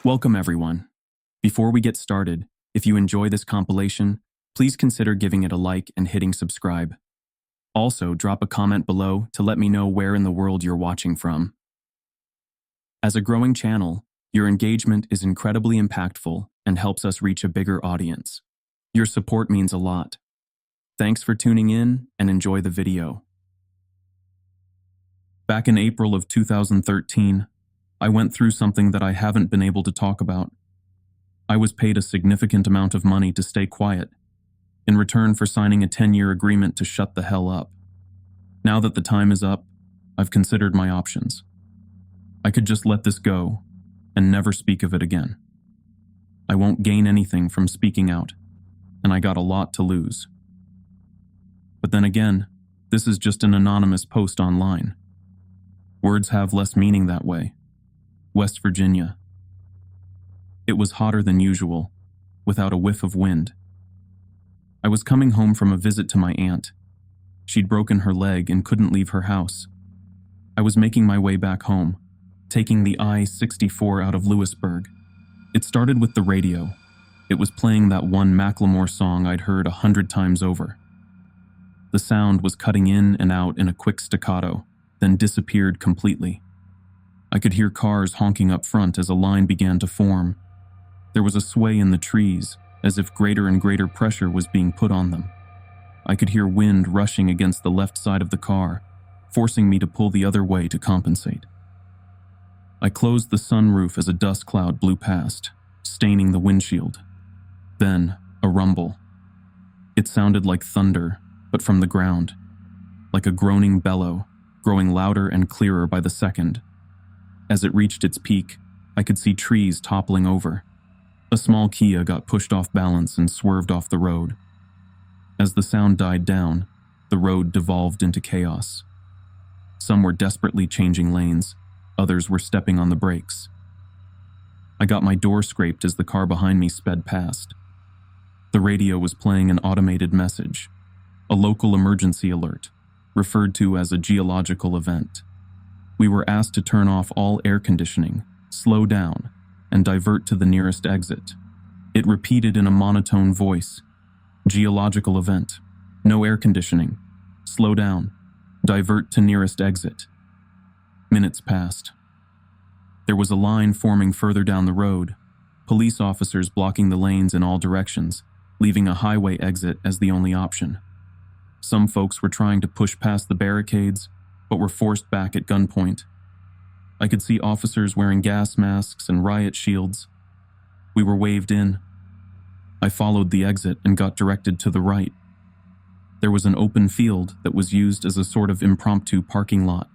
Welcome everyone. Before we get started, if you enjoy this compilation, please consider giving it a like and hitting subscribe. Also, drop a comment below to let me know where in the world you're watching from. As a growing channel, your engagement is incredibly impactful and helps us reach a bigger audience. Your support means a lot. Thanks for tuning in and enjoy the video. Back in April of 2013, I went through something that I haven't been able to talk about. I was paid a significant amount of money to stay quiet, in return for signing a 10-year agreement to shut the hell up. Now that the time is up, I've considered my options. I could just let this go and never speak of it again. I won't gain anything from speaking out, and I got a lot to lose. But then again, this is just an anonymous post online. Words have less meaning that way. West Virginia. It was hotter than usual, without a whiff of wind. I was coming home from a visit to my aunt. She'd broken her leg and couldn't leave her house. I was making my way back home, taking the I-64 out of Lewisburg. It started with the radio. It was playing that one Macklemore song I'd heard 100 times over. The sound was cutting in and out in a quick staccato, then disappeared completely. I could hear cars honking up front as a line began to form. There was a sway in the trees, as if greater and greater pressure was being put on them. I could hear wind rushing against the left side of the car, forcing me to pull the other way to compensate. I closed the sunroof as a dust cloud blew past, staining the windshield. Then, a rumble. It sounded like thunder, but from the ground, like a groaning bellow, growing louder and clearer by the second. As it reached its peak, I could see trees toppling over. A small Kia got pushed off balance and swerved off the road. As the sound died down, the road devolved into chaos. Some were desperately changing lanes, others were stepping on the brakes. I got my door scraped as the car behind me sped past. The radio was playing an automated message, a local emergency alert, referred to as a geological event. We were asked to turn off all air conditioning, slow down, and divert to the nearest exit. It repeated in a monotone voice, "Geological event, no air conditioning, slow down, divert to nearest exit." Minutes passed. There was a line forming further down the road, police officers blocking the lanes in all directions, leaving a highway exit as the only option. Some folks were trying to push past the barricades, but were forced back at gunpoint. I could see officers wearing gas masks and riot shields. We were waved in. I followed the exit and got directed to the right. There was an open field that was used as a sort of impromptu parking lot.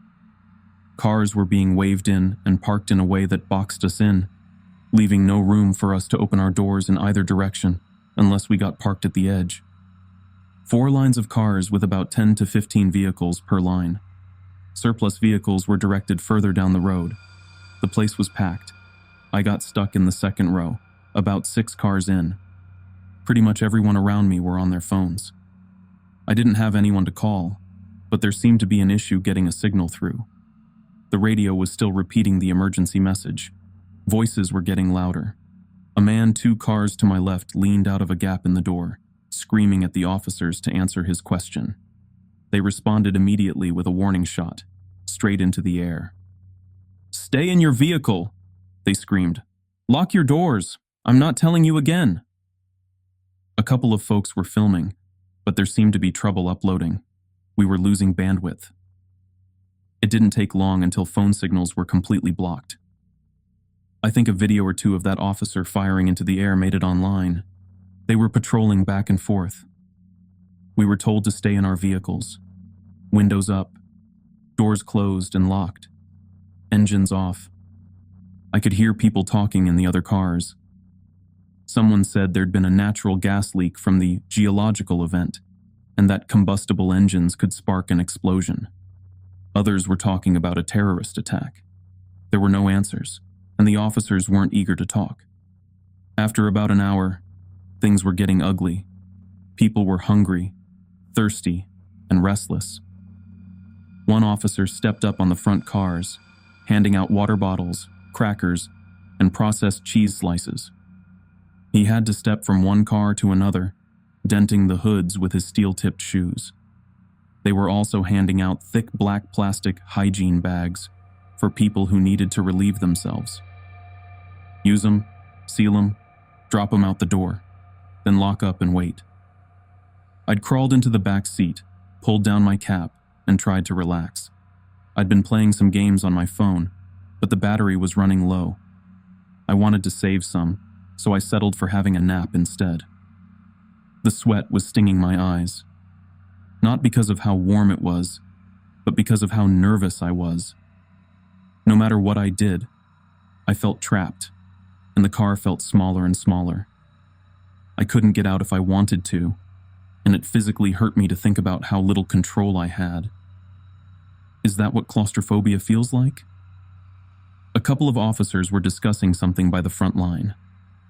Cars were being waved in and parked in a way that boxed us in, leaving no room for us to open our doors in either direction unless we got parked at the edge. 4 lines of cars with about 10 to 15 vehicles per line. Surplus vehicles were directed further down the road. The place was packed. I got stuck in the second row, about 6 cars in. Pretty much everyone around me were on their phones. I didn't have anyone to call, but there seemed to be an issue getting a signal through. The radio was still repeating the emergency message. Voices were getting louder. A man 2 cars to my left leaned out of a gap in the door, screaming at the officers to answer his question. They responded immediately with a warning shot, straight into the air. "Stay in your vehicle," they screamed. "Lock your doors. I'm not telling you again." A couple of folks were filming, but there seemed to be trouble uploading. We were losing bandwidth. It didn't take long until phone signals were completely blocked. I think a video or 2 of that officer firing into the air made it online. They were patrolling back and forth. We were told to stay in our vehicles. Windows up, doors closed and locked, engines off. I could hear people talking in the other cars. Someone said there'd been a natural gas leak from the geological event, and that combustible engines could spark an explosion. Others were talking about a terrorist attack. There were no answers, and the officers weren't eager to talk. After about an hour, things were getting ugly. People were hungry, thirsty, and restless. One officer stepped up on the front cars, handing out water bottles, crackers, and processed cheese slices. He had to step from one car to another, denting the hoods with his steel-tipped shoes. They were also handing out thick black plastic hygiene bags for people who needed to relieve themselves. Use them, seal them, drop them out the door, then lock up and wait. I'd crawled into the back seat, pulled down my cap, and tried to relax. I'd been playing some games on my phone, but the battery was running low. I wanted to save some, so I settled for having a nap instead. The sweat was stinging my eyes. Not because of how warm it was, but because of how nervous I was. No matter what I did, I felt trapped, and the car felt smaller and smaller. I couldn't get out if I wanted to, and it physically hurt me to think about how little control I had. Is that what claustrophobia feels like? A couple of officers were discussing something by the front line.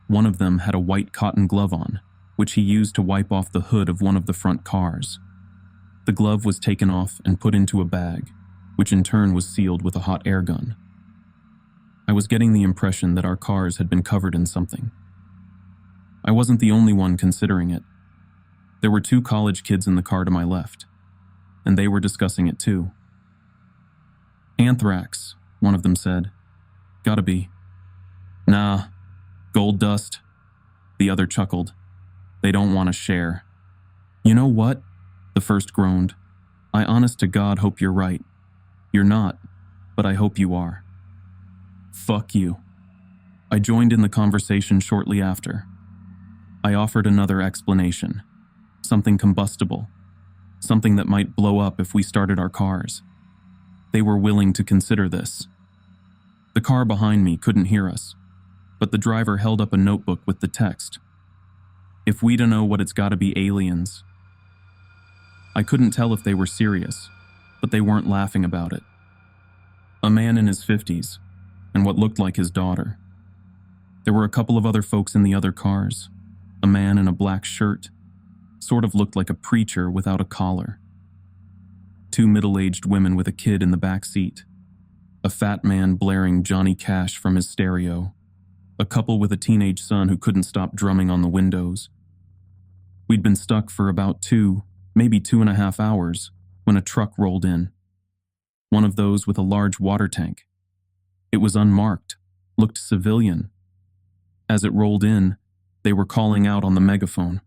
One of them had a white cotton glove on, which he used to wipe off the hood of one of the front cars. The glove was taken off and put into a bag, which in turn was sealed with a hot air gun. I was getting the impression that our cars had been covered in something. I wasn't the only one considering it. There were 2 college kids in the car to my left, and they were discussing it too. Anthrax, one of them said. Gotta be. Nah, gold dust, the other chuckled. They don't want to share. You know what? The first groaned. I honest to God hope you're right. You're not, but I hope you are. Fuck you. I joined in the conversation shortly after. I offered another explanation. Something combustible. Something that might blow up if we started our cars. They were willing to consider this. The car behind me couldn't hear us, but the driver held up a notebook with the text. If we don't know what it's gotta be aliens. I couldn't tell if they were serious, but they weren't laughing about it. A man in his 50s, and what looked like his daughter. There were a couple of other folks in the other cars. A man in a black shirt, sort of looked like a preacher without a collar. 2 middle-aged women with a kid in the back seat. A fat man blaring Johnny Cash from his stereo. A couple with a teenage son who couldn't stop drumming on the windows. We'd been stuck for about 2, maybe 2.5 hours, when a truck rolled in. One of those with a large water tank. It was unmarked, looked civilian. As it rolled in, they were calling out on the megaphone.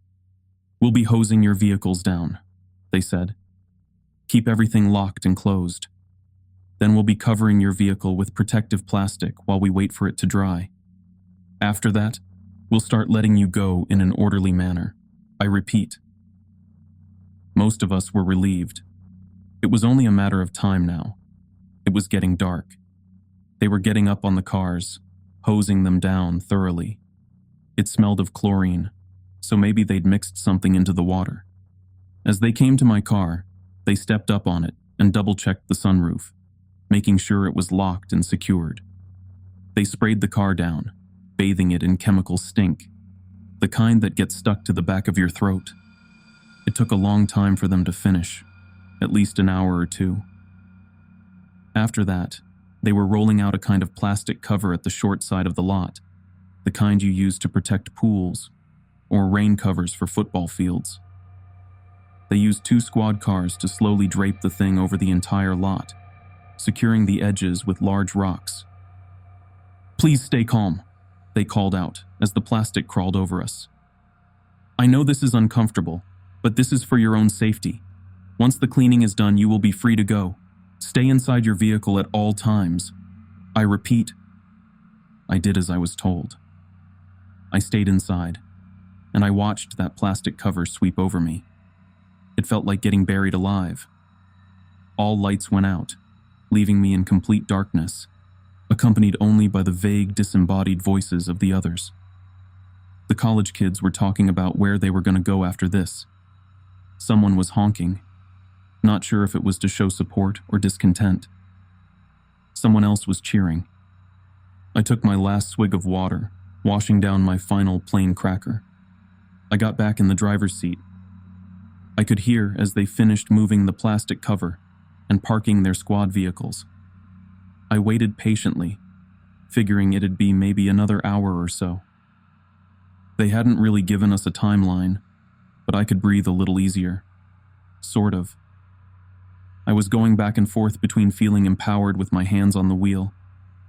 We'll be hosing your vehicles down, they said. Keep everything locked and closed. Then we'll be covering your vehicle with protective plastic while we wait for it to dry. After that, we'll start letting you go in an orderly manner. I repeat. Most of us were relieved. It was only a matter of time now. It was getting dark. They were getting up on the cars, hosing them down thoroughly. It smelled of chlorine, so maybe they'd mixed something into the water. As they came to my car, they stepped up on it and double-checked the sunroof, making sure it was locked and secured. They sprayed the car down, bathing it in chemical stink, the kind that gets stuck to the back of your throat. It took a long time for them to finish, at least an hour or 2. After that, they were rolling out a kind of plastic cover at the short side of the lot, the kind you use to protect pools, or rain covers for football fields. They used 2 squad cars to slowly drape the thing over the entire lot, securing the edges with large rocks. Please stay calm, they called out as the plastic crawled over us. I know this is uncomfortable, but this is for your own safety. Once the cleaning is done, you will be free to go. Stay inside your vehicle at all times. I repeat. I did as I was told. I stayed inside, and I watched that plastic cover sweep over me. It felt like getting buried alive. All lights went out, leaving me in complete darkness, accompanied only by the vague, disembodied voices of the others. The college kids were talking about where they were going to go after this. Someone was honking, not sure if it was to show support or discontent. Someone else was cheering. I took my last swig of water, washing down my final plain cracker. I got back in the driver's seat. I could hear as they finished moving the plastic cover and parking their squad vehicles. I waited patiently, figuring it'd be maybe another hour or so. They hadn't really given us a timeline, but I could breathe a little easier. Sort of. I was going back and forth between feeling empowered with my hands on the wheel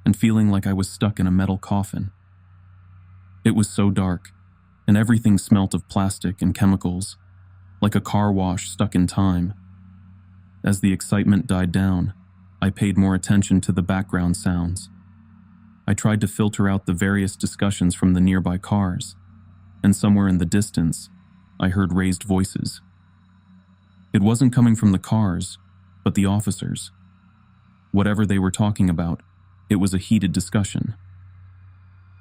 and feeling like I was stuck in a metal coffin. It was so dark, and everything smelt of plastic and chemicals, like a car wash stuck in time. As the excitement died down, I paid more attention to the background sounds. I tried to filter out the various discussions from the nearby cars, and somewhere in the distance, I heard raised voices. It wasn't coming from the cars, but the officers. Whatever they were talking about, it was a heated discussion.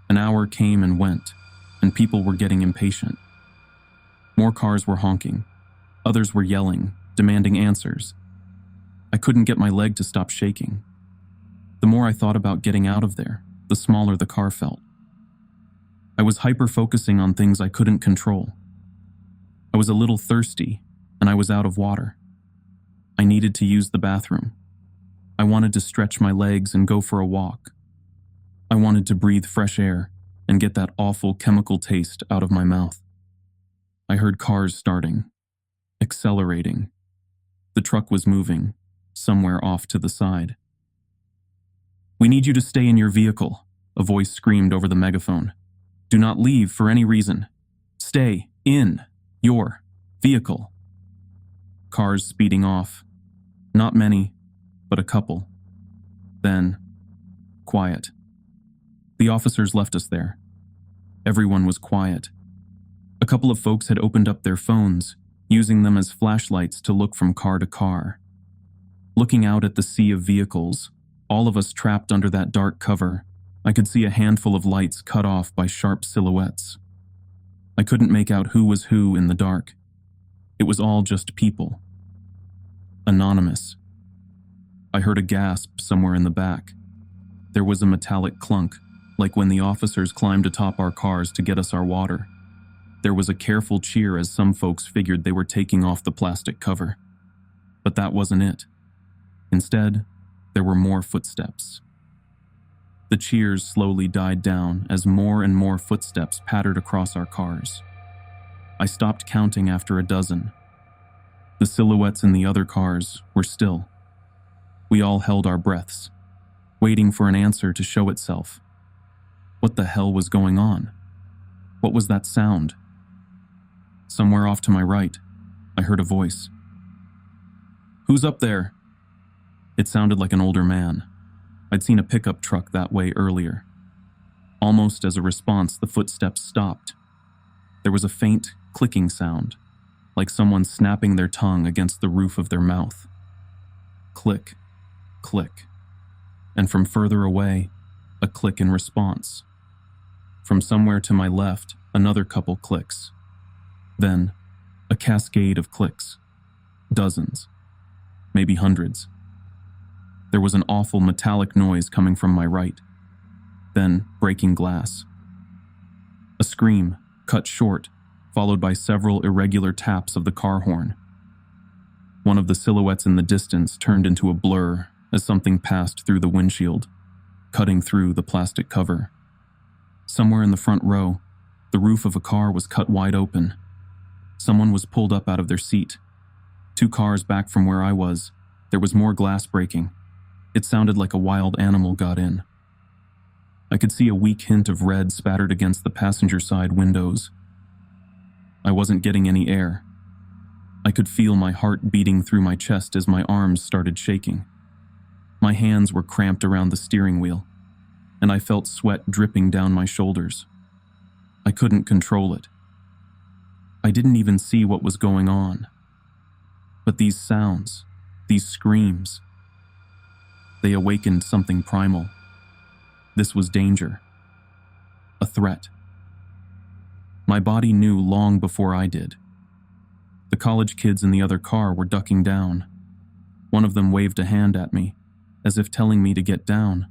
An hour came and went, and people were getting impatient. More cars were honking. Others were yelling, demanding answers. I couldn't get my leg to stop shaking. The more I thought about getting out of there, the smaller the car felt. I was hyper-focusing on things I couldn't control. I was a little thirsty, and I was out of water. I needed to use the bathroom. I wanted to stretch my legs and go for a walk. I wanted to breathe fresh air and get that awful chemical taste out of my mouth. I heard cars starting, accelerating. The truck was moving, somewhere off to the side. "We need you to stay in your vehicle," a voice screamed over the megaphone. "Do not leave for any reason. Stay in your vehicle." Cars speeding off. Not many, but a couple. Then, quiet. The officers left us there. Everyone was quiet. A couple of folks had opened up their phones, using them as flashlights to look from car to car. Looking out at the sea of vehicles, all of us trapped under that dark cover, I could see a handful of lights cut off by sharp silhouettes. I couldn't make out who was who in the dark. It was all just people. Anonymous. I heard a gasp somewhere in the back. There was a metallic clunk, like when the officers climbed atop our cars to get us our water. There was a careful cheer as some folks figured they were taking off the plastic cover. But that wasn't it. Instead, there were more footsteps. The cheers slowly died down as more and more footsteps pattered across our cars. I stopped counting after a dozen. The silhouettes in the other cars were still. We all held our breaths, waiting for an answer to show itself. What the hell was going on? What was that sound? Somewhere off to my right, I heard a voice. "Who's up there?" It sounded like an older man. I'd seen a pickup truck that way earlier. Almost as a response, the footsteps stopped. There was a faint clicking sound, like someone snapping their tongue against the roof of their mouth. Click, click. And from further away, a click in response. From somewhere to my left, another couple clicks. Then, a cascade of clicks. Dozens. Maybe hundreds. There was an awful metallic noise coming from my right. Then, breaking glass. A scream, cut short, followed by several irregular taps of the car horn. One of the silhouettes in the distance turned into a blur as something passed through the windshield, cutting through the plastic cover. Somewhere in the front row, the roof of a car was cut wide open. Someone was pulled up out of their seat. 2 cars back from where I was, there was more glass breaking. It sounded like a wild animal got in. I could see a weak hint of red spattered against the passenger side windows. I wasn't getting any air. I could feel my heart beating through my chest as my arms started shaking. My hands were cramped around the steering wheel, and I felt sweat dripping down my shoulders. I couldn't control it. I didn't even see what was going on. But these sounds, these screams, they awakened something primal. This was danger. A threat. My body knew long before I did. The college kids in the other car were ducking down. One of them waved a hand at me, as if telling me to get down.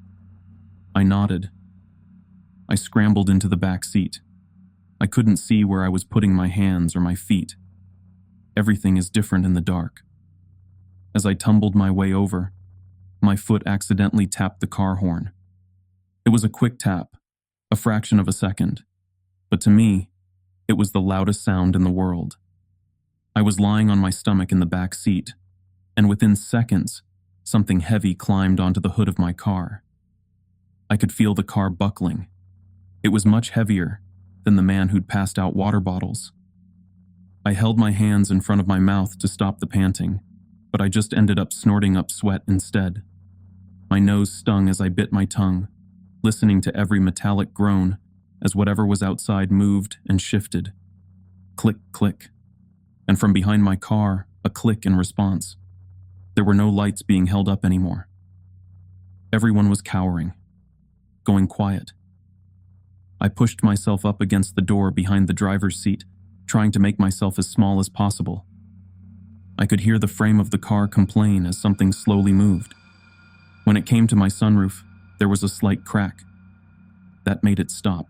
I nodded. I scrambled into the back seat. I couldn't see where I was putting my hands or my feet. Everything is different in the dark. As I tumbled my way over, my foot accidentally tapped the car horn. It was a quick tap, a fraction of a second, but to me, it was the loudest sound in the world. I was lying on my stomach in the back seat, and within seconds, something heavy climbed onto the hood of my car. I could feel the car buckling. It was much heavier than the man who'd passed out water bottles. I held my hands in front of my mouth to stop the panting, but I just ended up snorting up sweat instead. My nose stung as I bit my tongue, listening to every metallic groan as whatever was outside moved and shifted. Click, click. And from behind my car, a click in response. There were no lights being held up anymore. Everyone was cowering, going quiet. I pushed myself up against the door behind the driver's seat, trying to make myself as small as possible. I could hear the frame of the car complain as something slowly moved. When it came to my sunroof, there was a slight crack. That made it stop.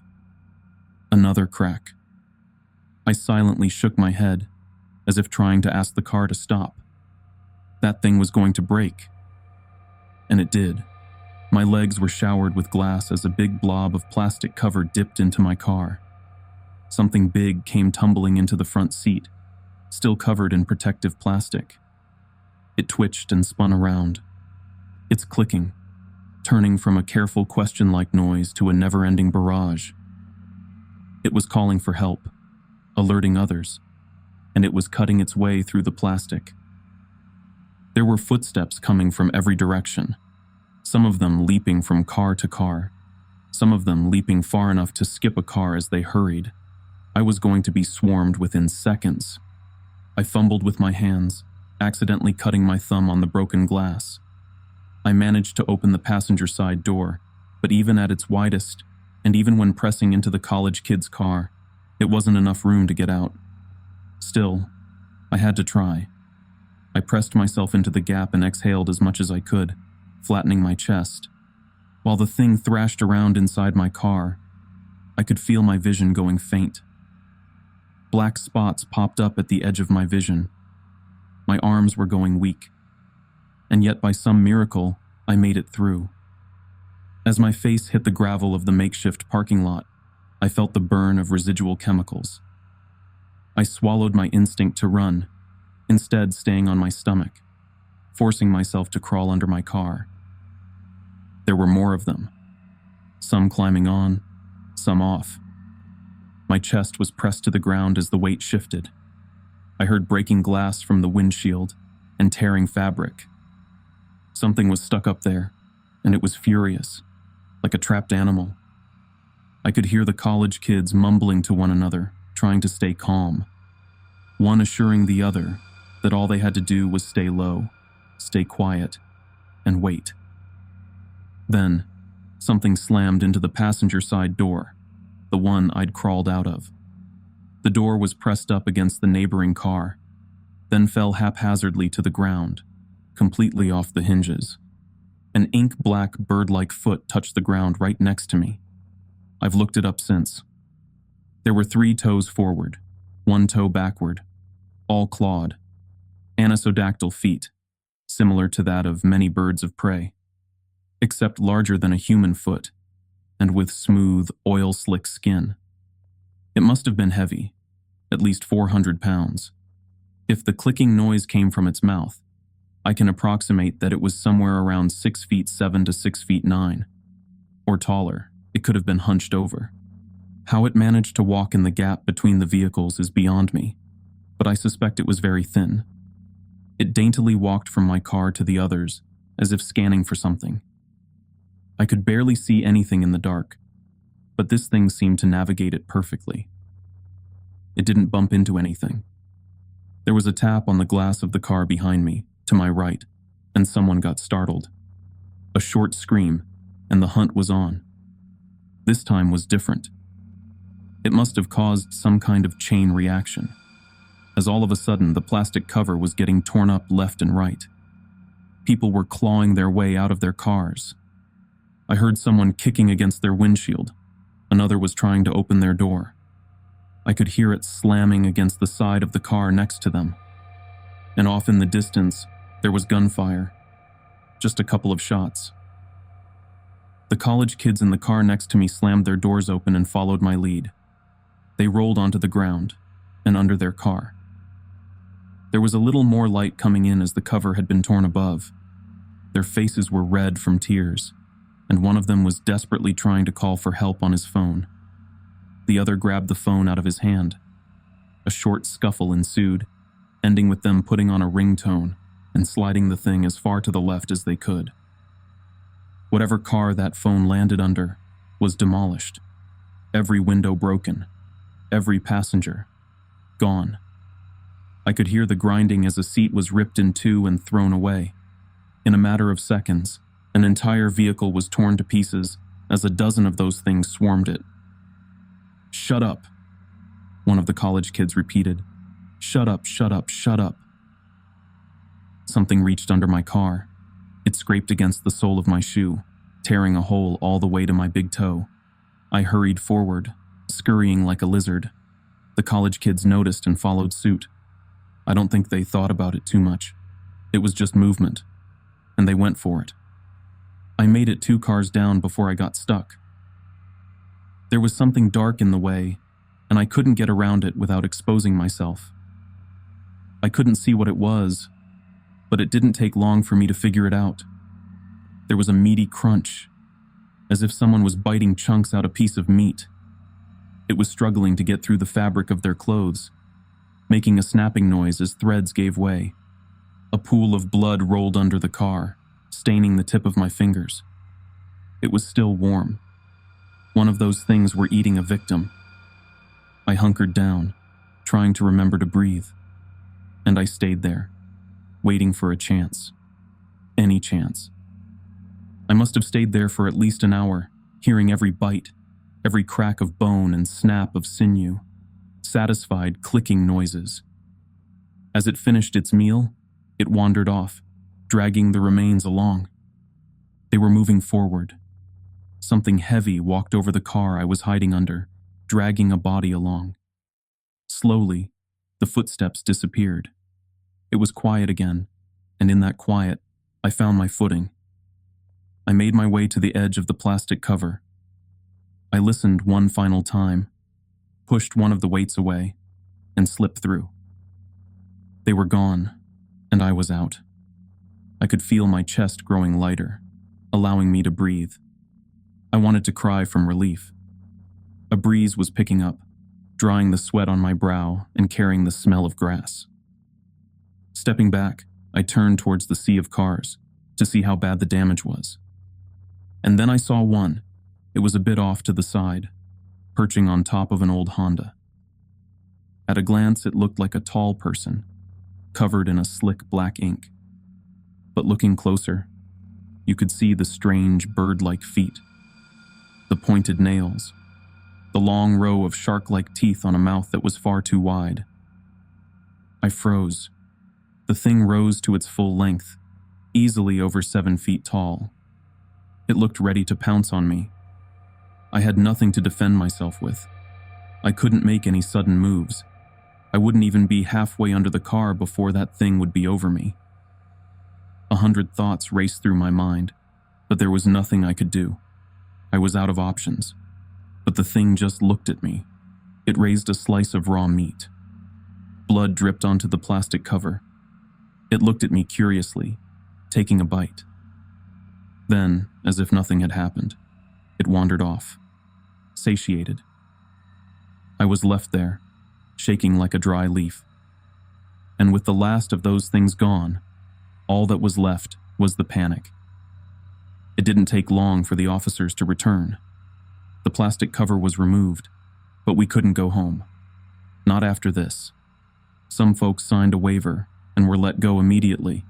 Another crack. I silently shook my head, as if trying to ask the car to stop. That thing was going to break. And it did. My legs were showered with glass as a big blob of plastic cover dipped into my car. Something big came tumbling into the front seat, still covered in protective plastic. It twitched and spun around. Its clicking, turning from a careful question-like noise to a never-ending barrage. It was calling for help, alerting others, and it was cutting its way through the plastic. There were footsteps coming from every direction, some of them leaping from car to car, some of them leaping far enough to skip a car as they hurried. I was going to be swarmed within seconds. I fumbled with my hands, accidentally cutting my thumb on the broken glass. I managed to open the passenger side door, but even at its widest, and even when pressing into the college kid's car, it wasn't enough room to get out. Still, I had to try. I pressed myself into the gap and exhaled as much as I could, flattening my chest. While the thing thrashed around inside my car, I could feel my vision going faint. Black spots popped up at the edge of my vision. My arms were going weak. And yet by some miracle, I made it through. As my face hit the gravel of the makeshift parking lot, I felt the burn of residual chemicals. I swallowed my instinct to run, instead staying on my stomach, forcing myself to crawl under my car. There were more of them, some climbing on, some off. My chest was pressed to the ground as the weight shifted. I heard breaking glass from the windshield and tearing fabric. Something was stuck up there, and it was furious, like a trapped animal. I could hear the college kids mumbling to one another, trying to stay calm, one assuring the other that all they had to do was stay low, stay quiet, and wait. Then, something slammed into the passenger side door, the one I'd crawled out of. The door was pressed up against the neighboring car, then fell haphazardly to the ground, completely off the hinges. An ink-black bird-like foot touched the ground right next to me. I've looked it up since. There were 3 toes forward, 1 toe backward, all clawed, anisodactyl feet, similar to that of many birds of prey, except larger than a human foot, and with smooth, oil-slick skin. It must have been heavy, at least 400 pounds. If the clicking noise came from its mouth, I can approximate that it was somewhere around 6 feet 7 to 6 feet 9. Or taller, it could have been hunched over. How it managed to walk in the gap between the vehicles is beyond me, but I suspect it was very thin. It daintily walked from my car to the others, as if scanning for something. I could barely see anything in the dark, but this thing seemed to navigate it perfectly. It didn't bump into anything. There was a tap on the glass of the car behind me, to my right, and someone got startled. A short scream, and the hunt was on. This time was different. It must have caused some kind of chain reaction, as all of a sudden the plastic cover was getting torn up left and right. People were clawing their way out of their cars. I heard someone kicking against their windshield. Another was trying to open their door. I could hear it slamming against the side of the car next to them. And off in the distance, there was gunfire. Just a couple of shots. The college kids in the car next to me slammed their doors open and followed my lead. They rolled onto the ground and under their car. There was a little more light coming in as the cover had been torn above. Their faces were red from tears, and one of them was desperately trying to call for help on his phone. The other grabbed the phone out of his hand. A short scuffle ensued, ending with them putting on a ringtone and sliding the thing as far to the left as they could. Whatever car that phone landed under was demolished. Every window broken. Every passenger gone. I could hear the grinding as a seat was ripped in two and thrown away. In a matter of seconds, an entire vehicle was torn to pieces as a dozen of those things swarmed it. "Shut up," one of the college kids repeated. "Shut up, shut up, shut up." Something reached under my car. It scraped against the sole of my shoe, tearing a hole all the way to my big toe. I hurried forward, scurrying like a lizard. The college kids noticed and followed suit. I don't think they thought about it too much. It was just movement, and they went for it. I made it 2 cars down before I got stuck. There was something dark in the way, and I couldn't get around it without exposing myself. I couldn't see what it was, but it didn't take long for me to figure it out. There was a meaty crunch, as if someone was biting chunks out a piece of meat. It was struggling to get through the fabric of their clothes, making a snapping noise as threads gave way. A pool of blood rolled under the car, staining the tip of my fingers. It was still warm. One of those things were eating a victim. I hunkered down, trying to remember to breathe, and I stayed there, waiting for a chance. Any chance. I must have stayed there for at least an hour, hearing every bite, every crack of bone and snap of sinew, satisfied clicking noises. As it finished its meal, it wandered off, dragging the remains along. They were moving forward. Something heavy walked over the car I was hiding under, dragging a body along. Slowly, the footsteps disappeared. It was quiet again, and in that quiet, I found my footing. I made my way to the edge of the plastic cover. I listened one final time, pushed one of the weights away, and slipped through. They were gone, and I was out. I could feel my chest growing lighter, allowing me to breathe. I wanted to cry from relief. A breeze was picking up, drying the sweat on my brow and carrying the smell of grass. Stepping back, I turned towards the sea of cars to see how bad the damage was. And then I saw one. It was a bit off to the side, perching on top of an old Honda. At a glance, it looked like a tall person, covered in a slick black ink. But looking closer, you could see the strange bird-like feet, the pointed nails, the long row of shark-like teeth on a mouth that was far too wide. I froze. The thing rose to its full length, easily over 7 feet tall. It looked ready to pounce on me. I had nothing to defend myself with. I couldn't make any sudden moves. I wouldn't even be halfway under the car before that thing would be over me. 100 thoughts raced through my mind, but there was nothing I could do. I was out of options. But the thing just looked at me. It raised a slice of raw meat. Blood dripped onto the plastic cover. It looked at me curiously, taking a bite. Then, as if nothing had happened, it wandered off, satiated. I was left there, shaking like a dry leaf. And with the last of those things gone, all that was left was the panic. It didn't take long for the officers to return. The plastic cover was removed, but we couldn't go home. Not after this. Some folks signed a waiver and were let go immediately.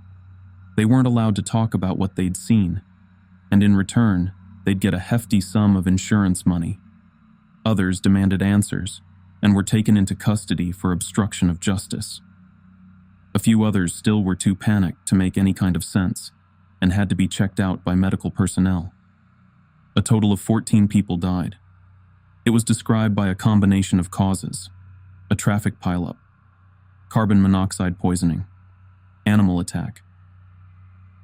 They weren't allowed to talk about what they'd seen, and in return, they'd get a hefty sum of insurance money. Others demanded answers and were taken into custody for obstruction of justice. A few others still were too panicked to make any kind of sense and had to be checked out by medical personnel. A total of 14 people died. It was described by a combination of causes: a traffic pileup, carbon monoxide poisoning, animal attack.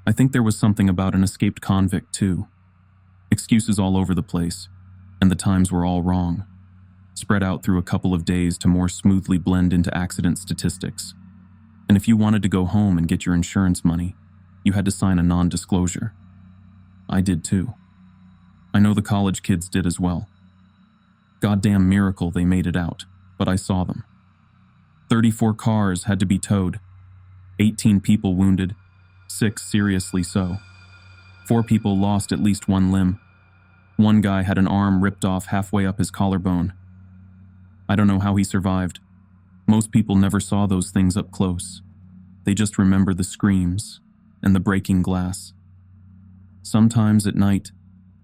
I think there was something about an escaped convict too. Excuses all over the place, and the times were all wrong, spread out through a couple of days to more smoothly blend into accident statistics. And if you wanted to go home and get your insurance money, you had to sign a non-disclosure. I did too. I know the college kids did as well. Goddamn miracle they made it out, but I saw them. 34 cars had to be towed, 18 people wounded, 6 seriously so. 4 people lost at least one limb. One guy had an arm ripped off halfway up his collarbone. I don't know how he survived. Most people never saw those things up close. They just remember the screams and the breaking glass. Sometimes at night,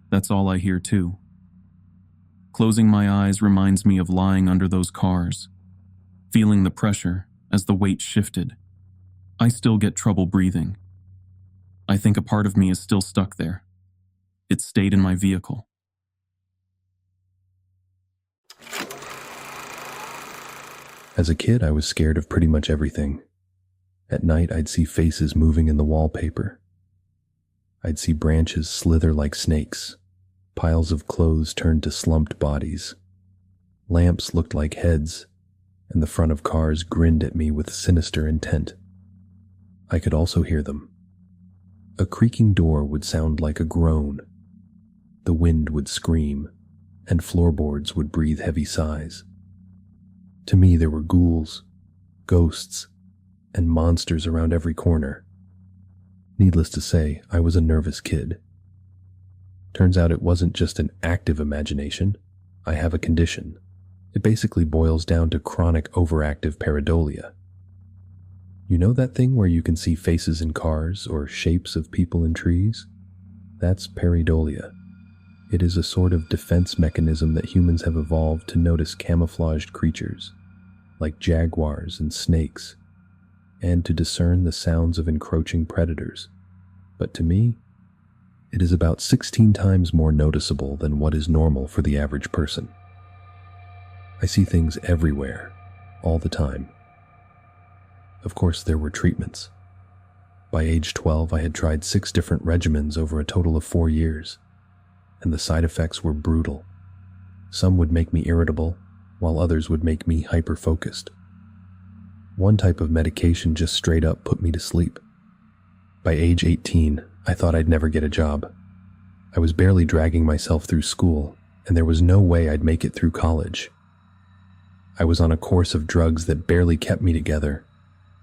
that's all I hear too. Closing my eyes reminds me of lying under those cars, feeling the pressure as the weight shifted. I still get trouble breathing. I think a part of me is still stuck there. It stayed in my vehicle. As a kid, I was scared of pretty much everything. At night, I'd see faces moving in the wallpaper. I'd see branches slither like snakes. Piles of clothes turned to slumped bodies. Lamps looked like heads, and the front of cars grinned at me with sinister intent. I could also hear them. A creaking door would sound like a groan. The wind would scream, and floorboards would breathe heavy sighs. To me, there were ghouls, ghosts, and monsters around every corner. Needless to say, I was a nervous kid. Turns out it wasn't just an active imagination. I have a condition. It basically boils down to chronic overactive pareidolia. You know that thing where you can see faces in cars or shapes of people in trees? That's pareidolia. It is a sort of defense mechanism that humans have evolved to notice camouflaged creatures, like jaguars and snakes, and to discern the sounds of encroaching predators. But to me, it is about 16 times more noticeable than what is normal for the average person. I see things everywhere, all the time. Of course, there were treatments. By age 12, I had tried 6 different regimens over a total of 4 years, and the side effects were brutal. Some would make me irritable, while others would make me hyper-focused. One type of medication just straight up put me to sleep. By age 18, I thought I'd never get a job. I was barely dragging myself through school, and there was no way I'd make it through college. I was on a course of drugs that barely kept me together,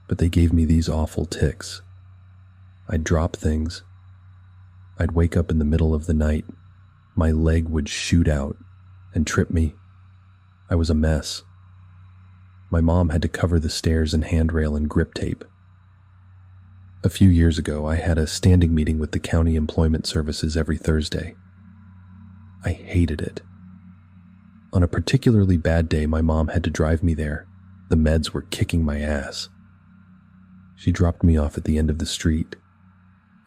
but they gave me these awful tics. I'd drop things. I'd wake up in the middle of the night. My leg would shoot out and trip me. I was a mess. My mom had to cover the stairs and handrail in grip tape. A few years ago, I had a standing meeting with the county employment services every Thursday. I hated it. On a particularly bad day, my mom had to drive me there. The meds were kicking my ass. She dropped me off at the end of the street,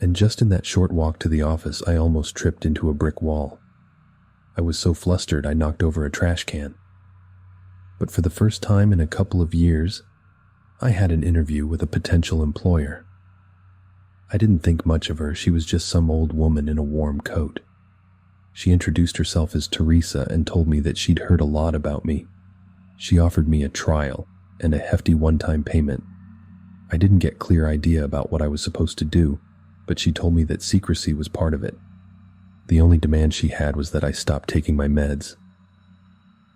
and just in that short walk to the office, I almost tripped into a brick wall. I was so flustered I knocked over a trash can. But for the first time in a couple of years, I had an interview with a potential employer. I didn't think much of her. She was just some old woman in a warm coat. She introduced herself as Teresa and told me that she'd heard a lot about me. She offered me a trial and a hefty one-time payment. I didn't get clear idea about what I was supposed to do, but she told me that secrecy was part of it. The only demand she had was that I stop taking my meds.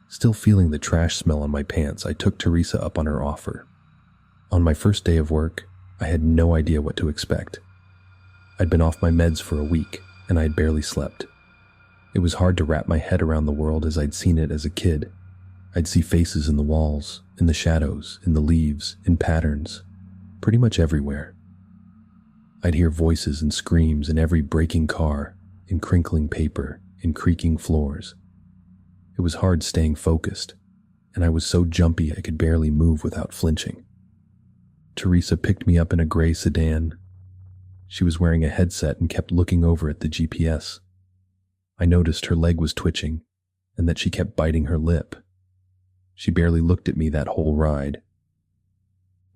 Still feeling the trash smell on my pants, I took Teresa up on her offer. On my first day of work, I had no idea what to expect. I'd been off my meds for a week, and I had barely slept. It was hard to wrap my head around the world as I'd seen it as a kid. I'd see faces in the walls, in the shadows, in the leaves, in patterns, pretty much everywhere. I'd hear voices and screams in every breaking car, in crinkling paper, in creaking floors. It was hard staying focused, and I was so jumpy I could barely move without flinching. Teresa picked me up in a gray sedan. She was wearing a headset and kept looking over at the GPS. I noticed her leg was twitching, and that she kept biting her lip. She barely looked at me that whole ride.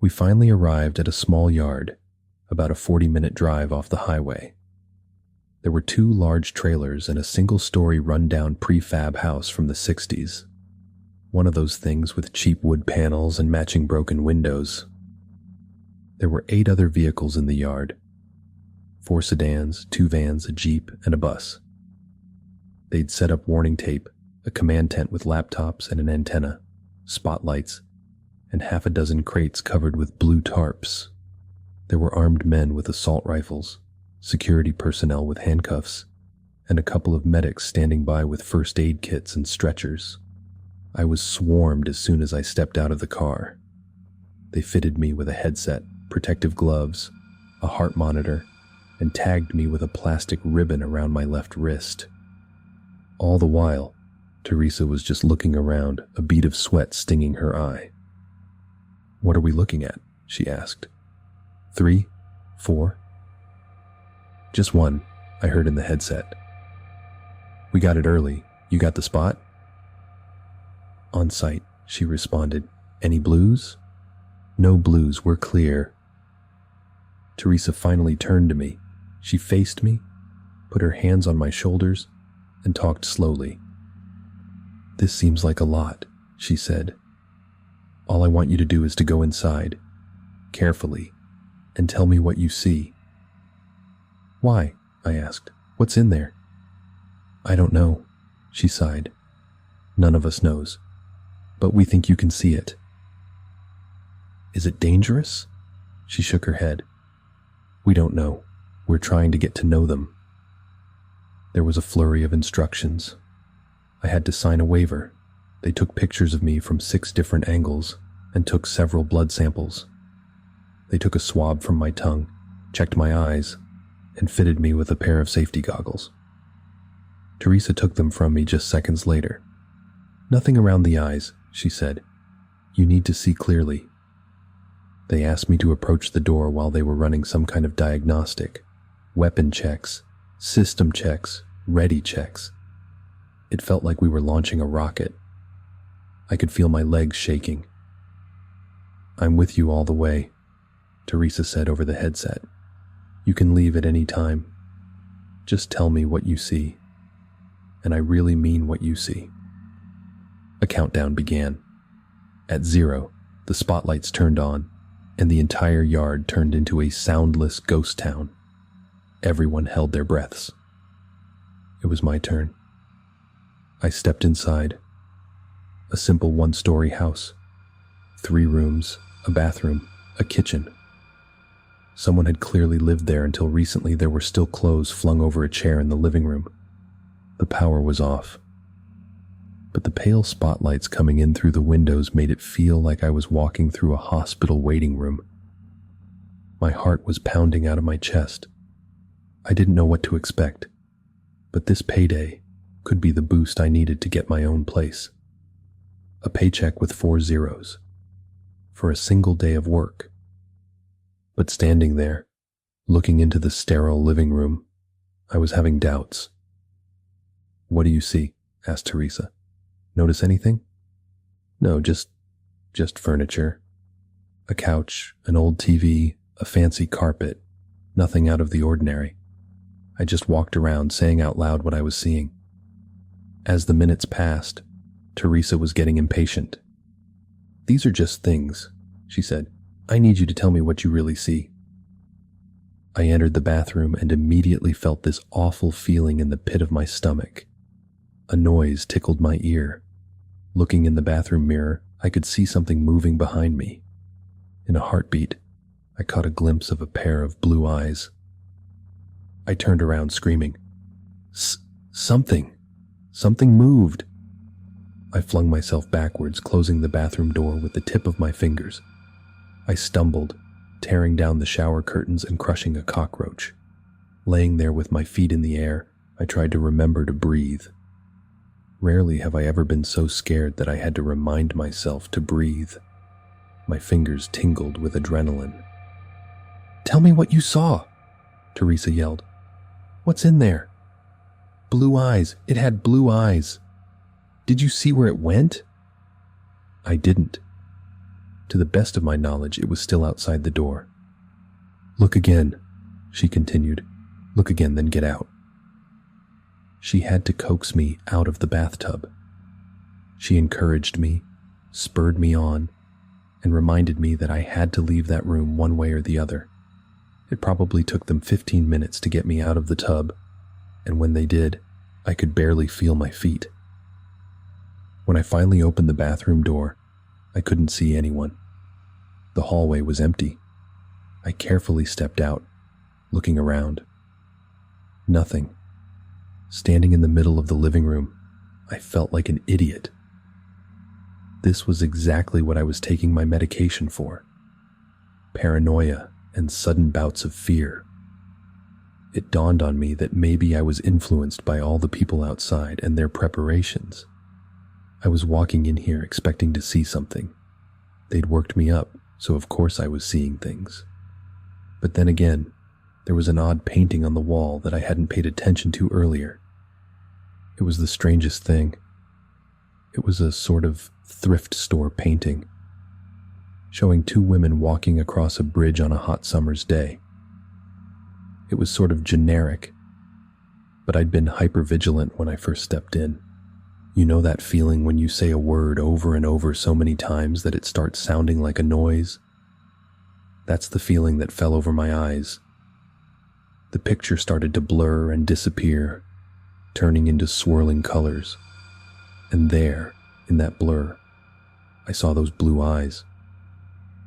We finally arrived at a small yard, about a 40-minute drive off the highway. There were 2 large trailers and a single-story rundown prefab house from the 60s. One of those things with cheap wood panels and matching broken windows. There were 8 other vehicles in the yard. 4 sedans, 2 vans, a Jeep, and a bus. They'd set up warning tape, a command tent with laptops and an antenna, spotlights, and half a dozen crates covered with blue tarps. There were armed men with assault rifles, security personnel with handcuffs, and a couple of medics standing by with first aid kits and stretchers. I was swarmed as soon as I stepped out of the car. They fitted me with a headset, protective gloves, a heart monitor, and tagged me with a plastic ribbon around my left wrist. All the while, Teresa was just looking around, a bead of sweat stinging her eye. "What are we looking at?" she asked. 3? 4? "Just 1, I heard in the headset." "We got it early. You got the spot?" "On site," she responded. "Any blues?" "No blues, we're clear." Teresa finally turned to me. She faced me, put her hands on my shoulders, and talked slowly. "This seems like a lot," she said. "All I want you to do is to go inside, carefully, and tell me what you see." "Why?" I asked. "What's in there?" "I don't know," she sighed. "None of us knows, but we think you can see it." "Is it dangerous?" She shook her head. "We don't know. We're trying to get to know them." There was a flurry of instructions. I had to sign a waiver. They took pictures of me from 6 different angles and took several blood samples. They took a swab from my tongue, checked my eyes, and fitted me with a pair of safety goggles. Teresa took them from me just seconds later. "Nothing around the eyes," she said. "You need to see clearly." They asked me to approach the door while they were running some kind of diagnostic, weapon checks, system checks, ready checks. It felt like we were launching a rocket. I could feel my legs shaking. "I'm with you all the way," Teresa said over the headset. "You can leave at any time. Just tell me what you see. And I really mean what you see." A countdown began. At 0, the spotlights turned on, and the entire yard turned into a soundless ghost town. Everyone held their breaths. It was my turn. I stepped inside. A simple 1-story house. 3 rooms, a bathroom, a kitchen. Someone had clearly lived there until recently. There were still clothes flung over a chair in the living room. The power was off. But the pale spotlights coming in through the windows made it feel like I was walking through a hospital waiting room. My heart was pounding out of my chest. I didn't know what to expect, but this payday could be the boost I needed to get my own place. A paycheck with 4 zeros for a single day of work. But standing there, looking into the sterile living room, I was having doubts. "What do you see?" asked Teresa. "Notice anything?" "No, just furniture. A couch, an old TV, a fancy carpet, nothing out of the ordinary." I just walked around saying out loud what I was seeing. As the minutes passed, Teresa was getting impatient. "These are just things," she said. "I need you to tell me what you really see." I entered the bathroom and immediately felt this awful feeling in the pit of my stomach. A noise tickled my ear. Looking in the bathroom mirror, I could see something moving behind me. In a heartbeat, I caught a glimpse of a pair of blue eyes. I turned around screaming, Something moved." I flung myself backwards, closing the bathroom door with the tip of my fingers. I stumbled, tearing down the shower curtains and crushing a cockroach. Laying there with my feet in the air, I tried to remember to breathe. Rarely have I ever been so scared that I had to remind myself to breathe. My fingers tingled with adrenaline. "Tell me what you saw," Teresa yelled. "What's in there?" "Blue eyes. It had blue eyes." "Did you see where it went?" I didn't. To the best of my knowledge, it was still outside the door. "Look again," she continued. "Look again, then get out." She had to coax me out of the bathtub. She encouraged me, spurred me on, and reminded me that I had to leave that room one way or the other. It probably took them 15 minutes to get me out of the tub, and when they did, I could barely feel my feet. When I finally opened the bathroom door, I couldn't see anyone. The hallway was empty. I carefully stepped out, looking around. Nothing. Standing in the middle of the living room, I felt like an idiot. This was exactly what I was taking my medication for. Paranoia and sudden bouts of fear. It dawned on me that maybe I was influenced by all the people outside and their preparations. I was walking in here expecting to see something. They'd worked me up, so of course I was seeing things. But then again, there was an odd painting on the wall that I hadn't paid attention to earlier. It was the strangest thing. It was a sort of thrift store painting, showing two women walking across a bridge on a hot summer's day. It was sort of generic, but I'd been hypervigilant when I first stepped in. You know that feeling when you say a word over and over so many times that it starts sounding like a noise? That's the feeling that fell over my eyes. The picture started to blur and disappear, turning into swirling colors. And there, in that blur, I saw those blue eyes.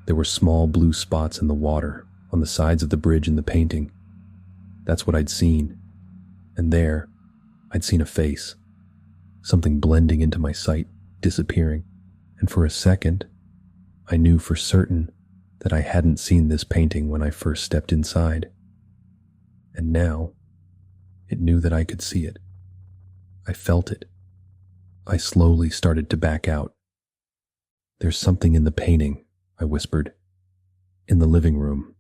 There were small blue spots in the water, on the sides of the bridge in the painting. That's what I'd seen. And there, I'd seen a face. Something blending into my sight, disappearing. And for a second, I knew for certain that I hadn't seen this painting when I first stepped inside. And now, it knew that I could see it. I felt it. I slowly started to back out. "There's something in the painting," I whispered. "In the living room."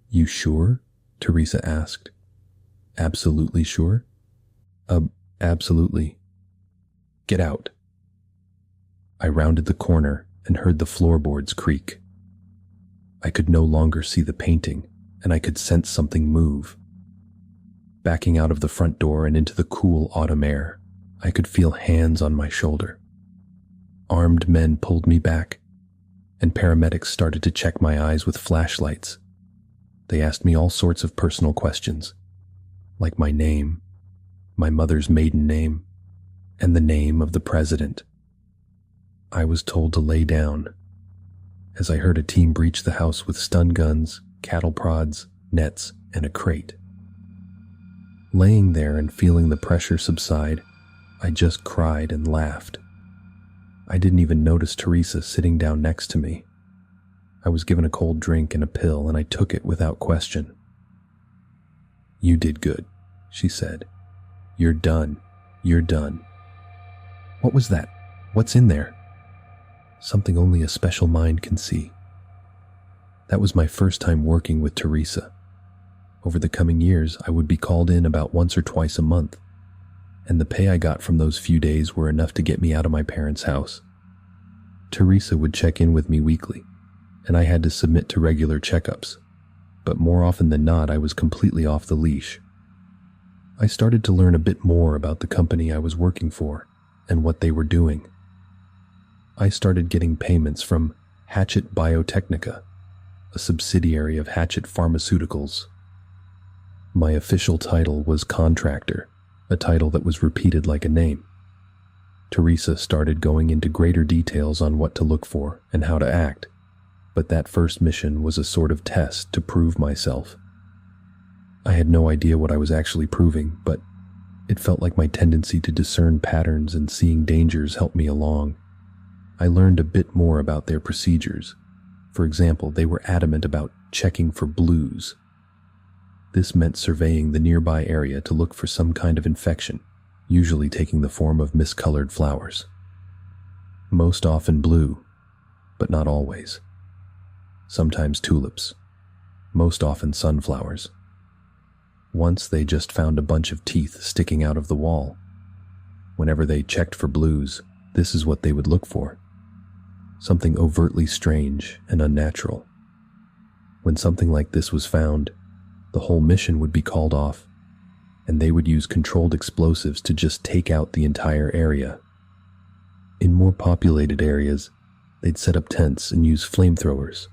"You sure?" Teresa asked. "Absolutely sure?" Absolutely." "Get out." I rounded the corner and heard the floorboards creak. I could no longer see the painting, and I could sense something move. Backing out of the front door and into the cool autumn air, I could feel hands on my shoulder. Armed men pulled me back, and paramedics started to check my eyes with flashlights. They asked me all sorts of personal questions, like my name, my mother's maiden name, and the name of the president. I was told to lay down, as I heard a team breach the house with stun guns, cattle prods, nets, and a crate. Laying there and feeling the pressure subside, I just cried and laughed. I didn't even notice Teresa sitting down next to me. I was given a cold drink and a pill, and I took it without question. "You did good," she said. "You're done. You're done." "What was that? What's in there?" "Something only a special mind can see." That was my first time working with Teresa. Over the coming years, I would be called in about once or twice a month, and the pay I got from those few days were enough to get me out of my parents' house. Teresa would check in with me weekly, and I had to submit to regular checkups, but more often than not, I was completely off the leash. I started to learn a bit more about the company I was working for and what they were doing. I started getting payments from Hatchet Biotechnica, a subsidiary of Hatchet Pharmaceuticals. My official title was contractor, a title that was repeated like a name. Teresa started going into greater details on what to look for and how to act, but that first mission was a sort of test to prove myself. I had no idea what I was actually proving, but it felt like my tendency to discern patterns and seeing dangers helped me along. I learned a bit more about their procedures. For example, they were adamant about checking for blues. This meant surveying the nearby area to look for some kind of infection, usually taking the form of miscolored flowers. Most often blue, but not always. Sometimes tulips, most often sunflowers. Once they just found a bunch of teeth sticking out of the wall. Whenever they checked for blues, this is what they would look for. Something overtly strange and unnatural. When something like this was found, the whole mission would be called off, and they would use controlled explosives to just take out the entire area. In more populated areas, they'd set up tents and use flamethrowers.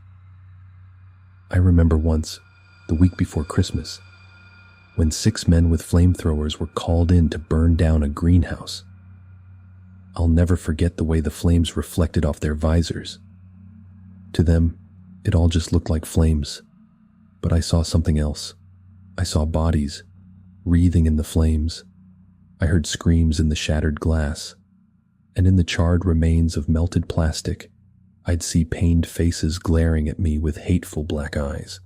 I remember once, the week before Christmas, when 6 men with flamethrowers were called in to burn down a greenhouse. I'll never forget the way the flames reflected off their visors. To them, it all just looked like flames, but I saw something else. I saw bodies, wreathing in the flames. I heard screams in the shattered glass, and in the charred remains of melted plastic, I'd see pained faces glaring at me with hateful black eyes.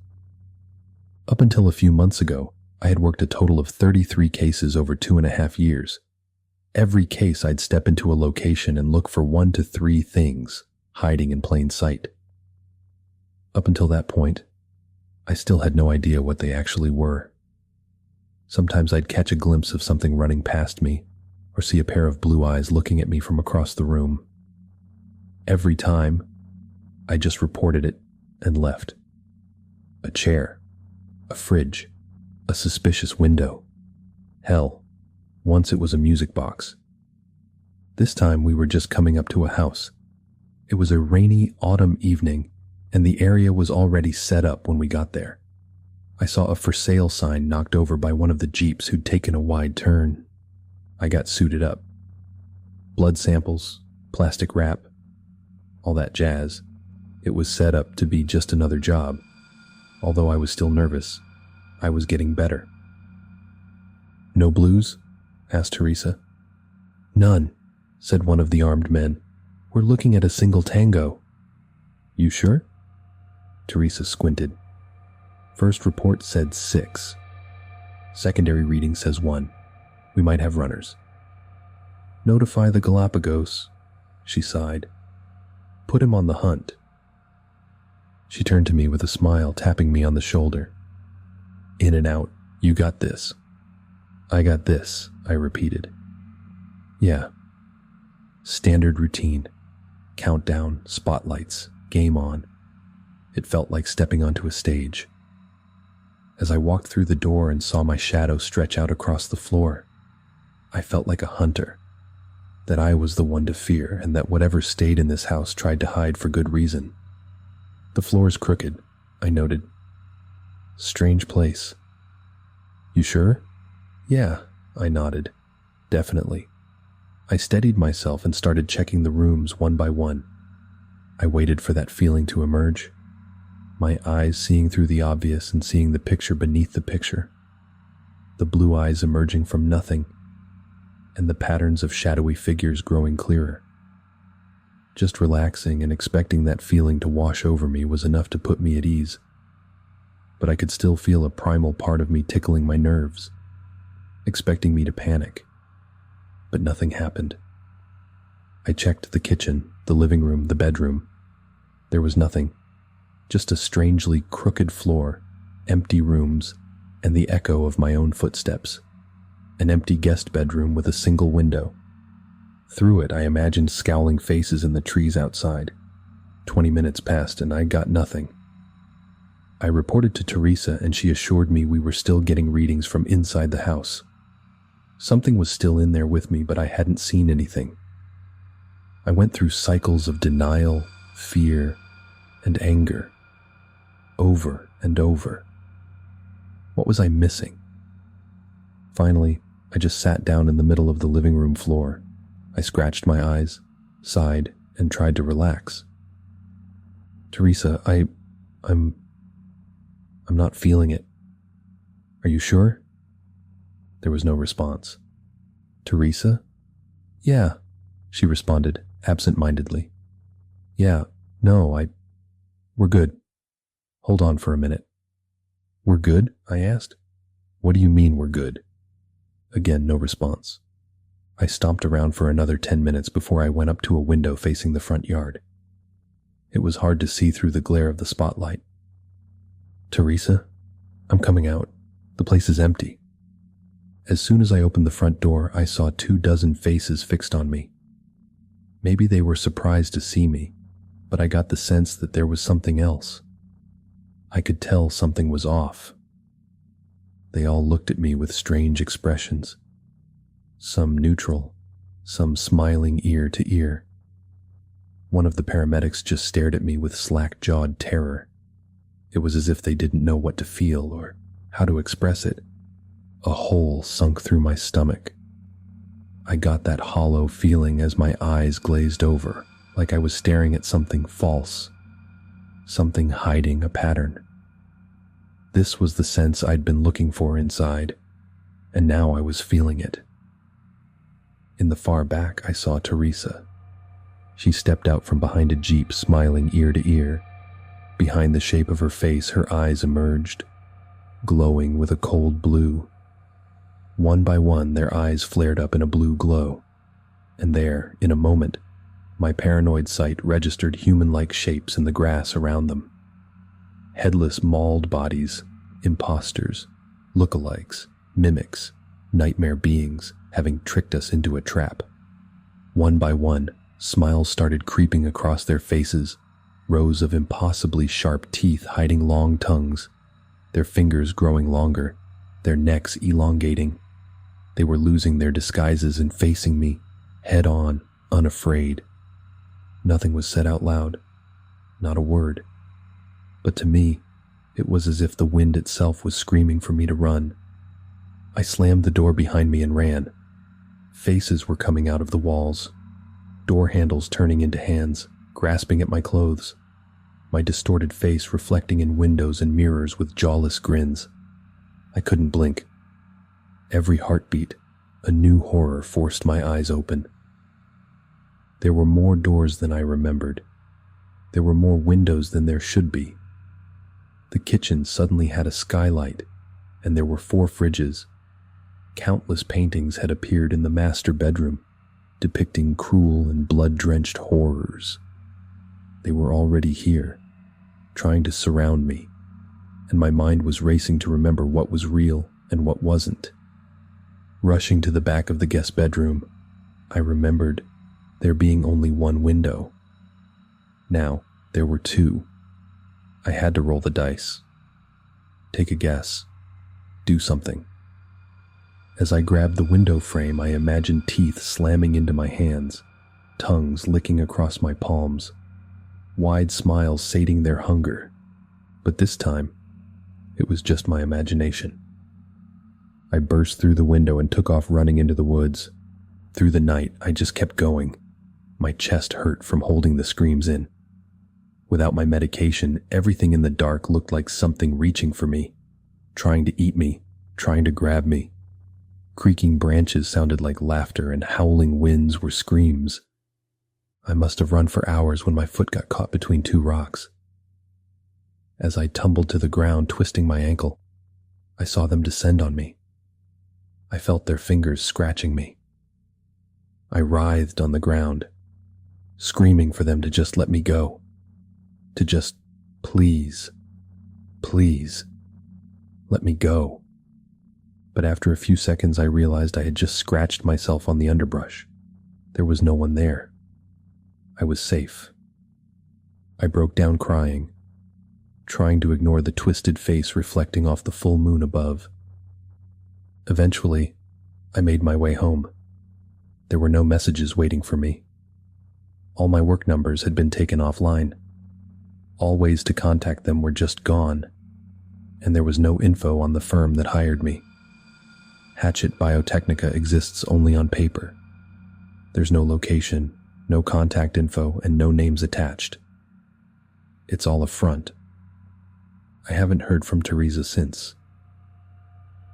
Up until a few months ago, I had worked a total of 33 cases over 2.5 years. Every case I'd step into a location and look for 1 to 3 things hiding in plain sight. Up until that point, I still had no idea what they actually were. Sometimes I'd catch a glimpse of something running past me, or see a pair of blue eyes looking at me from across the room. Every time, I just reported it and left. A chair, a fridge, a suspicious window. Hell, once it was a music box. This time we were just coming up to a house. It was a rainy autumn evening, and the area was already set up when we got there. I saw a for sale sign knocked over by one of the Jeeps who'd taken a wide turn. I got suited up. Blood samples, plastic wrap, all that jazz. It was set up to be just another job. Although I was still nervous, I was getting better. "No blues?" asked Teresa. "None," said one of the armed men. "We're looking at a single tango." "You sure?" Teresa squinted. First report said 6. Secondary reading says 1. We might have runners. "Notify the Galapagos," she sighed. "Put him on the hunt." She turned to me with a smile, tapping me on the shoulder. "In and out, you got this." "I got this," I repeated. "Yeah." Standard routine. Countdown, spotlights, game on. It felt like stepping onto a stage. As I walked through the door and saw my shadow stretch out across the floor, I felt like a hunter, that I was the one to fear and that whatever stayed in this house tried to hide for good reason. "The floor's crooked," I noted. "Strange place." "You sure?" "Yeah," I nodded. "Definitely." I steadied myself and started checking the rooms one by one. I waited for that feeling to emerge, my eyes seeing through the obvious and seeing the picture beneath the picture. The blue eyes emerging from nothing, and the patterns of shadowy figures growing clearer. Just relaxing and expecting that feeling to wash over me was enough to put me at ease. But I could still feel a primal part of me tickling my nerves, expecting me to panic. But nothing happened. I checked the kitchen, the living room, the bedroom. There was nothing. Just a strangely crooked floor, empty rooms, and the echo of my own footsteps. An empty guest bedroom with a single window. Through it, I imagined scowling faces in the trees outside. 20 minutes passed and I got nothing. I reported to Teresa and she assured me we were still getting readings from inside the house. Something was still in there with me, but I hadn't seen anything. I went through cycles of denial, fear, and anger. Over and over. What was I missing? Finally, I just sat down in the middle of the living room floor. I scratched my eyes, sighed, and tried to relax. "Teresa, I'm not feeling it. Are you sure?" There was no response. "Teresa?" "Yeah," she responded, absent-mindedly. "Yeah, no, we're good. Hold on for a minute." "We're good?" I asked. "What do you mean we're good?" Again, no response. I stomped around for another 10 minutes before I went up to a window facing the front yard. It was hard to see through the glare of the spotlight. "Teresa, I'm coming out. The place is empty." As soon as I opened the front door, I saw 24 faces fixed on me. Maybe they were surprised to see me, but I got the sense that there was something else. I could tell something was off. They all looked at me with strange expressions. Some neutral, some smiling ear to ear. One of the paramedics just stared at me with slack-jawed terror. It was as if they didn't know what to feel or how to express it. A hole sunk through my stomach. I got that hollow feeling as my eyes glazed over, like I was staring at something false, something hiding a pattern. This was the sense I'd been looking for inside, and now I was feeling it. In the far back, I saw Teresa. She stepped out from behind a jeep, smiling ear to ear. Behind the shape of her face, her eyes emerged, glowing with a cold blue. One by one, their eyes flared up in a blue glow, and there, in a moment, my paranoid sight registered human-like shapes in the grass around them. Headless, mauled bodies, imposters, lookalikes, mimics, nightmare beings, having tricked us into a trap. One by one, smiles started creeping across their faces, rows of impossibly sharp teeth hiding long tongues, their fingers growing longer, their necks elongating. They were losing their disguises and facing me, head on, unafraid. Nothing was said out loud, not a word. But to me, it was as if the wind itself was screaming for me to run. I slammed the door behind me and ran. Faces were coming out of the walls, door handles turning into hands, grasping at my clothes, my distorted face reflecting in windows and mirrors with jawless grins. I couldn't blink. Every heartbeat, a new horror forced my eyes open. There were more doors than I remembered. There were more windows than there should be. The kitchen suddenly had a skylight, and there were 4 fridges. Countless paintings had appeared in the master bedroom, depicting cruel and blood-drenched horrors. They were already here, trying to surround me, and my mind was racing to remember what was real and what wasn't. Rushing to the back of the guest bedroom, I remembered there being only one window. Now, there were 2. I had to roll the dice. Take a guess. Do something. As I grabbed the window frame, I imagined teeth slamming into my hands, tongues licking across my palms, wide smiles sating their hunger. But this time, it was just my imagination. I burst through the window and took off running into the woods. Through the night, I just kept going. My chest hurt from holding the screams in. Without my medication, everything in the dark looked like something reaching for me, trying to eat me, trying to grab me. Creaking branches sounded like laughter and howling winds were screams. I must have run for hours when my foot got caught between 2 rocks. As I tumbled to the ground, twisting my ankle, I saw them descend on me. I felt their fingers scratching me. I writhed on the ground, screaming for them to just let me go. To just, please, please, let me go. But after a few seconds, I realized I had just scratched myself on the underbrush. There was no one there. I was safe. I broke down crying, trying to ignore the twisted face reflecting off the full moon above. Eventually, I made my way home. There were no messages waiting for me. All my work numbers had been taken offline. All ways to contact them were just gone, and there was no info on the firm that hired me. Hatchet Biotechnica exists only on paper. There's no location, no contact info, and no names attached. It's all a front. I haven't heard from Teresa since.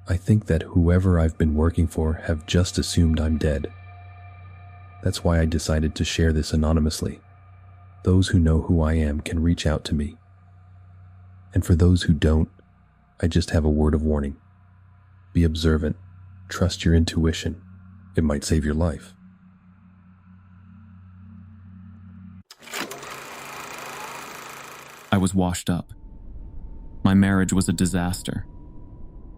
I think that whoever I've been working for have just assumed I'm dead. That's why I decided to share this anonymously. Those who know who I am can reach out to me. And for those who don't, I just have a word of warning. Be observant. Trust your intuition. It might save your life. I was washed up. My marriage was a disaster.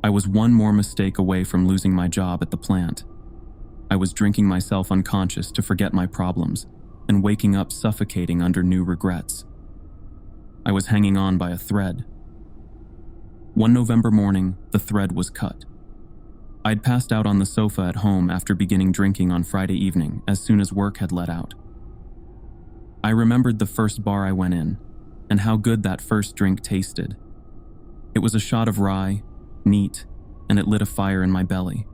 I was one more mistake away from losing my job at the plant. I was drinking myself unconscious to forget my problems and waking up suffocating under new regrets. I was hanging on by a thread. One November morning, the thread was cut. I'd passed out on the sofa at home after beginning drinking on Friday evening as soon as work had let out. I remembered the first bar I went in and how good that first drink tasted. It was a shot of rye, neat, and it lit a fire in my belly.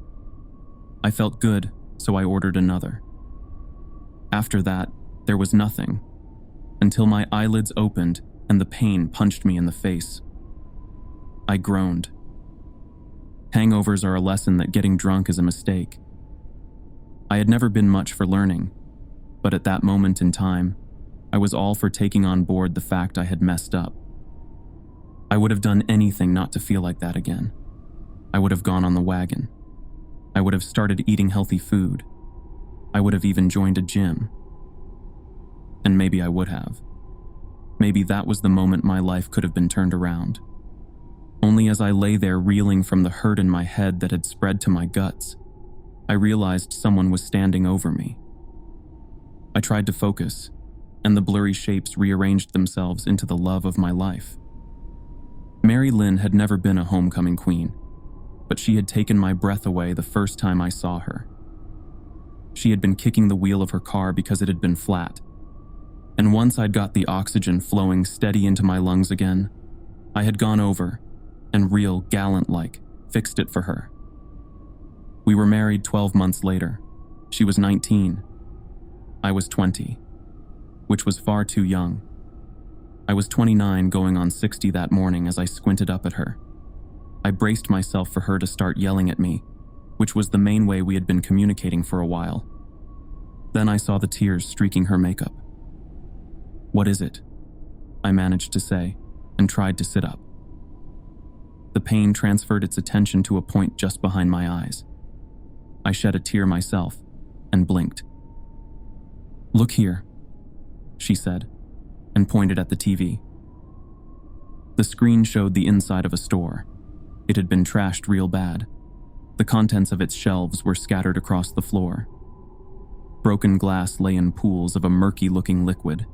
I felt good, so I ordered another. After that, there was nothing, until my eyelids opened and the pain punched me in the face. I groaned. Hangovers are a lesson that getting drunk is a mistake. I had never been much for learning, but at that moment in time, I was all for taking on board the fact I had messed up. I would have done anything not to feel like that again. I would have gone on the wagon. I would have started eating healthy food. I would have even joined a gym. And maybe I would have. Maybe that was the moment my life could have been turned around. Only as I lay there reeling from the hurt in my head that had spread to my guts, I realized someone was standing over me. I tried to focus, and the blurry shapes rearranged themselves into the love of my life. Mary Lynn had never been a homecoming queen, but she had taken my breath away the first time I saw her. She had been kicking the wheel of her car because it had been flat, and once I'd got the oxygen flowing steady into my lungs again, I had gone over and real gallant-like fixed it for her. We were married 12 months later. She was 19. I was 20, which was far too young. I was 29 going on 60 that morning as I squinted up at her. I braced myself for her to start yelling at me, which was the main way we had been communicating for a while. Then I saw the tears streaking her makeup. "What is it?" I managed to say, and tried to sit up. The pain transferred its attention to a point just behind my eyes. I shed a tear myself and blinked. "Look here," she said, and pointed at the TV. The screen showed the inside of a store. It had been trashed real bad. The contents of its shelves were scattered across the floor. Broken glass lay in pools of a murky-looking liquid.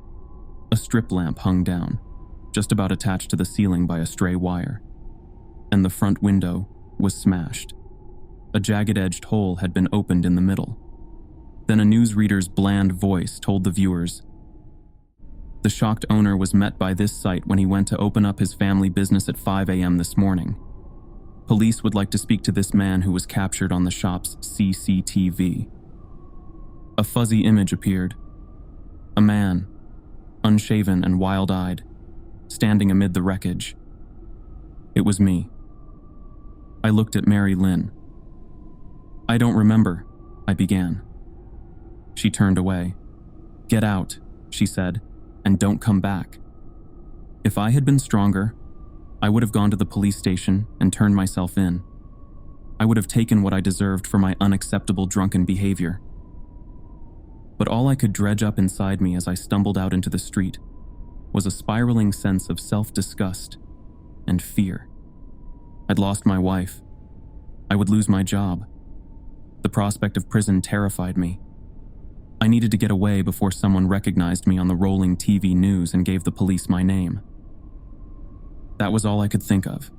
A strip lamp hung down, just about attached to the ceiling by a stray wire. And the front window was smashed. A jagged-edged hole had been opened in the middle. Then a newsreader's bland voice told the viewers, "The shocked owner was met by this sight when he went to open up his family business at 5 a.m. this morning. Police would like to speak to this man who was captured on the shop's CCTV." A fuzzy image appeared. A man, unshaven and wild-eyed, standing amid the wreckage. It was me. I looked at Mary Lynn. "I don't remember," I began. She turned away. "Get out," she said, "and don't come back." If I had been stronger, I would have gone to the police station and turned myself in. I would have taken what I deserved for my unacceptable drunken behavior. But all I could dredge up inside me as I stumbled out into the street was a spiraling sense of self-disgust and fear. I'd lost my wife. I would lose my job. The prospect of prison terrified me. I needed to get away before someone recognized me on the rolling TV news and gave the police my name. That was all I could think of.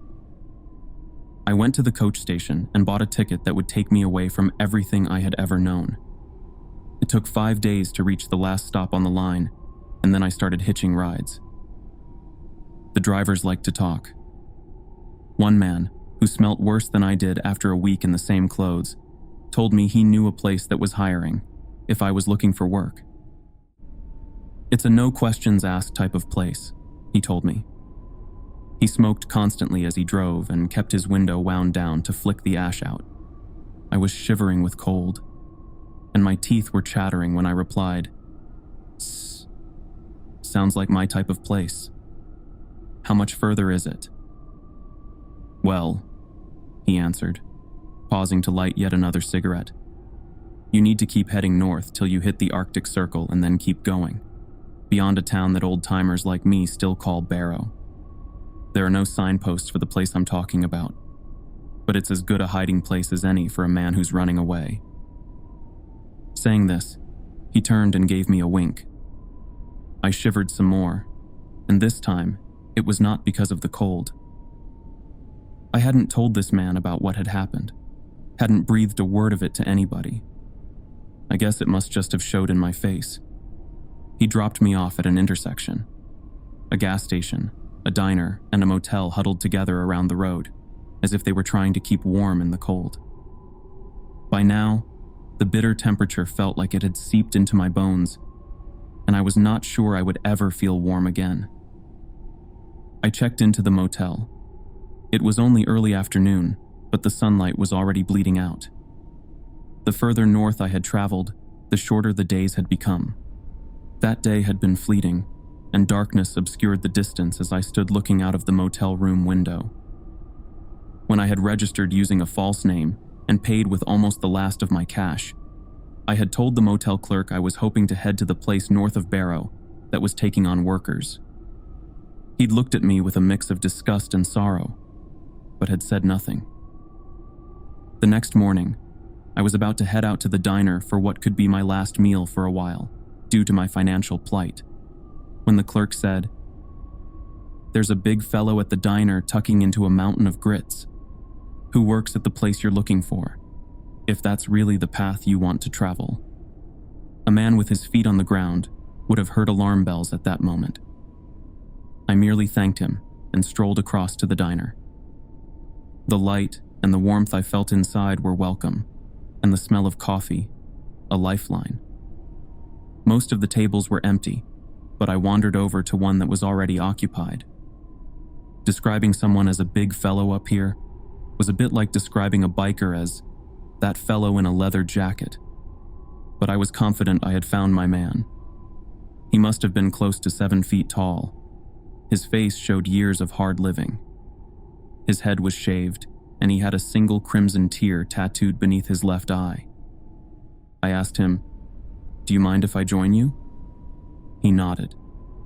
I went to the coach station and bought a ticket that would take me away from everything I had ever known. It took 5 days to reach the last stop on the line, and then I started hitching rides. The drivers liked to talk. One man, who smelt worse than I did after a week in the same clothes, told me he knew a place that was hiring if I was looking for work. "It's a no-questions-asked type of place," he told me. He smoked constantly as he drove and kept his window wound down to flick the ash out. I was shivering with cold, and my teeth were chattering when I replied, "Sounds like my type of place. How much further is it?" "Well," he answered, pausing to light yet another cigarette, "you need to keep heading north till you hit the Arctic Circle and then keep going, beyond a town that old-timers like me still call Barrow. There are no signposts for the place I'm talking about, but it's as good a hiding place as any for a man who's running away." Saying this, he turned and gave me a wink. I shivered some more, and this time, it was not because of the cold. I hadn't told this man about what had happened, hadn't breathed a word of it to anybody. I guess it must just have showed in my face. He dropped me off at an intersection. A gas station, a diner, and a motel huddled together around the road, as if they were trying to keep warm in the cold. By now, the bitter temperature felt like it had seeped into my bones, and I was not sure I would ever feel warm again. I checked into the motel. It was only early afternoon, but the sunlight was already bleeding out. The further north I had traveled, the shorter the days had become. That day had been fleeting, and darkness obscured the distance as I stood looking out of the motel room window. When I had registered using a false name and paid with almost the last of my cash, I had told the motel clerk I was hoping to head to the place north of Barrow that was taking on workers. He'd looked at me with a mix of disgust and sorrow, but had said nothing. The next morning, I was about to head out to the diner for what could be my last meal for a while, due to my financial plight, when the clerk said, "There's a big fellow at the diner tucking into a mountain of grits, who works at the place you're looking for, if that's really the path you want to travel." A man with his feet on the ground would have heard alarm bells at that moment. I merely thanked him and strolled across to the diner. The light and the warmth I felt inside were welcome, and the smell of coffee, a lifeline. Most of the tables were empty, but I wandered over to one that was already occupied. Describing someone as a big fellow up here was a bit like describing a biker as that fellow in a leather jacket, but I was confident I had found my man. He must have been close to 7 feet tall. His face showed years of hard living. His head was shaved, and he had a single crimson tear tattooed beneath his left eye. I asked him, "Do you mind if I join you?" He nodded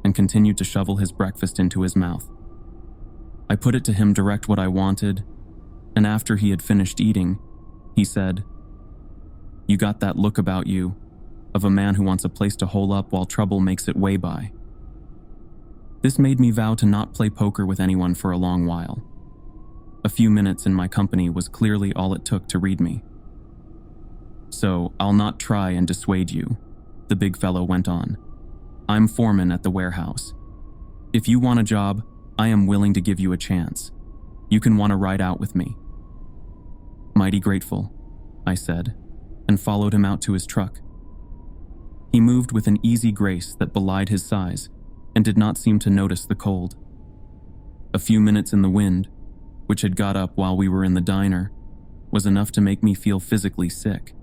and continued to shovel his breakfast into his mouth. I put it to him direct what I wanted, and after he had finished eating, he said, "You got that look about you of a man who wants a place to hole up while trouble makes it way by." This made me vow to not play poker with anyone for a long while. A few minutes in my company was clearly all it took to read me. "So I'll not try and dissuade you," the big fellow went on. "I'm foreman at the warehouse. If you want a job, I am willing to give you a chance. You can want to ride out with me." "Mighty grateful," I said, and followed him out to his truck. He moved with an easy grace that belied his size and did not seem to notice the cold. A few minutes in the wind, which had got up while we were in the diner, was enough to make me feel physically sick.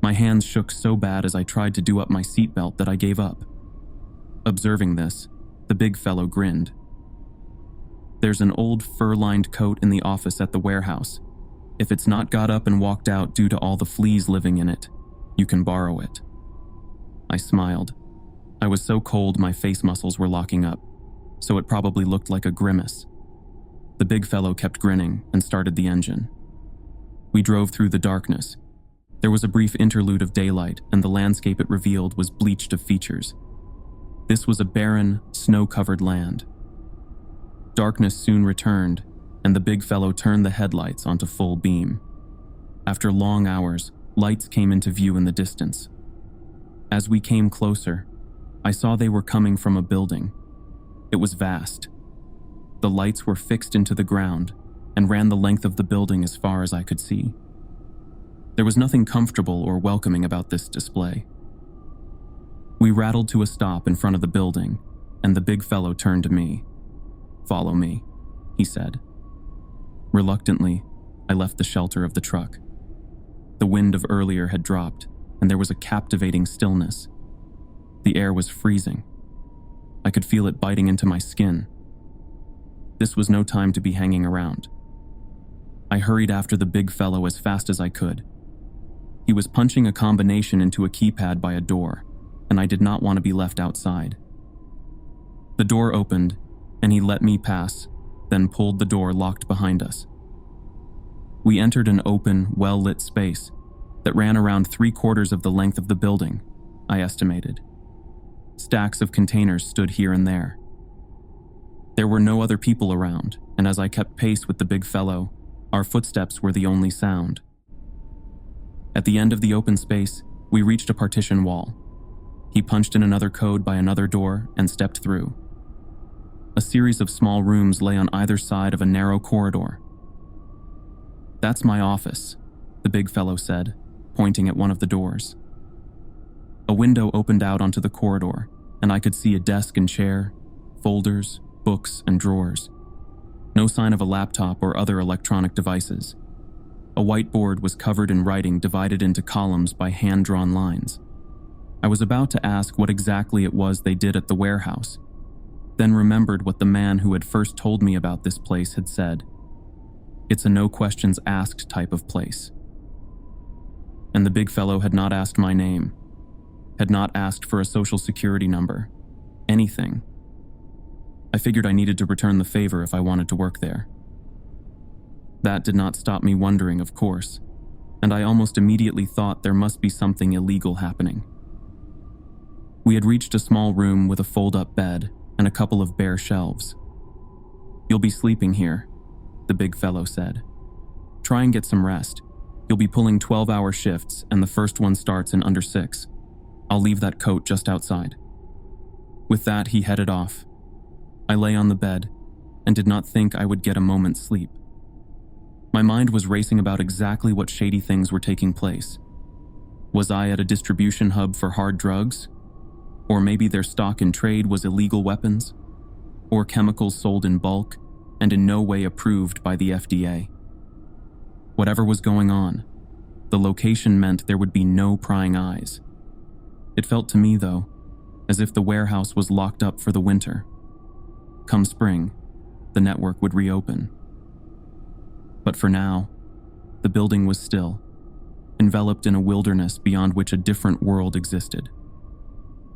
My hands shook so bad as I tried to do up my seatbelt that I gave up. Observing this, the big fellow grinned. "There's an old fur-lined coat in the office at the warehouse. If it's not got up and walked out due to all the fleas living in it, you can borrow it." I smiled. I was so cold my face muscles were locking up, so it probably looked like a grimace. The big fellow kept grinning and started the engine. We drove through the darkness. There was a brief interlude of daylight, and the landscape it revealed was bleached of features. This was a barren, snow-covered land. Darkness soon returned, and the big fellow turned the headlights onto full beam. After long hours, lights came into view in the distance. As we came closer, I saw they were coming from a building. It was vast. The lights were fixed into the ground and ran the length of the building as far as I could see. There was nothing comfortable or welcoming about this display. We rattled to a stop in front of the building, and the big fellow turned to me. "Follow me," he said. Reluctantly, I left the shelter of the truck. The wind of earlier had dropped, and there was a captivating stillness. The air was freezing. I could feel it biting into my skin. This was no time to be hanging around. I hurried after the big fellow as fast as I could. He was punching a combination into a keypad by a door, and I did not want to be left outside. The door opened, and he let me pass, then pulled the door locked behind us. We entered an open, well-lit space that ran around 3/4 of the length of the building, I estimated. Stacks of containers stood here and there. There were no other people around, and as I kept pace with the big fellow, our footsteps were the only sound. At the end of the open space, we reached a partition wall. He punched in another code by another door and stepped through. A series of small rooms lay on either side of a narrow corridor. "That's my office," the big fellow said, pointing at one of the doors. A window opened out onto the corridor, and I could see a desk and chair, folders, books, and drawers. No sign of a laptop or other electronic devices. A whiteboard was covered in writing divided into columns by hand-drawn lines. I was about to ask what exactly it was they did at the warehouse, then remembered what the man who had first told me about this place had said. It's a no-questions-asked type of place. And the big fellow had not asked my name, had not asked for a social security number, anything. I figured I needed to return the favor if I wanted to work there. That did not stop me wondering, of course, and I almost immediately thought there must be something illegal happening. We had reached a small room with a fold-up bed and a couple of bare shelves. "You'll be sleeping here," the big fellow said. "Try and get some rest. You'll be pulling 12-hour shifts, and the first one starts in under 6. I'll leave that coat just outside." With that, he headed off. I lay on the bed and did not think I would get a moment's sleep. My mind was racing about exactly what shady things were taking place. Was I at a distribution hub for hard drugs? Or maybe their stock in trade was illegal weapons? Or chemicals sold in bulk and in no way approved by the FDA? Whatever was going on, the location meant there would be no prying eyes. It felt to me, though, as if the warehouse was locked up for the winter. Come spring, the network would reopen. But for now, the building was still, enveloped in a wilderness beyond which a different world existed.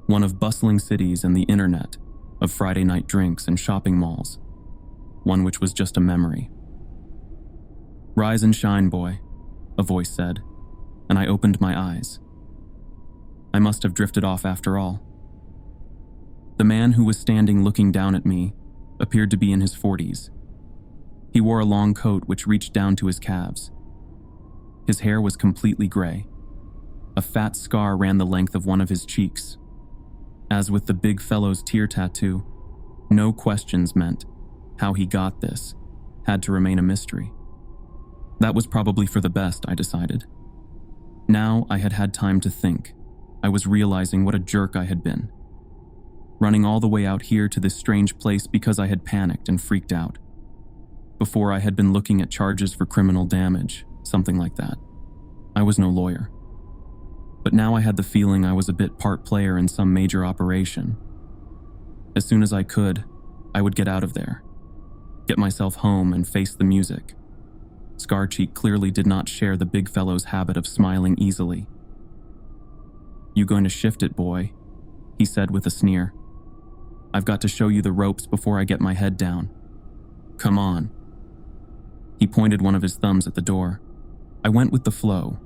One of bustling cities and the internet, of Friday night drinks and shopping malls. One which was just a memory. "Rise and shine, boy," a voice said, and I opened my eyes. I must have drifted off after all. The man who was standing looking down at me appeared to be in his 40s. He wore a long coat which reached down to his calves. His hair was completely gray. A fat scar ran the length of one of his cheeks. As with the big fellow's tear tattoo, no questions meant how he got this had to remain a mystery. That was probably for the best, I decided. Now I had had time to think. I was realizing what a jerk I had been. Running all the way out here to this strange place because I had panicked and freaked out. Before I had been looking at charges for criminal damage, something like that. I was no lawyer. But now I had the feeling I was a bit part player in some major operation. As soon as I could, I would get out of there. Get myself home and face the music. Scarcheek clearly did not share the big fellow's habit of smiling easily. "You going to shift it, boy?" he said with a sneer. "I've got to show you the ropes before I get my head down. Come on." He pointed one of his thumbs at the door. I went with the flow.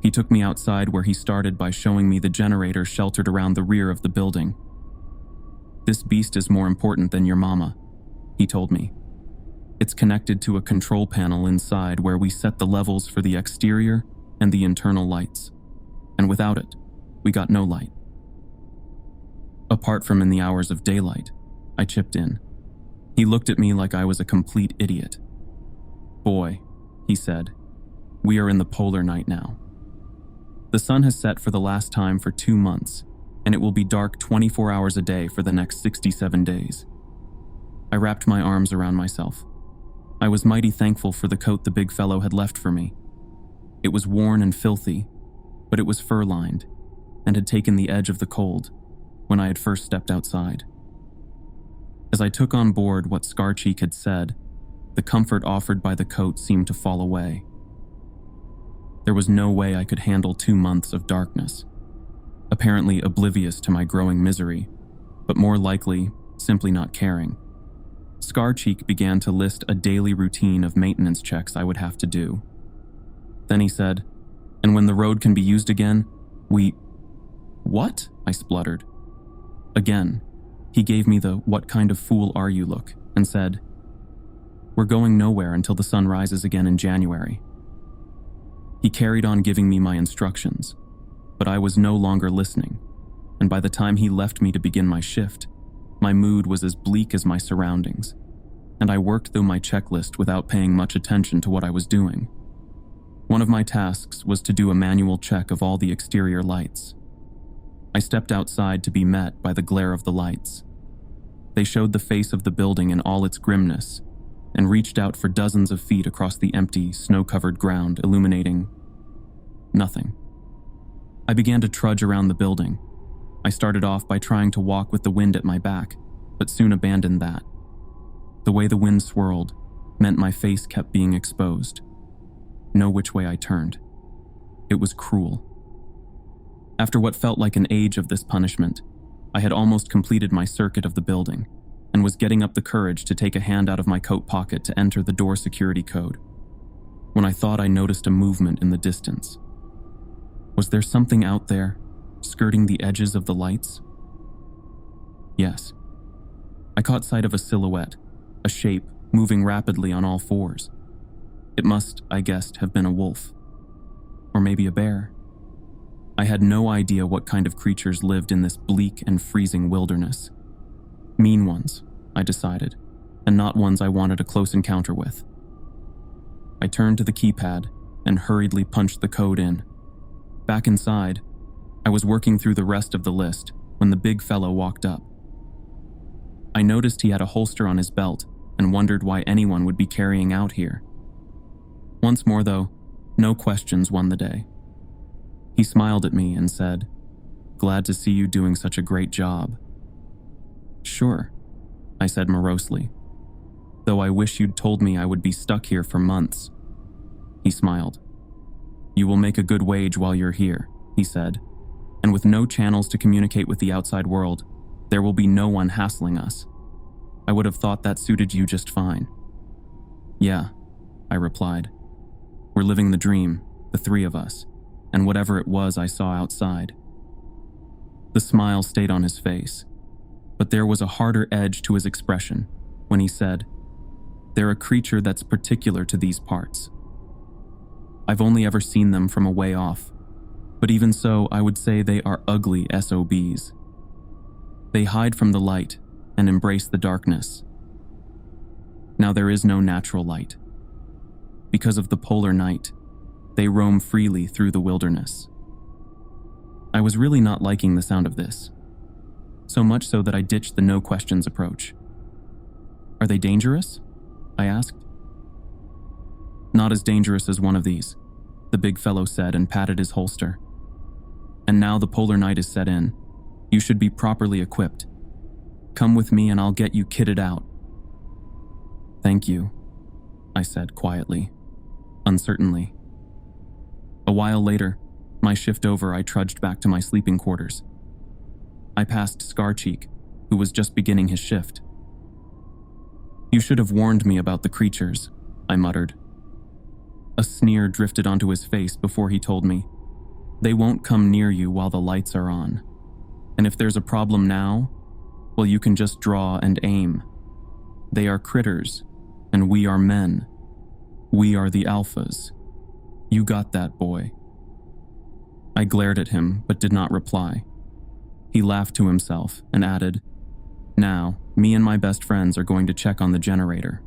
He took me outside where he started by showing me the generator sheltered around the rear of the building. "This beast is more important than your mama," he told me. "It's connected to a control panel inside where we set the levels for the exterior and the internal lights. And without it, we got no light. Apart from in the hours of daylight," I chipped in. He looked at me like I was a complete idiot. "Boy," he said, "we are in the polar night now. The sun has set for the last time for 2 months, and it will be dark 24 hours a day for the next 67 days. I wrapped my arms around myself. I was mighty thankful for the coat the big fellow had left for me. It was worn and filthy, but it was fur-lined, and had taken the edge of the cold when I had first stepped outside. As I took on board what Scarcheek had said, the comfort offered by the coat seemed to fall away. There was no way I could handle 2 months of darkness, apparently oblivious to my growing misery, but more likely, simply not caring. Scarcheek began to list a daily routine of maintenance checks I would have to do. Then he said, "And when the road can be used again, we—" "What?" I spluttered. Again, He gave me the "what kind of fool are you" look and said, "We're going nowhere until the sun rises again in January." He carried on giving me my instructions, but I was no longer listening, and by the time he left me to begin my shift, my mood was as bleak as my surroundings, and I worked through my checklist without paying much attention to what I was doing. One of my tasks was to do a manual check of all the exterior lights. I stepped outside to be met by the glare of the lights. They showed the face of the building in all its grimness and reached out for dozens of feet across the empty, snow-covered ground, illuminating nothing. I began to trudge around the building. I started off by trying to walk with the wind at my back, but soon abandoned that. The way the wind swirled meant my face kept being exposed. No which way I turned. It was cruel. After what felt like an age of this punishment, I had almost completed my circuit of the building and was getting up the courage to take a hand out of my coat pocket to enter the door security code, when I thought I noticed a movement in the distance. Was there something out there, skirting the edges of the lights? Yes. I caught sight of a silhouette, a shape moving rapidly on all fours. It must, I guessed, have been a wolf. Or maybe a bear. I had no idea what kind of creatures lived in this bleak and freezing wilderness. Mean ones, I decided, and not ones I wanted a close encounter with. I turned to the keypad and hurriedly punched the code in. Back inside, I was working through the rest of the list when the big fellow walked up. I noticed he had a holster on his belt and wondered why anyone would be carrying out here. Once more, though, no questions won the day. He smiled at me and said, "Glad to see you doing such a great job." "Sure," I said morosely, "though I wish you'd told me I would be stuck here for months." He smiled. "You will make a good wage while you're here," he said, "and with no channels to communicate with the outside world, there will be no one hassling us. I would have thought that suited you just fine." "Yeah," I replied. "We're living the dream, the three of us, and whatever it was I saw outside." The smile stayed on his face, but there was a harder edge to his expression when he said, "They're a creature that's particular to these parts. I've only ever seen them from a way off, but even so, I would say they are ugly SOBs. They hide from the light and embrace the darkness. Now there is no natural light. Because of the polar night, they roam freely through the wilderness." I was really not liking the sound of this, so much so that I ditched the no questions approach. "Are they dangerous?" I asked. "Not as dangerous as one of these," the big fellow said and patted his holster. "And now the polar night is set in. You should be properly equipped. Come with me and I'll get you kitted out." "Thank you," I said quietly, uncertainly. A while later, my shift over, I trudged back to my sleeping quarters. I passed Scarcheek, who was just beginning his shift. "You should have warned me about the creatures," I muttered. A sneer drifted onto his face before he told me, "They won't come near you while the lights are on. And if there's a problem now, well, you can just draw and aim. They are critters, and we are men. We are the alphas. You got that, boy." I glared at him, but did not reply. He laughed to himself and added, "Now, me and my best friends are going to check on the generator."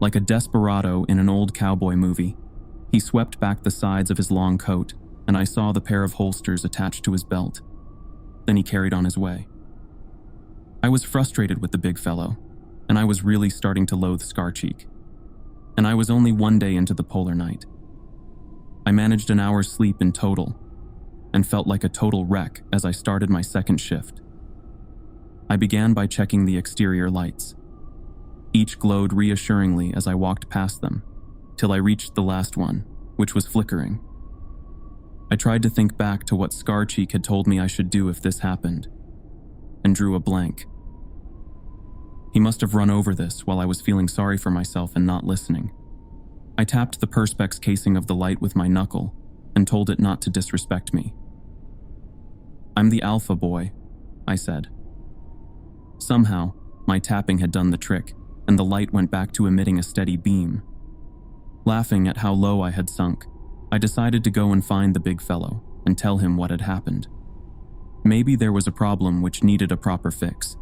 Like a desperado in an old cowboy movie, he swept back the sides of his long coat, and I saw the pair of holsters attached to his belt. Then he carried on his way. I was frustrated with the big fellow, and I was really starting to loathe Scarcheek. And I was only one day into the polar night. I managed an hour's sleep in total, and felt like a total wreck as I started my second shift. I began by checking the exterior lights. Each glowed reassuringly as I walked past them, till I reached the last one, which was flickering. I tried to think back to what Scarcheek had told me I should do if this happened, and drew a blank. He must have run over this while I was feeling sorry for myself and not listening. I tapped the perspex casing of the light with my knuckle and told it not to disrespect me. "I'm the alpha boy," I said. Somehow, my tapping had done the trick, and the light went back to emitting a steady beam. Laughing at how low I had sunk, I decided to go and find the big fellow and tell him what had happened. Maybe there was a problem which needed a proper fix.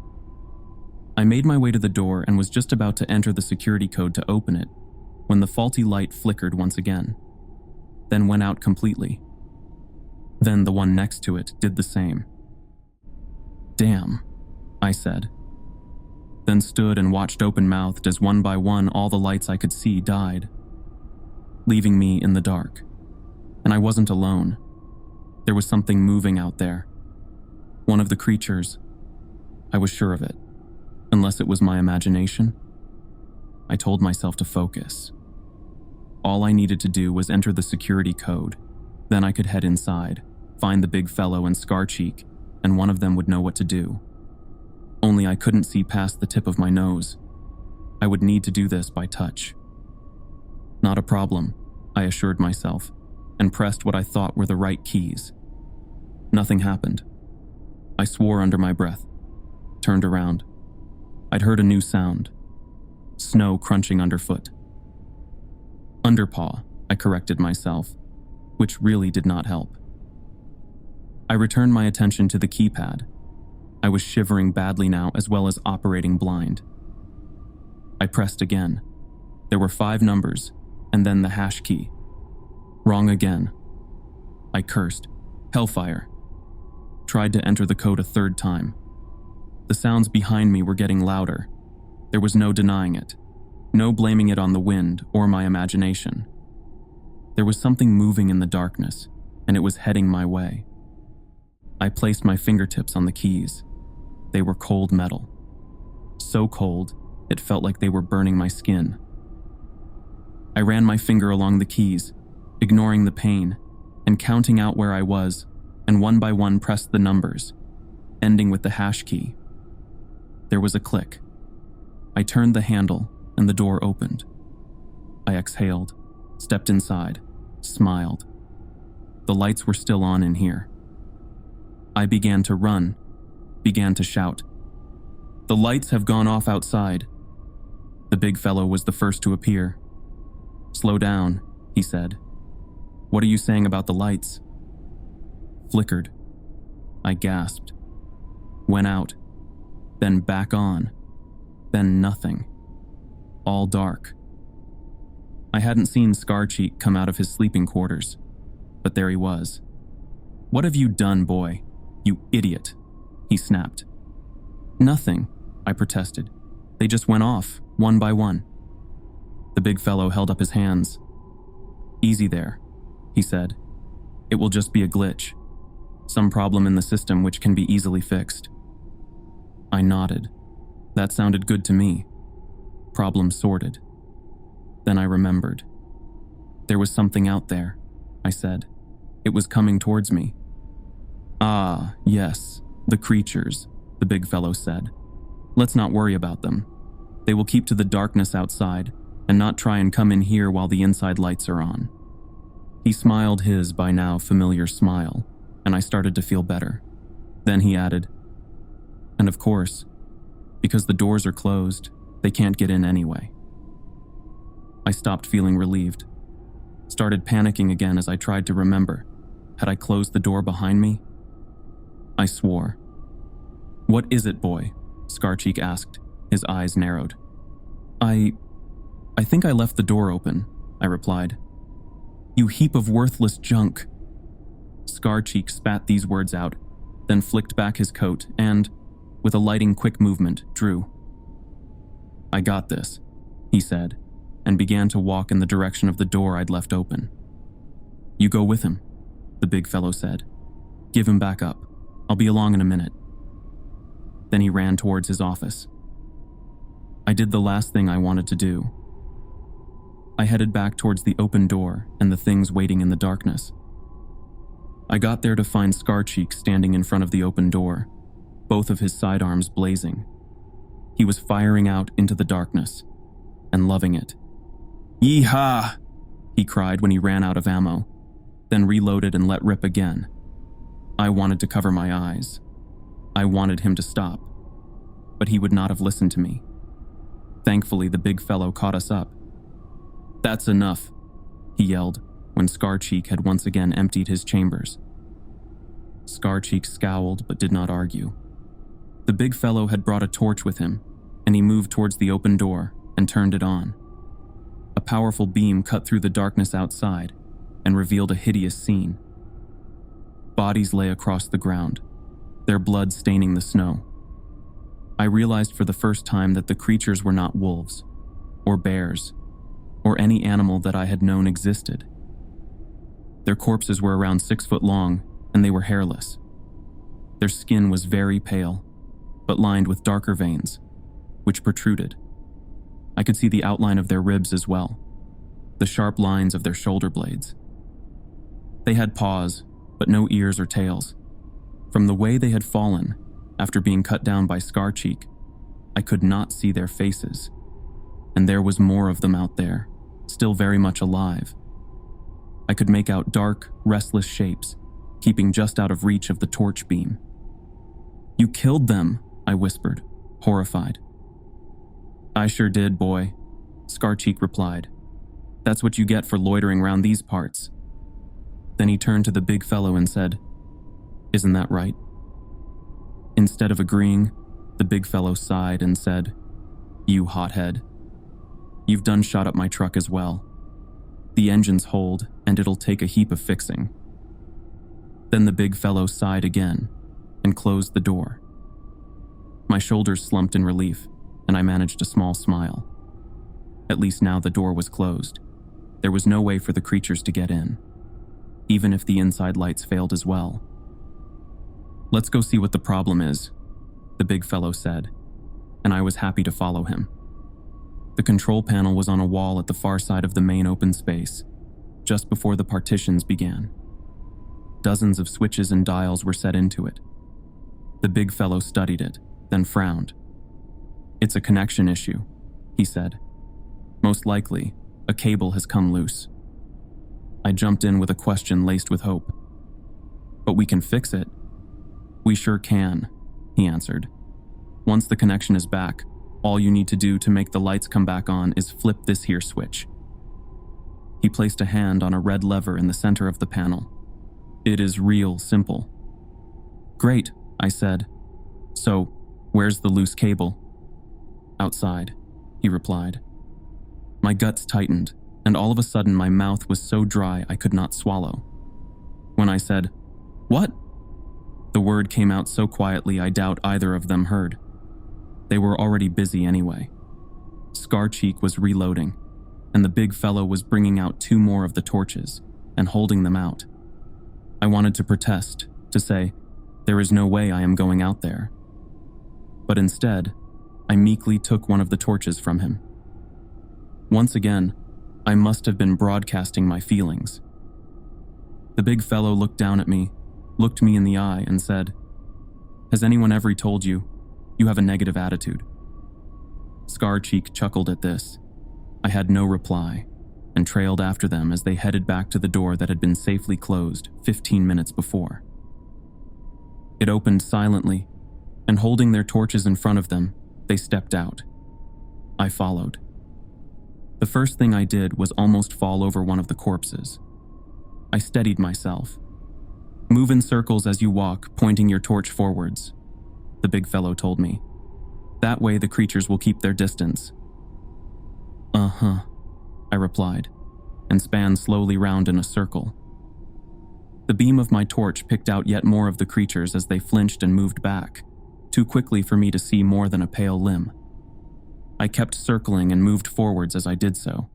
I made my way to the door and was just about to enter the security code to open it when the faulty light flickered once again, then went out completely. Then the one next to it did the same. "Damn," I said, then stood and watched open-mouthed as one by one all the lights I could see died, leaving me in the dark. And I wasn't alone. There was something moving out there. One of the creatures. I was sure of it. Unless it was my imagination. I told myself to focus. All I needed to do was enter the security code. Then I could head inside, find the big fellow and Scarcheek, and one of them would know what to do. Only I couldn't see past the tip of my nose. I would need to do this by touch. Not a problem, I assured myself, and pressed what I thought were the right keys. Nothing happened. I swore under my breath, turned around. I'd heard a new sound. Snow crunching underfoot. Underpaw, I corrected myself, which really did not help. I returned my attention to the keypad. I was shivering badly now as well as operating blind. I pressed again. There were 5 numbers, and then the hash key. Wrong again. I cursed. Hellfire. Tried to enter the code a 3rd time. The sounds behind me were getting louder. There was no denying it. No blaming it on the wind or my imagination. There was something moving in the darkness, and it was heading my way. I placed my fingertips on the keys. They were cold metal. So cold, it felt like they were burning my skin. I ran my finger along the keys, ignoring the pain, and counting out where I was, and one by one pressed the numbers, ending with the hash key. There was a click. I turned the handle, and the door opened. I exhaled, stepped inside, smiled. The lights were still on in here. I began to run, began to shout. "The lights have gone off outside." The big fellow was the first to appear. "Slow down," he said. "What are you saying about the lights?" Flickered. I gasped. Went out. Then back on. Then nothing. All dark. I hadn't seen Scarcheek come out of his sleeping quarters, but there he was. "What have you done, boy? You idiot," he snapped. "Nothing," I protested. "They just went off, one by one." The big fellow held up his hands. "Easy there," he said. "It will just be a glitch. Some problem in the system which can be easily fixed." I nodded. That sounded good to me. Problem sorted. Then I remembered. "There was something out there," I said. "It was coming towards me." "Ah, yes, the creatures," the big fellow said. "Let's not worry about them. They will keep to the darkness outside and not try and come in here while the inside lights are on." He smiled his by now familiar smile, and I started to feel better. Then he added, "And of course, because the doors are closed, they can't get in anyway." I stopped feeling relieved. Started panicking again as I tried to remember. Had I closed the door behind me? I swore. "What is it, boy?" Scarcheek asked, his eyes narrowed. I think I left the door open," I replied. "You heap of worthless junk." Scarcheek spat these words out, then flicked back his coat and, with a lighting quick movement, drew. "I got this," he said, and began to walk in the direction of the door I'd left open. "You go with him," the big fellow said. "Give him back up. I'll be along in a minute." Then he ran towards his office. I did the last thing I wanted to do. I headed back towards the open door and the things waiting in the darkness. I got there to find Scarcheek standing in front of the open door, both of his sidearms blazing. He was firing out into the darkness, and loving it. "Yee-haw!" he cried when he ran out of ammo, then reloaded and let rip again. I wanted to cover my eyes. I wanted him to stop. but he would not have listened to me. Thankfully, the big fellow caught us up. "That's enough," he yelled when Scarcheek had once again emptied his chambers. Scarcheek scowled but did not argue. The big fellow had brought a torch with him, and he moved towards the open door and turned it on. A powerful beam cut through the darkness outside and revealed a hideous scene. Bodies lay across the ground, their blood staining the snow. I realized for the first time that the creatures were not wolves, or bears, or any animal that I had known existed. Their corpses were around 6 foot long, and they were hairless. Their skin was very pale, but lined with darker veins, which protruded. I could see the outline of their ribs as well, the sharp lines of their shoulder blades. They had paws, but no ears or tails. From the way they had fallen, after being cut down by Scarcheek, I could not see their faces, and there was more of them out there, still very much alive. I could make out dark, restless shapes, keeping just out of reach of the torch beam. "You killed them," I whispered, horrified. "I sure did, boy," Scarcheek replied. "That's what you get for loitering around these parts." Then he turned to the big fellow and said, "Isn't that right?" Instead of agreeing, the big fellow sighed and said, "You hothead. You've done shot up my truck as well. The engine's hold, and it'll take a heap of fixing." Then the big fellow sighed again and closed the door. My shoulders slumped in relief, and I managed a small smile. At least now the door was closed. There was no way for the creatures to get in, even if the inside lights failed as well. "Let's go see what the problem is," the big fellow said, and I was happy to follow him. The control panel was on a wall at the far side of the main open space, just before the partitions began. Dozens of switches and dials were set into it. The big fellow studied it, then frowned. "It's a connection issue," he said. "Most likely, a cable has come loose." I jumped in with a question laced with hope. "But we can fix it." "We sure can," he answered. "Once the connection is back, all you need to do to make the lights come back on is flip this here switch." He placed a hand on a red lever in the center of the panel. "It is real simple." "Great," I said. "So, where's the loose cable?" "Outside," he replied. My guts tightened, and all of a sudden my mouth was so dry I could not swallow. When I said, "What?" the word came out so quietly I doubt either of them heard. They were already busy anyway. Scarcheek was reloading, and the big fellow was bringing out 2 more of the torches and holding them out. I wanted to protest, to say, "There is no way I am going out there." But instead, I meekly took one of the torches from him. Once again, I must have been broadcasting my feelings. The big fellow looked down at me, looked me in the eye, and said, "Has anyone ever told you you have a negative attitude?" Scarcheek chuckled at this. I had no reply, and trailed after them as they headed back to the door that had been safely closed 15 minutes before. It opened silently, and holding their torches in front of them, they stepped out. I followed. The first thing I did was almost fall over one of the corpses. I steadied myself. "Move in circles as you walk, pointing your torch forwards," the big fellow told me. "That way the creatures will keep their distance." "Uh-huh," I replied, and span slowly round in a circle. The beam of my torch picked out yet more of the creatures as they flinched and moved back, too quickly for me to see more than a pale limb. I kept circling and moved forwards as I did so.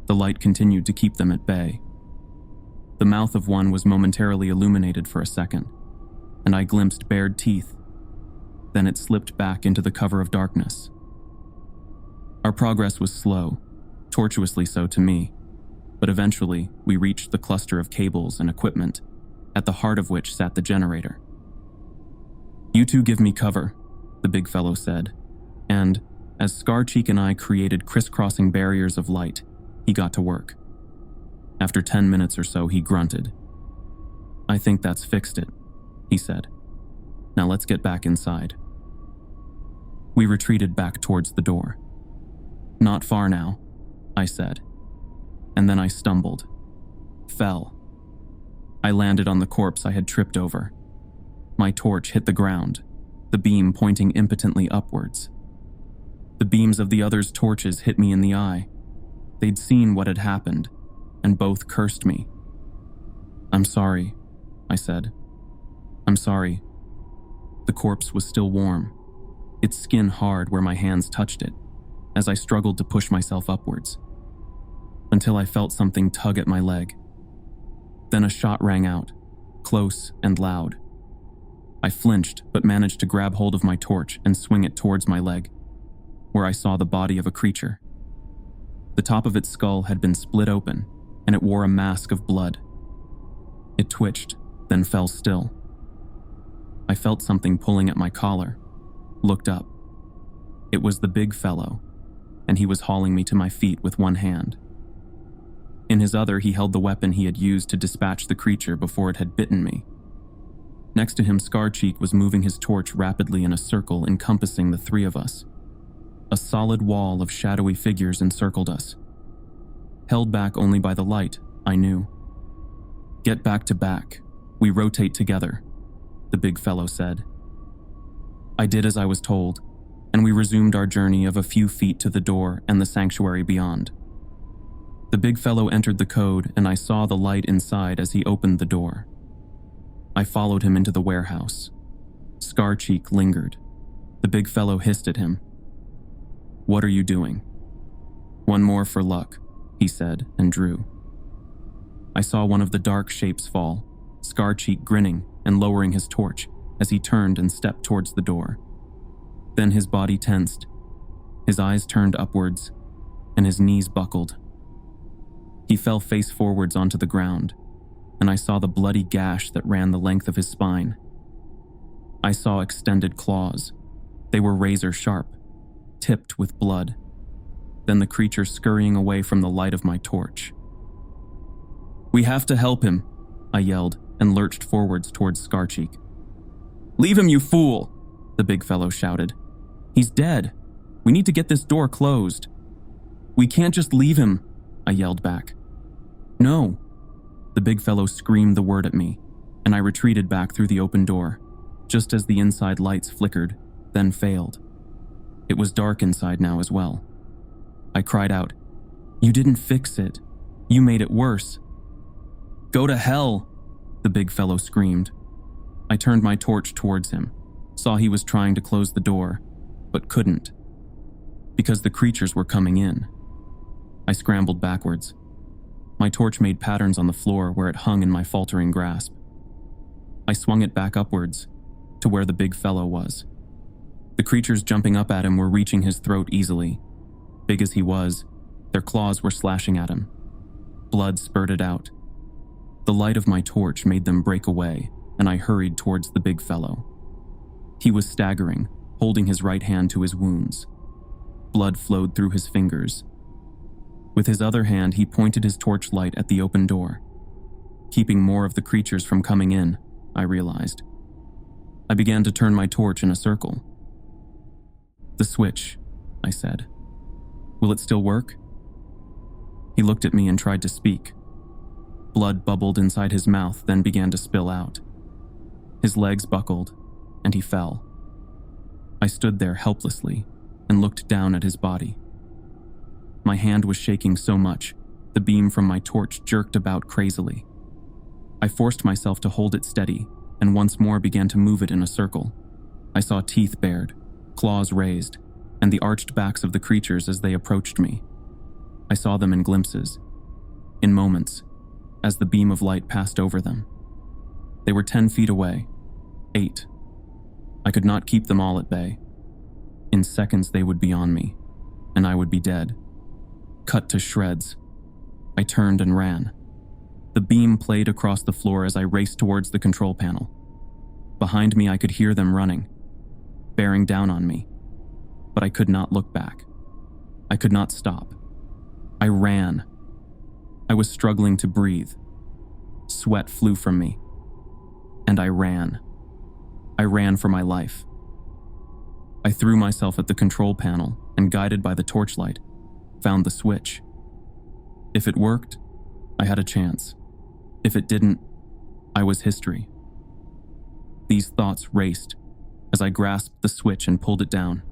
The light continued to keep them at bay. The mouth of one was momentarily illuminated for a second, and I glimpsed bared teeth. Then it slipped back into the cover of darkness. Our progress was slow, tortuously so to me, but eventually we reached the cluster of cables and equipment, at the heart of which sat the generator. "You two give me cover," the big fellow said, and, as Scarcheek and I created crisscrossing barriers of light, he got to work. After 10 minutes or so, he grunted. "I think that's fixed it," he said. "Now let's get back inside." We retreated back towards the door. "Not far now," I said, and then I stumbled, fell. I landed on the corpse I had tripped over. My torch hit the ground, the beam pointing impotently upwards. The beams of the others' torches hit me in the eye. They'd seen what had happened, and both cursed me. "I'm sorry," I said. "I'm sorry." The corpse was still warm, its skin hard where my hands touched it, as I struggled to push myself upwards, until I felt something tug at my leg. Then a shot rang out, close and loud. I flinched, but managed to grab hold of my torch and swing it towards my leg, where I saw the body of a creature. The top of its skull had been split open, and it wore a mask of blood. It twitched, then fell still. I felt something pulling at my collar, looked up. It was the big fellow, and he was hauling me to my feet with one hand. In his other, he held the weapon he had used to dispatch the creature before it had bitten me. Next to him, Scarcheek was moving his torch rapidly in a circle encompassing the three of us. A solid wall of shadowy figures encircled us. Held back only by the light, I knew. "Get back to back. We rotate together," the big fellow said. I did as I was told, and we resumed our journey of a few feet to the door and the sanctuary beyond. The big fellow entered the code, and I saw the light inside as he opened the door. I followed him into the warehouse. Scarcheek lingered. The big fellow hissed at him. "What are you doing?" "One more for luck," he said, and drew. I saw one of the dark shapes fall, Scarcheek grinning and lowering his torch as he turned and stepped towards the door. Then his body tensed, his eyes turned upwards, and his knees buckled. He fell face forwards onto the ground, and I saw the bloody gash that ran the length of his spine. I saw extended claws. They were razor sharp, tipped with blood. Then the creature scurrying away from the light of my torch. "We have to help him," I yelled and lurched forwards towards Scarcheek. "Leave him, you fool!" the big fellow shouted. "He's dead. We need to get this door closed." "We can't just leave him," I yelled back. "No." The big fellow screamed the word at me, and I retreated back through the open door, just as the inside lights flickered, then failed. It was dark inside now as well. I cried out, "You didn't fix it. You made it worse." "Go to hell," the big fellow screamed. I turned my torch towards him, saw he was trying to close the door, but couldn't, because the creatures were coming in. I scrambled backwards. My torch made patterns on the floor where it hung in my faltering grasp. I swung it back upwards, to where the big fellow was. The creatures jumping up at him were reaching his throat easily. Big as he was, their claws were slashing at him. Blood spurted out. The light of my torch made them break away, and I hurried towards the big fellow. He was staggering, holding his right hand to his wounds. Blood flowed through his fingers. With his other hand, he pointed his torchlight at the open door, keeping more of the creatures from coming in, I realized. I began to turn my torch in a circle. "The switch," I said. "Will it still work?" He looked at me and tried to speak. Blood bubbled inside his mouth, then began to spill out. His legs buckled, and he fell. I stood there helplessly and looked down at his body. My hand was shaking so much, the beam from my torch jerked about crazily. I forced myself to hold it steady and once more began to move it in a circle. I saw teeth bared, claws raised, and the arched backs of the creatures as they approached me. I saw them in glimpses, in moments, as the beam of light passed over them. They were 10 feet away, 8. I could not keep them all at bay. In seconds they would be on me, and I would be dead. Cut to shreds. I turned and ran. The beam played across the floor as I raced towards the control panel. Behind me I could hear them running, bearing down on me, but I could not look back. I could not stop. I ran. I was struggling to breathe. Sweat flew from me, and I ran. I ran for my life. I threw myself at the control panel and, guided by the torchlight, found the switch. If it worked, I had a chance. If it didn't, I was history. These thoughts raced as I grasped the switch and pulled it down.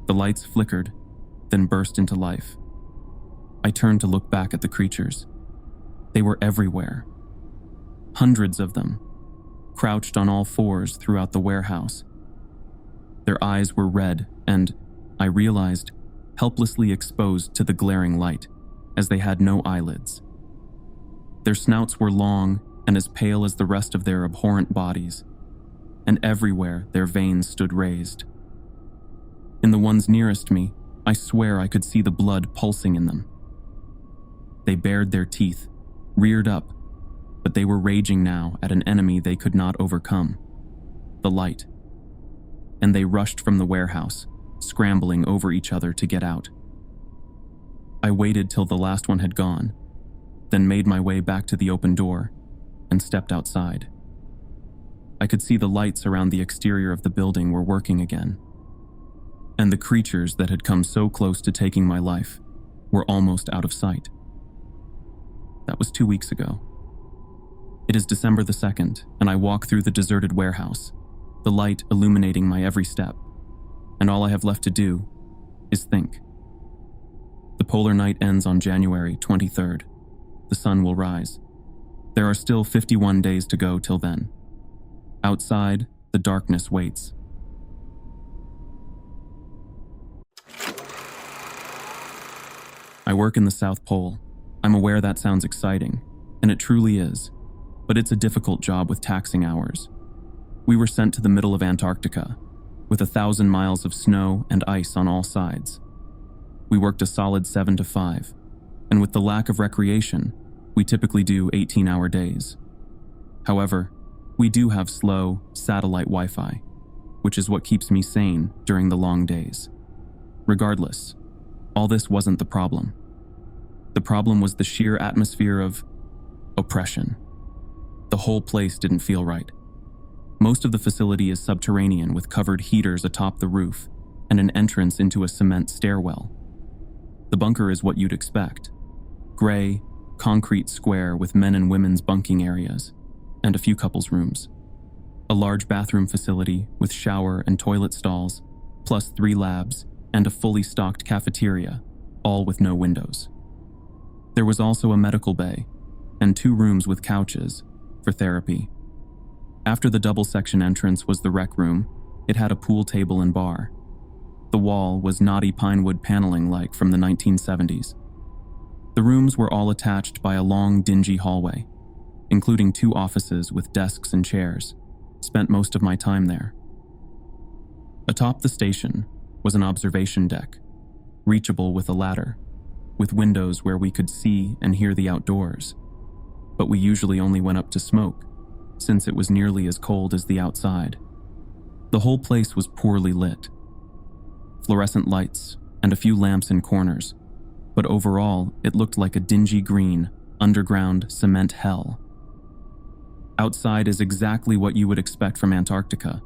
The lights flickered, then burst into life. I turned to look back at the creatures. They were everywhere. Hundreds of them, crouched on all fours throughout the warehouse. Their eyes were red and, I realized, helplessly exposed to the glaring light, as they had no eyelids. Their snouts were long and as pale as the rest of their abhorrent bodies, and everywhere their veins stood raised. In the ones nearest me, I swear I could see the blood pulsing in them. They bared their teeth, reared up, but they were raging now at an enemy they could not overcome, the light. And they rushed from the warehouse, scrambling over each other to get out. I waited till the last one had gone, then made my way back to the open door and stepped outside. I could see the lights around the exterior of the building were working again, and the creatures that had come so close to taking my life were almost out of sight. That was 2 weeks ago. It is December the 2nd, and I walk through the deserted warehouse, the light illuminating my every step, and all I have left to do is think. The polar night ends on January 23rd. The sun will rise. There are still 51 days to go till then. Outside, the darkness waits. I work in the South Pole. I'm aware that sounds exciting, and it truly is, but it's a difficult job with taxing hours. We were sent to the middle of Antarctica, with 1,000 miles of snow and ice on all sides. We worked a solid 7 to 5, and with the lack of recreation, we typically do 18-hour days. However, we do have slow, satellite Wi-Fi, which is what keeps me sane during the long days. Regardless, all this wasn't the problem. The problem was the sheer atmosphere of oppression. The whole place didn't feel right. Most of the facility is subterranean with covered heaters atop the roof and an entrance into a cement stairwell. The bunker is what you'd expect. Gray, concrete square with men and women's bunking areas, and a few couples' rooms. A large bathroom facility with shower and toilet stalls, plus 3 labs and a fully stocked cafeteria, all with no windows. There was also a medical bay and 2 rooms with couches for therapy. After the double-section entrance was the rec room. It had a pool table and bar. The wall was knotty pinewood paneling like from the 1970s. The rooms were all attached by a long, dingy hallway, including 2 offices with desks and chairs. Spent most of my time there. Atop the station was an observation deck, reachable with a ladder, with windows where we could see and hear the outdoors. But we usually only went up to smoke, since it was nearly as cold as the outside. The whole place was poorly lit. Fluorescent lights and a few lamps in corners, but overall it looked like a dingy green, underground cement hell. Outside is exactly what you would expect from Antarctica.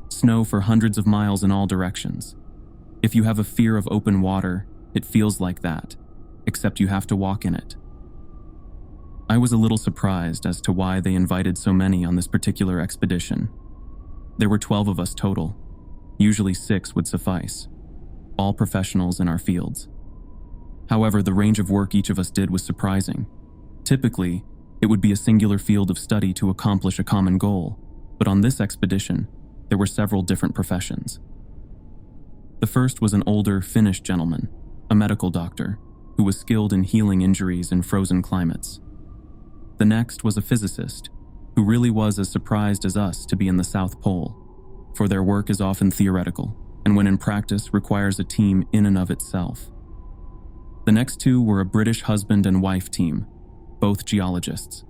Snow for hundreds of miles in all directions. If you have a fear of open water, it feels like that, except you have to walk in it. I was a little surprised as to why they invited so many on this particular expedition. There were 12 of us total. Usually 6 would suffice, all professionals in our fields. However, the range of work each of us did was surprising. Typically, it would be a singular field of study to accomplish a common goal, but on this expedition, there were several different professions. The first was an older Finnish gentleman, a medical doctor, who was skilled in healing injuries in frozen climates. The next was a physicist, who really was as surprised as us to be in the South Pole, for their work is often theoretical, and when in practice requires a team in and of itself. The next 2 were a British husband and wife team, both geologists.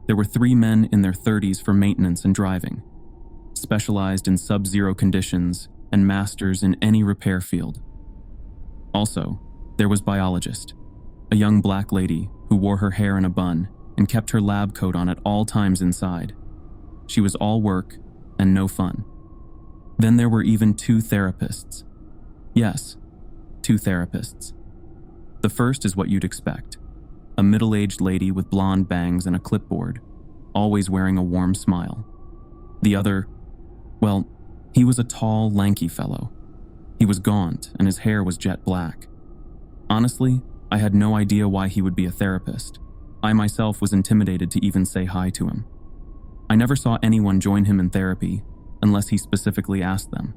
There were 3 men in their 30s for maintenance and driving, specialized in sub-zero conditions and masters in any repair field. Also, there was biologist, a young black lady who wore her hair in a bun and kept her lab coat on at all times inside. She was all work and no fun. Then there were even two therapists. Yes, two therapists. The first is what you'd expect. A middle-aged lady with blonde bangs and a clipboard, always wearing a warm smile. The other, well, he was a tall, lanky fellow. He was gaunt and his hair was jet black. Honestly, I had no idea why he would be a therapist. I myself was intimidated to even say hi to him. I never saw anyone join him in therapy unless he specifically asked them.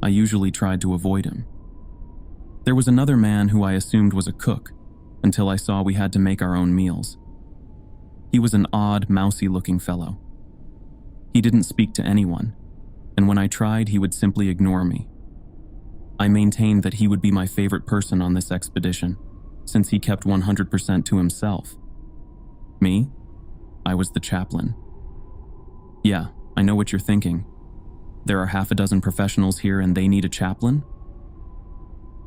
I usually tried to avoid him. There was another man who I assumed was a cook until I saw we had to make our own meals. He was an odd, mousy-looking fellow. He didn't speak to anyone, and when I tried, he would simply ignore me. I maintained that he would be my favorite person on this expedition, since he kept 100% to himself. Me? I was the chaplain. Yeah, I know what you're thinking. There are half a dozen professionals here and they need a chaplain?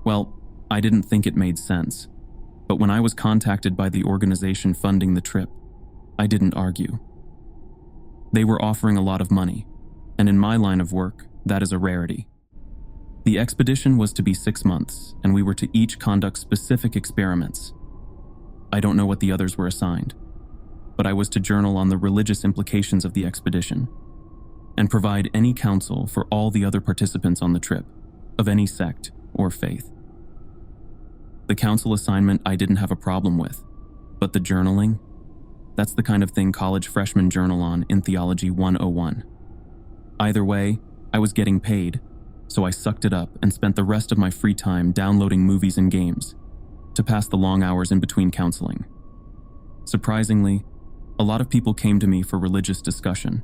Well, I didn't think it made sense, but when I was contacted by the organization funding the trip, I didn't argue. They were offering a lot of money, and in my line of work, that is a rarity. The expedition was to be 6 months, and we were to each conduct specific experiments. I don't know what the others were assigned, but I was to journal on the religious implications of the expedition and provide any counsel for all the other participants on the trip, of any sect or faith. The counsel assignment I didn't have a problem with, but the journaling? That's the kind of thing college freshmen journal on in Theology 101. Either way, I was getting paid, so I sucked it up and spent the rest of my free time downloading movies and games to pass the long hours in between counseling. Surprisingly, a lot of people came to me for religious discussion.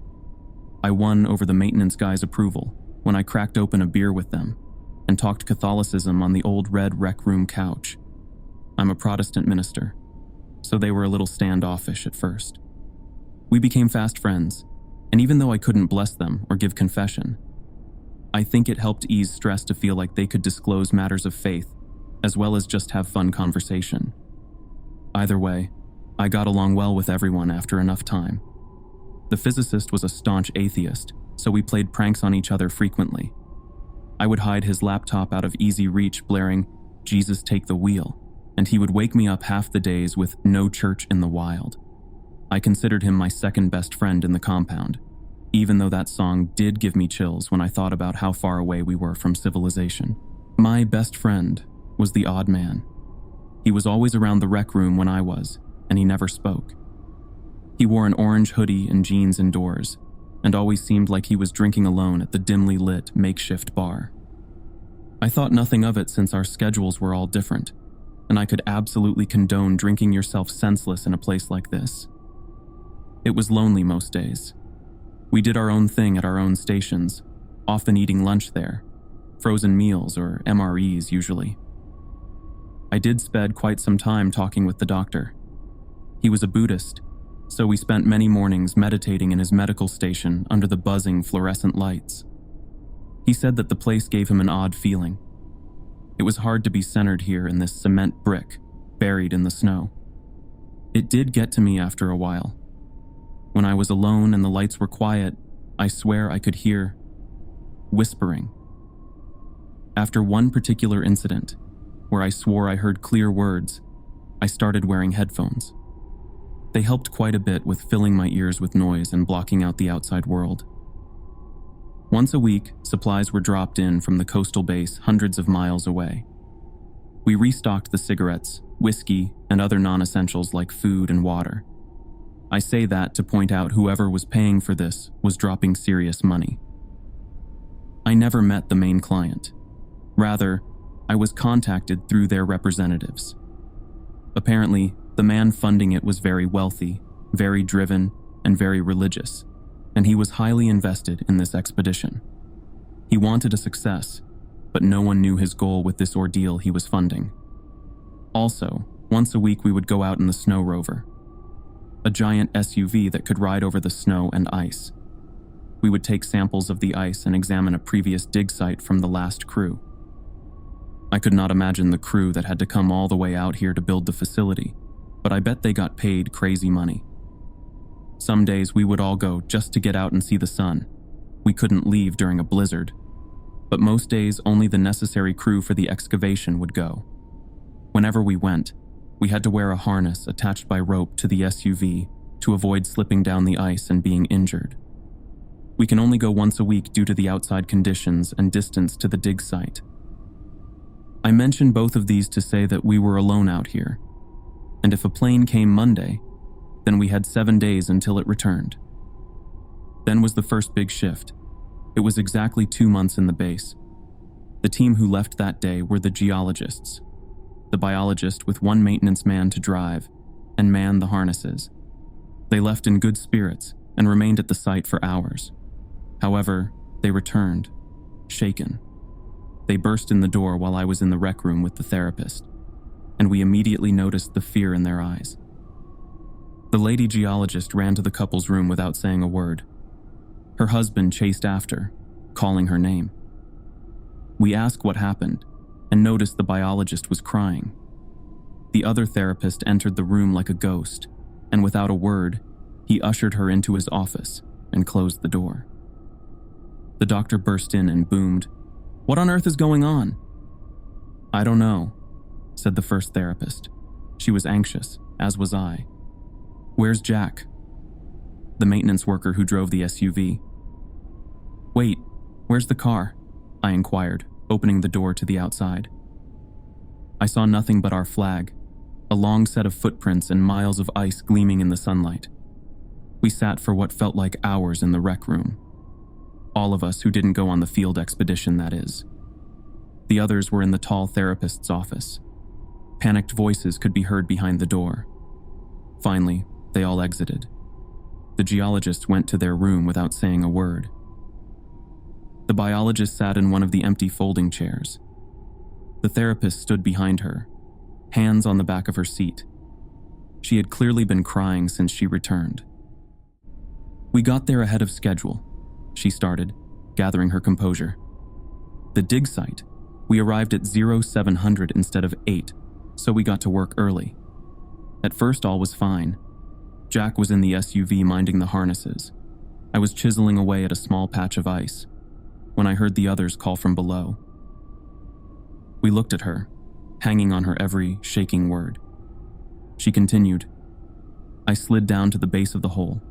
I won over the maintenance guy's approval when I cracked open a beer with them and talked Catholicism on the old red rec room couch. I'm a Protestant minister, so they were a little standoffish at first. We became fast friends, and even though I couldn't bless them or give confession, I think it helped ease stress to feel like they could disclose matters of faith, as well as just have fun conversation. Either way, I got along well with everyone after enough time. The physicist was a staunch atheist, so we played pranks on each other frequently. I would hide his laptop out of easy reach blaring, "Jesus take the wheel," and he would wake me up half the days with "No Church in the Wild." I considered him my second best friend in the compound, even though that song did give me chills when I thought about how far away we were from civilization. My best friend was the odd man. He was always around the rec room when I was, and he never spoke. He wore an orange hoodie and jeans indoors, and always seemed like he was drinking alone at the dimly lit makeshift bar. I thought nothing of it since our schedules were all different, and I could absolutely condone drinking yourself senseless in a place like this. It was lonely most days. We did our own thing at our own stations, often eating lunch there, frozen meals or MREs usually. I did spend quite some time talking with the doctor. He was a Buddhist, so we spent many mornings meditating in his medical station under the buzzing fluorescent lights. He said that the place gave him an odd feeling. It was hard to be centered here in this cement brick, buried in the snow. It did get to me after a while. When I was alone and the lights were quiet, I swear I could hear whispering. After one particular incident, where I swore I heard clear words, I started wearing headphones. They helped quite a bit with filling my ears with noise and blocking out the outside world. Once a week, supplies were dropped in from the coastal base hundreds of miles away. We restocked the cigarettes, whiskey, and other non-essentials like food and water. I say that to point out whoever was paying for this was dropping serious money. I never met the main client. Rather, I was contacted through their representatives. Apparently, the man funding it was very wealthy, very driven, and very religious, and he was highly invested in this expedition. He wanted a success, but no one knew his goal with this ordeal he was funding. Also, once a week we would go out in the snow rover, a giant SUV that could ride over the snow and ice. We would take samples of the ice and examine a previous dig site from the last crew. I could not imagine the crew that had to come all the way out here to build the facility, but I bet they got paid crazy money. Some days we would all go just to get out and see the sun, We couldn't leave during a blizzard, but most days only the necessary crew for the excavation would go. Whenever we went, we had to wear a harness attached by rope to the SUV to avoid slipping down the ice and being injured. We can only go once a week due to the outside conditions and distance to the dig site. I mention both of these to say that we were alone out here, and if a plane came Monday, then we had 7 days until it returned. Then was the first big shift. It was exactly 2 months in the base. The team who left that day were the geologists, the biologist with one maintenance man to drive and man the harnesses. They left in good spirits and remained at the site for hours. However, they returned, shaken. They burst in the door while I was in the rec room with the therapist, and we immediately noticed the fear in their eyes. The lady geologist ran to the couple's room without saying a word. Her husband chased after, calling her name. We asked what happened and noticed the biologist was crying. The other therapist entered the room like a ghost, and without a word, he ushered her into his office and closed the door. The doctor burst in and boomed, "What on earth is going on?" "I don't know," said the first therapist. She was anxious, as was I. "Where's Jack?" The maintenance worker who drove the SUV. "Wait, where's the car?" I inquired, opening the door to the outside. I saw nothing but our flag, a long set of footprints and miles of ice gleaming in the sunlight. We sat for what felt like hours in the rec room. All of us who didn't go on the field expedition, that is. The others were in the tall therapist's office. Panicked voices could be heard behind the door. Finally, they all exited. The geologists went to their room without saying a word. The biologist sat in one of the empty folding chairs. The therapist stood behind her, hands on the back of her seat. She had clearly been crying since she returned. "We got there ahead of schedule," she started, gathering her composure. "The dig site, we arrived at 0700 instead of 8, so we got to work early. At first all was fine. Jack was in the SUV minding the harnesses. I was chiseling away at a small patch of ice when I heard the others call from below. We looked at her, hanging on her every shaking word. She continued, "I slid down to the base of the hole,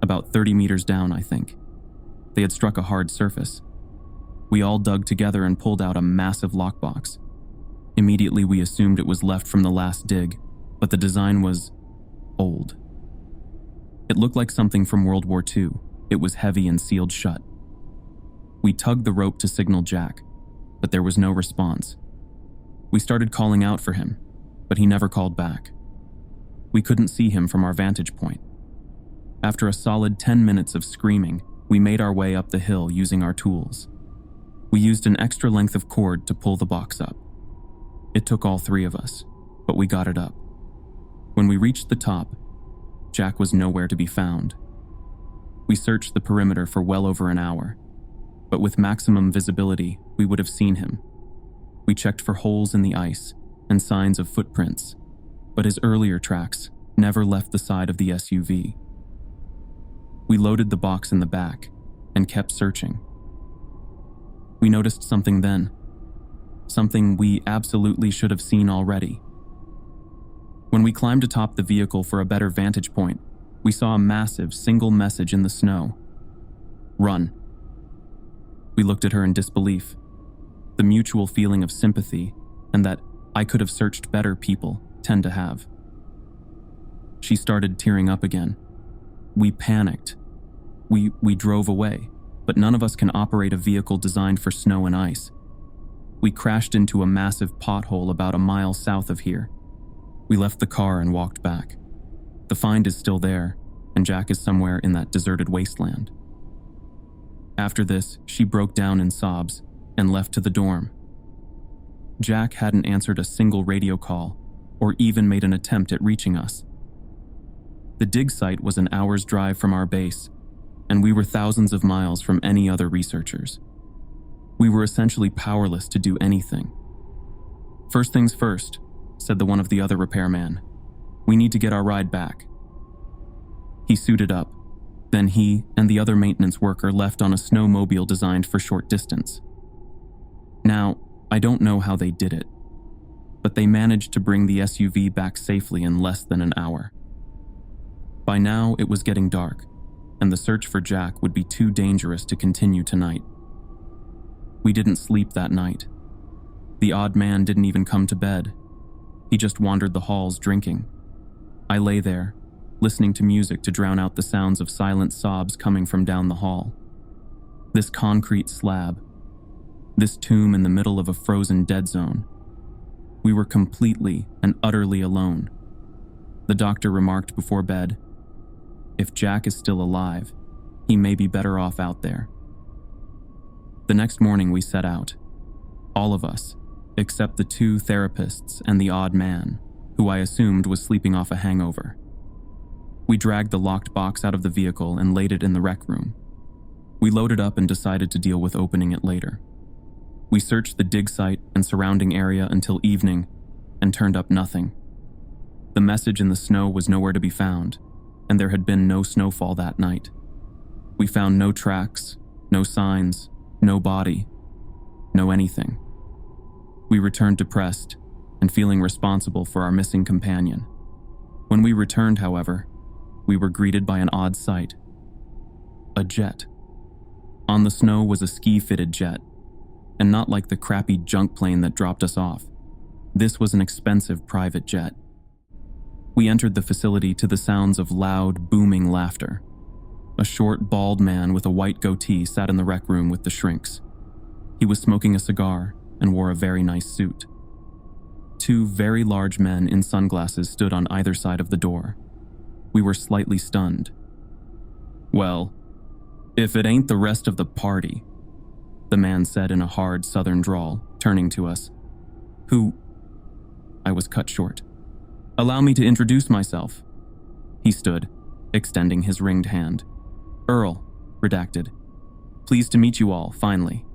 about 30 meters down, I think. They had struck a hard surface. We all dug together and pulled out a massive lockbox. Immediately we assumed it was left from the last dig, but the design was old. It looked like something from World War II. It was heavy and sealed shut. We tugged the rope to signal Jack, but there was no response. We started calling out for him, but he never called back. We couldn't see him from our vantage point. After a solid 10 minutes of screaming, we made our way up the hill using our tools. We used an extra length of cord to pull the box up. It took all 3 of us, but we got it up. When we reached the top, Jack was nowhere to be found. We searched the perimeter for well over an hour, but with maximum visibility, we would have seen him. We checked for holes in the ice and signs of footprints, but his earlier tracks never left the side of the SUV. We loaded the box in the back and kept searching. We noticed something then, something we absolutely should have seen already. When we climbed atop the vehicle for a better vantage point, we saw a massive single message in the snow. "Run." We looked at her in disbelief. The mutual feeling of sympathy and that I could have searched better people tend to have. She started tearing up again. We panicked. We drove away, but none of us can operate a vehicle designed for snow and ice. We crashed into a massive pothole about a mile south of here. We left the car and walked back. The find is still there, and Jack is somewhere in that deserted wasteland. After this, she broke down in sobs and left to the dorm. Jack hadn't answered a single radio call or even made an attempt at reaching us. The dig site was an hour's drive from our base, and we were thousands of miles from any other researchers. We were essentially powerless to do anything. "First things first," said one of the other repairman. "We need to get our ride back." He suited up, Then he and the other maintenance worker left on a snowmobile designed for short distance. Now, I don't know how they did it, but they managed to bring the SUV back safely in less than an hour. By now, it was getting dark, and the search for Jack would be too dangerous to continue tonight. We didn't sleep that night. The odd man didn't even come to bed. He just wandered the halls drinking. I lay there, listening to music to drown out the sounds of silent sobs coming from down the hall. This concrete slab, this tomb in the middle of a frozen dead zone. We were completely and utterly alone. The doctor remarked before bed, "If Jack is still alive, he may be better off out there." The next morning we set out. All of us, except the 2 therapists and the odd man, who I assumed was sleeping off a hangover. We dragged the locked box out of the vehicle and laid it in the rec room. We loaded up and decided to deal with opening it later. We searched the dig site and surrounding area until evening and turned up nothing. The message in the snow was nowhere to be found, and there had been no snowfall that night. We found no tracks, no signs, no body, no anything. We returned depressed and feeling responsible for our missing companion. When we returned, however, we were greeted by an odd sight. A jet. On the snow was a ski-fitted jet, and not like the crappy junk plane that dropped us off. This was an expensive private jet. We entered the facility to the sounds of loud, booming laughter. A short, bald man with a white goatee sat in the rec room with the shrinks. He was smoking a cigar and wore a very nice suit. 2 very large men in sunglasses stood on either side of the door. We were slightly stunned. "Well, if it ain't the rest of the party," the man said in a hard southern drawl, turning to us. "Who?" I was cut short. "Allow me to introduce myself." He stood, extending his ringed hand. "Earl, redacted. Pleased to meet you all, finally."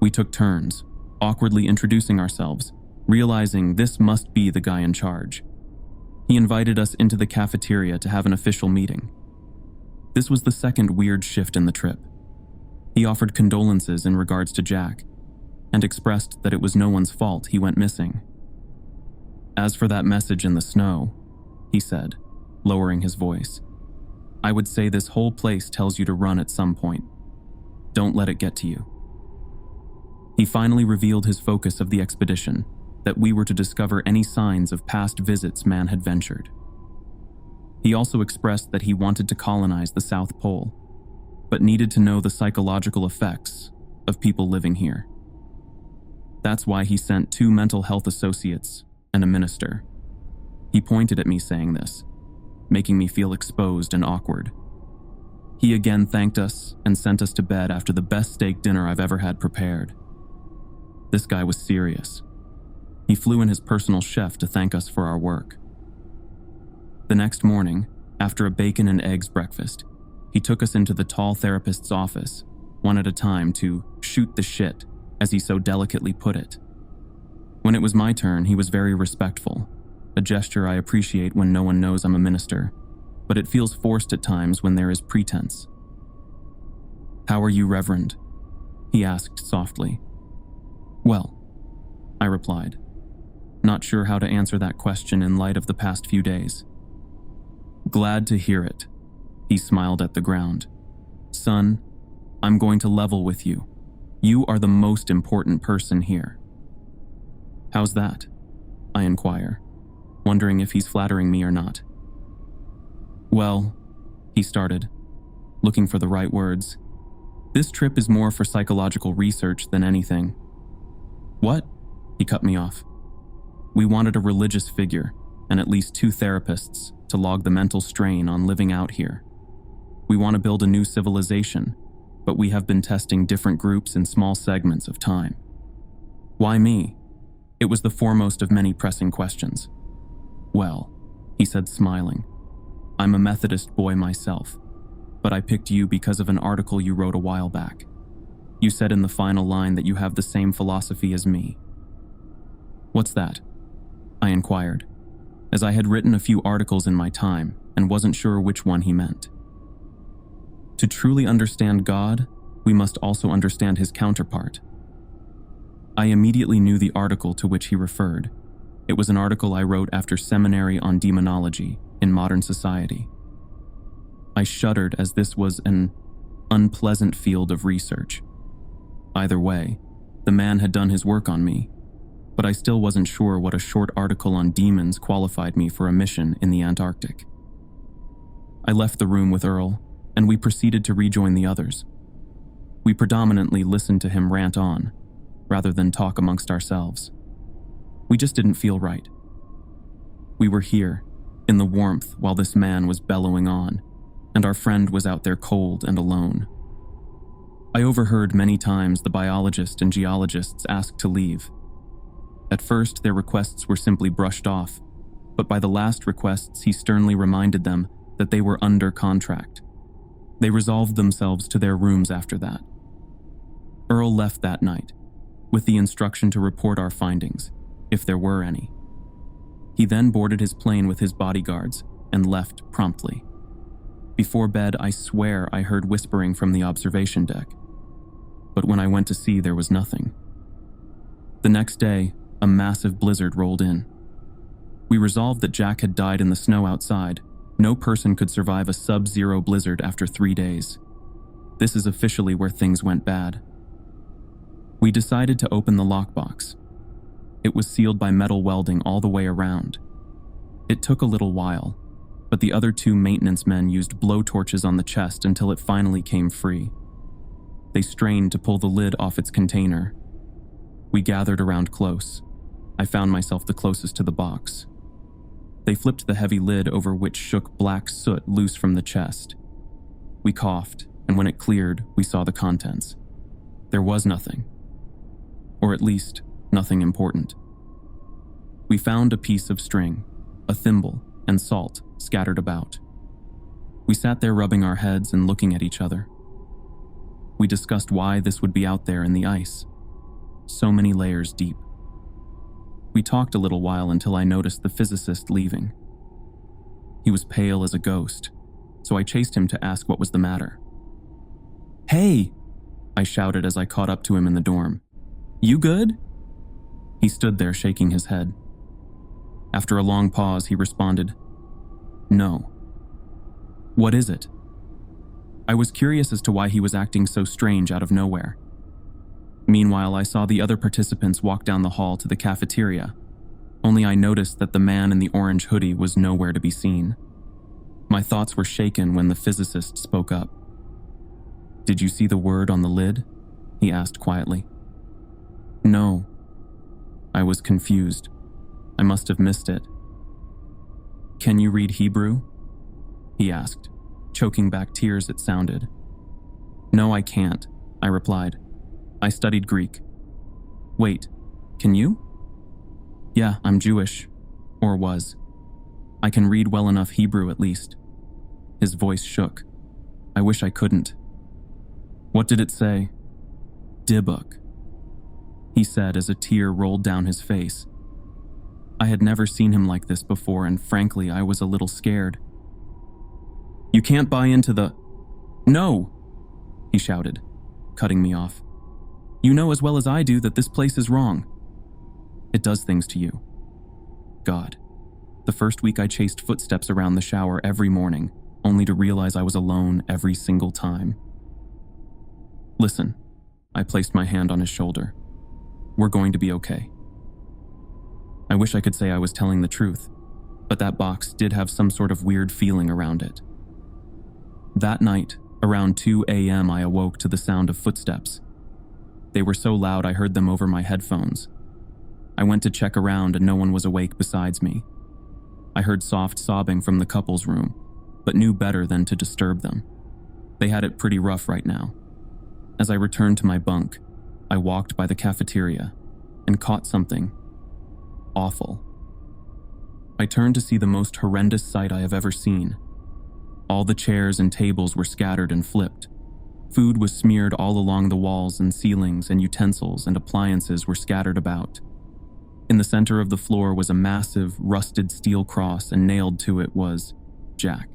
We took turns, awkwardly introducing ourselves, realizing this must be the guy in charge. He invited us into the cafeteria to have an official meeting. This was the second weird shift in the trip. He offered condolences in regards to Jack, and expressed that it was no one's fault he went missing. "As for that message in the snow," he said, lowering his voice, "I would say this whole place tells you to run at some point. Don't let it get to you." He finally revealed his focus of the expedition, that we were to discover any signs of past visits man had ventured. He also expressed that he wanted to colonize the South Pole, but needed to know the psychological effects of people living here. That's why he sent 2 mental health associates and a minister. He pointed at me saying this, making me feel exposed and awkward. He again thanked us and sent us to bed after the best steak dinner I've ever had prepared. This guy was serious. He flew in his personal chef to thank us for our work. The next morning, after a bacon and eggs breakfast, he took us into the tall therapist's office, one at a time, to shoot the shit, as he so delicately put it. When it was my turn, he was very respectful, a gesture I appreciate when no one knows I'm a minister, but it feels forced at times when there is pretense. "How are you, Reverend?" he asked softly. "Well," I replied, not sure how to answer that question in light of the past few days. "Glad to hear it," he smiled at the ground. "Son, I'm going to level with you. You are the most important person here." "How's that?" I inquire, wondering if he's flattering me or not. "Well," he started, looking for the right words, "this trip is more for psychological research than anything." "What?" He cut me off. "We wanted a religious figure and at least 2 therapists to log the mental strain on living out here. We want to build a new civilization, but we have been testing different groups in small segments of time." "Why me?" It was the foremost of many pressing questions. "Well," he said, smiling, "I'm a Methodist boy myself, but I picked you because of an article you wrote a while back. You said in the final line that you have the same philosophy as me." "What's that?" I inquired, as I had written a few articles in my time and wasn't sure which one he meant. To truly understand God, we must also understand his counterpart. I immediately knew the article to which he referred. It was an article I wrote after seminary on demonology in modern society. I shuddered as this was an unpleasant field of research. Either way, the man had done his work on me, but I still wasn't sure what a short article on demons qualified me for a mission in the Antarctic. I left the room with Earl, and we proceeded to rejoin the others. We predominantly listened to him rant on, rather than talk amongst ourselves. We just didn't feel right. We were here, in the warmth, while this man was bellowing on, and our friend was out there cold and alone. I overheard many times the biologists and geologists ask to leave. At first, their requests were simply brushed off, but by the last requests, he sternly reminded them that they were under contract. They resolved themselves to their rooms after that. Earl left that night, with the instruction to report our findings, if there were any. He then boarded his plane with his bodyguards and left promptly. Before bed, I swear I heard whispering from the observation deck, but when I went to see, there was nothing. The next day, a massive blizzard rolled in. We resolved that Jack had died in the snow outside. No person could survive a sub-zero blizzard after 3 days. This is officially where things went bad. We decided to open the lockbox. It was sealed by metal welding all the way around. It took a little while, but the other 2 maintenance men used blowtorches on the chest until it finally came free. They strained to pull the lid off its container. We gathered around close. I found myself the closest to the box. They flipped the heavy lid over which shook black soot loose from the chest. We coughed, and when it cleared, we saw the contents. There was nothing. Or at least, nothing important. We found a piece of string, a thimble, and salt scattered about. We sat there rubbing our heads and looking at each other. We discussed why this would be out there in the ice, so many layers deep. We talked a little while until I noticed the physicist leaving. He was pale as a ghost, so I chased him to ask what was the matter. "Hey!" I shouted as I caught up to him in the dorm. "You good?" He stood there shaking his head. After a long pause, he responded, "No." "What is it?" I was curious as to why he was acting so strange out of nowhere. Meanwhile, I saw the other participants walk down the hall to the cafeteria, only I noticed that the man in the orange hoodie was nowhere to be seen. My thoughts were shaken when the physicist spoke up. "Did you see the word on the lid?" he asked quietly. "No." I was confused. I must have missed it. "Can you read Hebrew?" he asked, choking back tears it sounded. "No, I can't," I replied. "I studied Greek." "Wait, can you?" "Yeah, I'm Jewish. Or was. I can read well enough Hebrew at least." His voice shook. I wish I couldn't. "What did it say?" "Dibbuk," he said as a tear rolled down his face. I had never seen him like this before, and frankly, I was a little scared. "You can't buy into the—" "No!" he shouted, cutting me off. "You know as well as I do that this place is wrong. It does things to you." God, the first week I chased footsteps around the shower every morning, only to realize I was alone every single time. "Listen," I placed my hand on his shoulder. "We're going to be okay." I wish I could say I was telling the truth, but that box did have some sort of weird feeling around it. That night, around 2 a.m., I awoke to the sound of footsteps. They were so loud I heard them over my headphones. I went to check around and no one was awake besides me. I heard soft sobbing from the couple's room, but knew better than to disturb them. They had it pretty rough right now. As I returned to my bunk, I walked by the cafeteria and caught something awful. I turned to see the most horrendous sight I have ever seen. All the chairs and tables were scattered and flipped. Food was smeared all along the walls and ceilings, and utensils and appliances were scattered about. In the center of the floor was a massive, rusted steel cross, and nailed to it was Jack.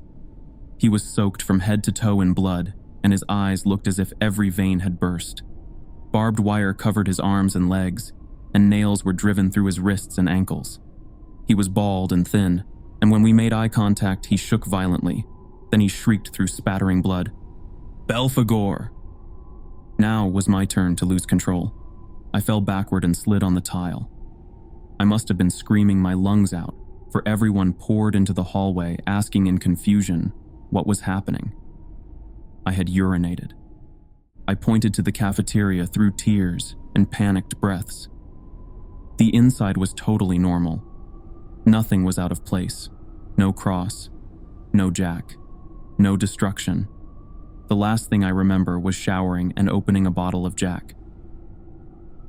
He was soaked from head to toe in blood, and his eyes looked as if every vein had burst. Barbed wire covered his arms and legs, and nails were driven through his wrists and ankles. He was bald and thin, and when we made eye contact, he shook violently. Then he shrieked through spattering blood, "Belphegor!" Now was my turn to lose control. I fell backward and slid on the tile. I must have been screaming my lungs out, for everyone poured into the hallway asking in confusion what was happening. I had urinated. I pointed to the cafeteria through tears and panicked breaths. The inside was totally normal. Nothing was out of place. No cross. No jack. No destruction. The last thing I remember was showering and opening a bottle of Jack.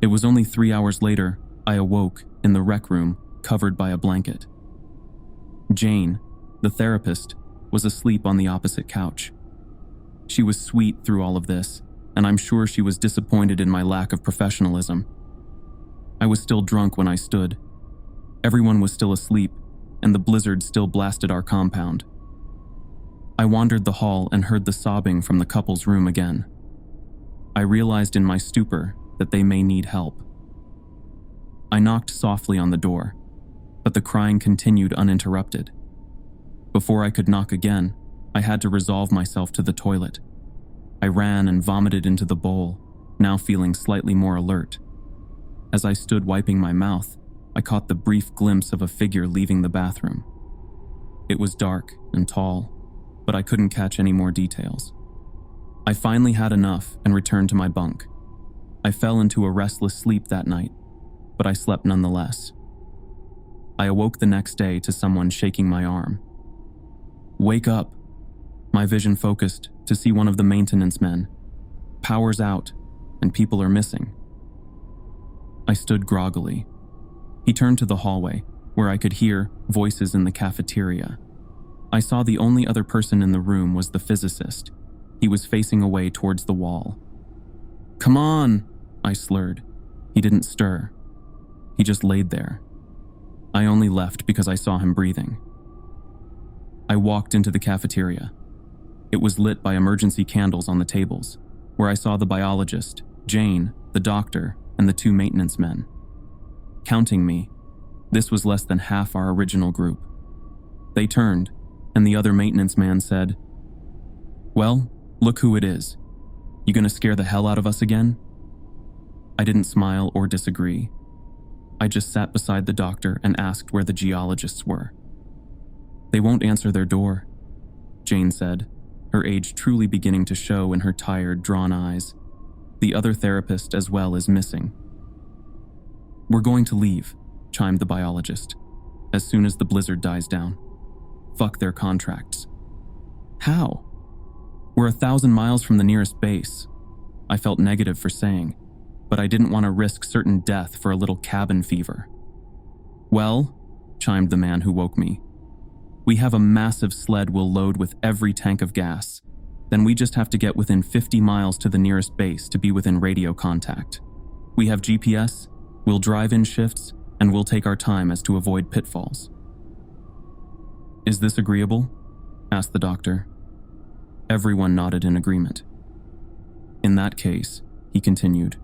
It was only 3 hours later I awoke in the rec room covered by a blanket. Jane, the therapist, was asleep on the opposite couch. She was sweet through all of this, and I'm sure she was disappointed in my lack of professionalism. I was still drunk when I stood. Everyone was still asleep, and the blizzard still blasted our compound. I wandered the hall and heard the sobbing from the couple's room again. I realized in my stupor that they may need help. I knocked softly on the door, but the crying continued uninterrupted. Before I could knock again, I had to resolve myself to the toilet. I ran and vomited into the bowl, now feeling slightly more alert. As I stood wiping my mouth, I caught the brief glimpse of a figure leaving the bathroom. It was dark and tall, but I couldn't catch any more details. I finally had enough and returned to my bunk. I fell into a restless sleep that night, but I slept nonetheless. I awoke the next day to someone shaking my arm. "Wake up!" My vision focused to see one of the maintenance men. "Power's out, and people are missing." I stood groggily. He turned to the hallway, where I could hear voices in the cafeteria. I saw the only other person in the room was the physicist. He was facing away towards the wall. "Come on!" I slurred. He didn't stir. He just laid there. I only left because I saw him breathing. I walked into the cafeteria. It was lit by emergency candles on the tables, where I saw the biologist, Jane, the doctor, and the 2 maintenance men. Counting me, this was less than half our original group. They turned, and the other maintenance man said, "Well, look who it is. You gonna scare the hell out of us again?" I didn't smile or disagree. I just sat beside the doctor and asked where the geologists were. "They won't answer their door," Jane said, her age truly beginning to show in her tired, drawn eyes. The other therapist as well is missing. "We're going to leave," chimed the biologist, "as soon as the blizzard dies down. Fuck their contracts." "How?" "We're 1,000 miles from the nearest base." I felt negative for saying, but I didn't want to risk certain death for a little cabin fever. "Well," chimed the man who woke me, "we have a massive sled we'll load with every tank of gas. Then we just have to get within 50 miles to the nearest base to be within radio contact. We have GPS, we'll drive in shifts, and we'll take our time as to avoid pitfalls." "Is this agreeable?" asked the doctor. Everyone nodded in agreement. "In that case," he continued,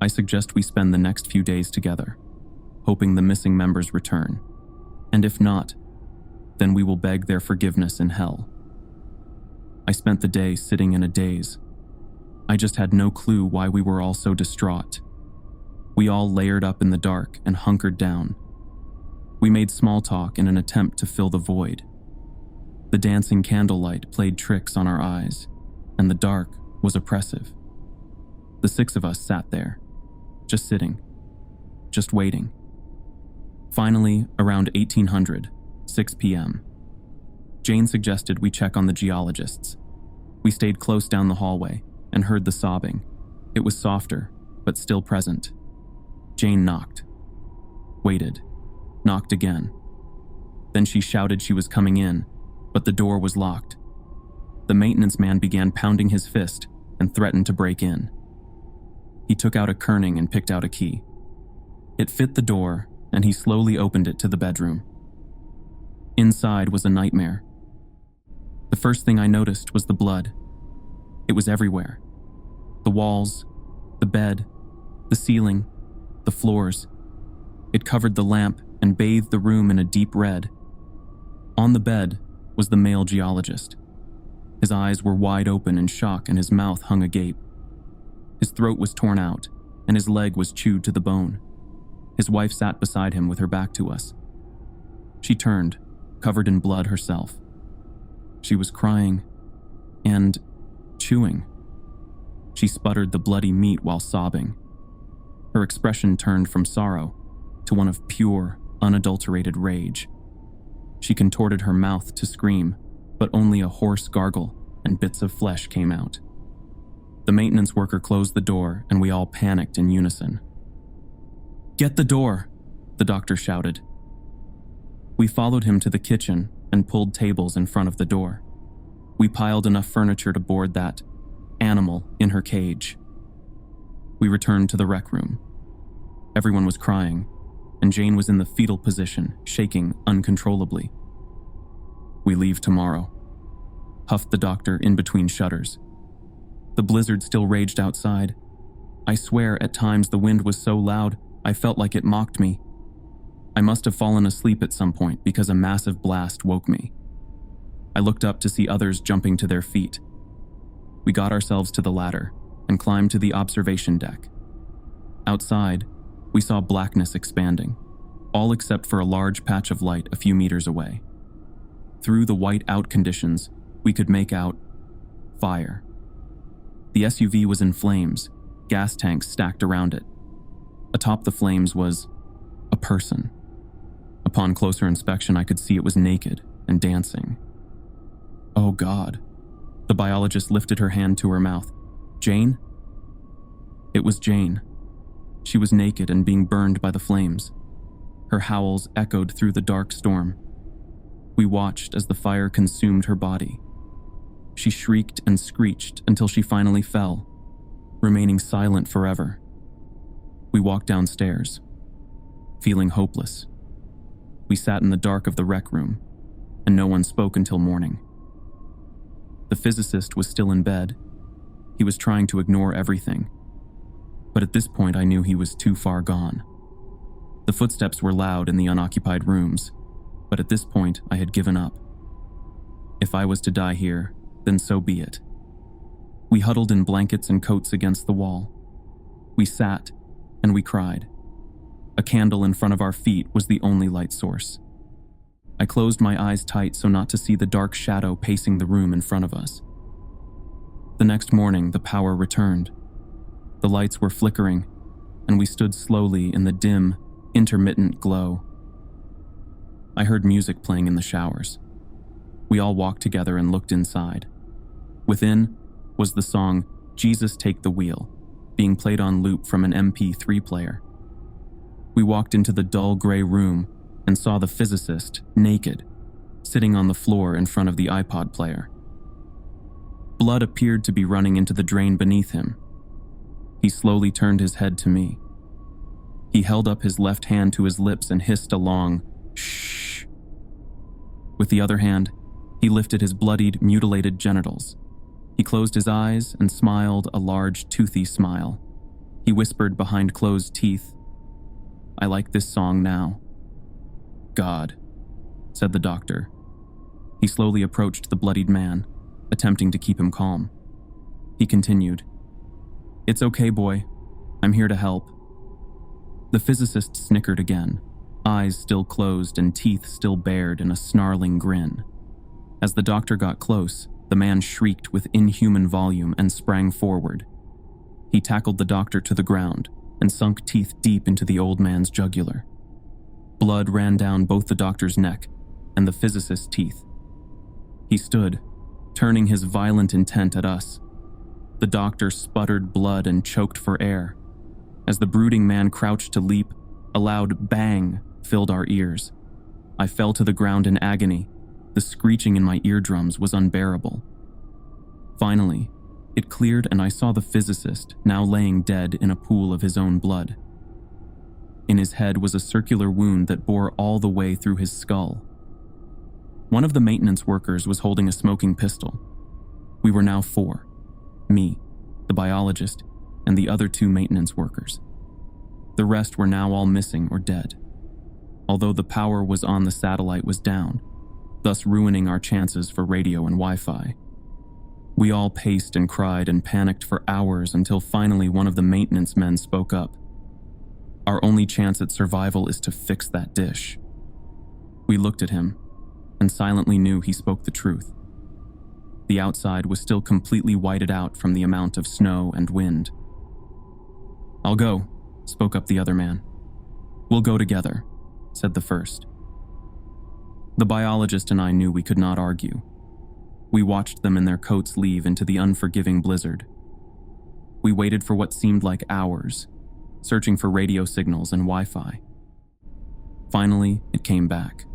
"I suggest we spend the next few days together, hoping the missing members return. And if not, then we will beg their forgiveness in hell." I spent the day sitting in a daze. I just had no clue why we were all so distraught. We all layered up in the dark and hunkered down. We made small talk in an attempt to fill the void. The dancing candlelight played tricks on our eyes, and the dark was oppressive. The 6 of us sat there, just sitting, just waiting. Finally, around 1800, 6 p.m., Jane suggested we check on the geologists. We stayed close down the hallway and heard the sobbing. It was softer, but still present. Jane knocked, waited, knocked again. Then she shouted she was coming in, but the door was locked. The maintenance man began pounding his fist and threatened to break in. He took out a kerning and picked out a key. It fit the door, and he slowly opened it to the bedroom. Inside was a nightmare. The first thing I noticed was the blood. It was everywhere. The walls, the bed, the ceiling, the floors. It covered the lamp and bathed the room in a deep red. On the bed was the male geologist. His eyes were wide open in shock and his mouth hung agape. His throat was torn out and his leg was chewed to the bone. His wife sat beside him with her back to us. She turned, covered in blood herself. She was crying and chewing. She sputtered the bloody meat while sobbing. Her expression turned from sorrow to one of pure, unadulterated rage. She contorted her mouth to scream, but only a hoarse gargle and bits of flesh came out. The maintenance worker closed the door and we all panicked in unison. "Get the door," the doctor shouted. We followed him to the kitchen and pulled tables in front of the door. We piled enough furniture to board that animal in her cage. We returned to the rec room. Everyone was crying, and Jane was in the fetal position, shaking uncontrollably. "We leave tomorrow," huffed the doctor in between shudders. The blizzard still raged outside. I swear at times the wind was so loud I felt like it mocked me. I must have fallen asleep at some point because a massive blast woke me. I looked up to see others jumping to their feet. We got ourselves to the ladder and climbed to the observation deck. Outside, we saw blackness expanding, all except for a large patch of light a few meters away. Through the white-out conditions, we could make out fire. The SUV was in flames, gas tanks stacked around it. Atop the flames was a person. Upon closer inspection, I could see it was naked and dancing. "Oh God." The biologist lifted her hand to her mouth. "Jane?" It was Jane. She was naked and being burned by the flames. Her howls echoed through the dark storm. We watched as the fire consumed her body. She shrieked and screeched until she finally fell, remaining silent forever. We walked downstairs, feeling hopeless. We sat in the dark of the rec room, and no one spoke until morning. The physicist was still in bed. He was trying to ignore everything. But at this point, I knew he was too far gone. The footsteps were loud in the unoccupied rooms, but at this point, I had given up. If I was to die here, then so be it. We huddled in blankets and coats against the wall. We sat, and we cried. A candle in front of our feet was the only light source. I closed my eyes tight so not to see the dark shadow pacing the room in front of us. The next morning, the power returned. The lights were flickering, and we stood slowly in the dim, intermittent glow. I heard music playing in the showers. We all walked together and looked inside. Within was the song "Jesus Take the Wheel," being played on loop from an MP3 player. We walked into the dull gray room and saw the physicist, naked, sitting on the floor in front of the iPod player. Blood appeared to be running into the drain beneath him. He slowly turned his head to me. He held up his left hand to his lips and hissed a long, "Shh." With the other hand, he lifted his bloodied, mutilated genitals. He closed his eyes and smiled a large, toothy smile. He whispered behind closed teeth, "I like this song now." "God," said the doctor. He slowly approached the bloodied man, attempting to keep him calm. He continued, "It's okay, boy. I'm here to help." The physicist snickered again, eyes still closed and teeth still bared in a snarling grin. As the doctor got close, the man shrieked with inhuman volume and sprang forward. He tackled the doctor to the ground and sunk teeth deep into the old man's jugular. Blood ran down both the doctor's neck and the physicist's teeth. He stood, turning his violent intent at us. The doctor sputtered blood and choked for air. As the brooding man crouched to leap, a loud bang filled our ears. I fell to the ground in agony. The screeching in my eardrums was unbearable. Finally, it cleared and I saw the physicist now laying dead in a pool of his own blood. In his head was a circular wound that bore all the way through his skull. One of the maintenance workers was holding a smoking pistol. We were now 4. me, the biologist, and the other 2 maintenance workers. The rest were now all missing or dead, although the power was on the satellite was down, thus ruining our chances for radio and Wi-Fi. We all paced and cried and panicked for hours until finally one of the maintenance men spoke up. Our only chance at survival is to fix that dish. We looked at him and silently knew he spoke the truth. The outside was still completely whited out from the amount of snow and wind. "I'll go," spoke up the other man. "We'll go together," said the first. The biologist and I knew we could not argue. We watched them in their coats leave into the unforgiving blizzard. We waited for what seemed like hours, searching for radio signals and Wi-Fi. Finally, it came back.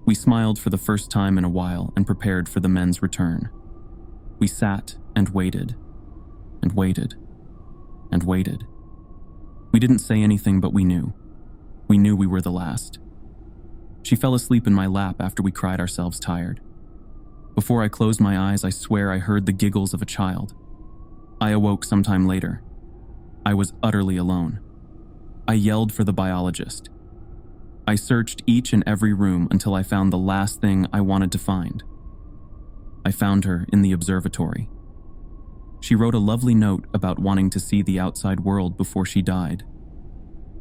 We smiled for the first time in a while and prepared for the men's return. We sat and waited, and waited, and waited. We didn't say anything, but we knew. We knew we were the last. She fell asleep in my lap after we cried ourselves tired. Before I closed my eyes, I swear I heard the giggles of a child. I awoke sometime later. I was utterly alone. I yelled for the biologist. I searched each and every room until I found the last thing I wanted to find. I found her in the observatory. She wrote a lovely note about wanting to see the outside world before she died.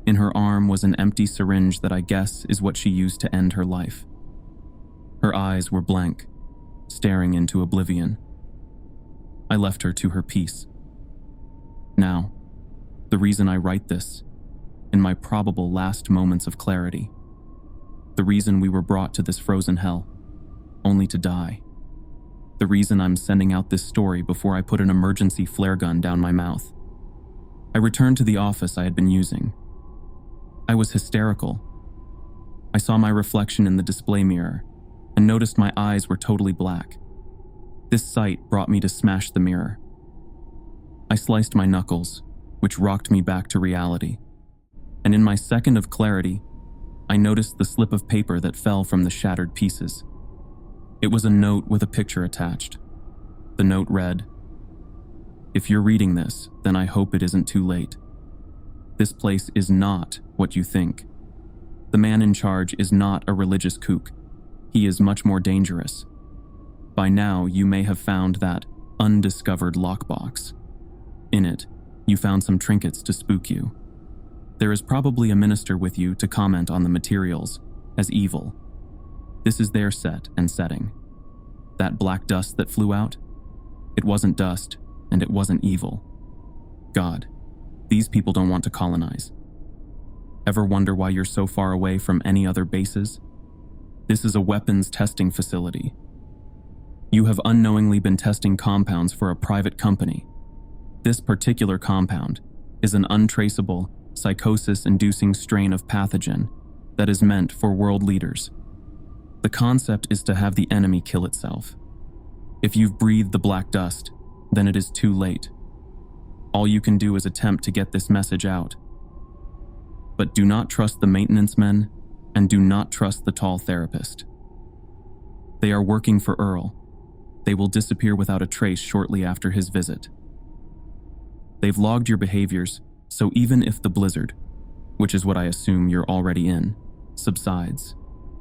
In her arm was an empty syringe that I guess is what she used to end her life. Her eyes were blank, staring into oblivion. I left her to her peace. Now, the reason I write this, in my probable last moments of clarity, the reason we were brought to this frozen hell, only to die, the reason I'm sending out this story before I put an emergency flare gun down my mouth. I returned to the office I had been using. I was hysterical. I saw my reflection in the display mirror and noticed my eyes were totally black. This sight brought me to smash the mirror. I sliced my knuckles, which rocked me back to reality. And in my second of clarity, I noticed the slip of paper that fell from the shattered pieces. It was a note with a picture attached. The note read, "If you're reading this, then I hope it isn't too late. This place is not what you think. The man in charge is not a religious kook. He is much more dangerous. By now, you may have found that undiscovered lockbox. In it, you found some trinkets to spook you. There is probably a minister with you to comment on the materials as evil. This is their set and setting. That black dust that flew out? It wasn't dust, and it wasn't evil. God, these people don't want to colonize. Ever wonder why you're so far away from any other bases? This is a weapons testing facility. You have unknowingly been testing compounds for a private company. This particular compound is an untraceable, psychosis-inducing strain of pathogen that is meant for world leaders. The concept is to have the enemy kill itself. If you've breathed the black dust, then it is too late. All you can do is attempt to get this message out. But do not trust the maintenance men, and do not trust the tall therapist. They are working for Earl. They will disappear without a trace shortly after his visit. They've logged your behaviors, so even if the blizzard, which is what I assume you're already in, subsides,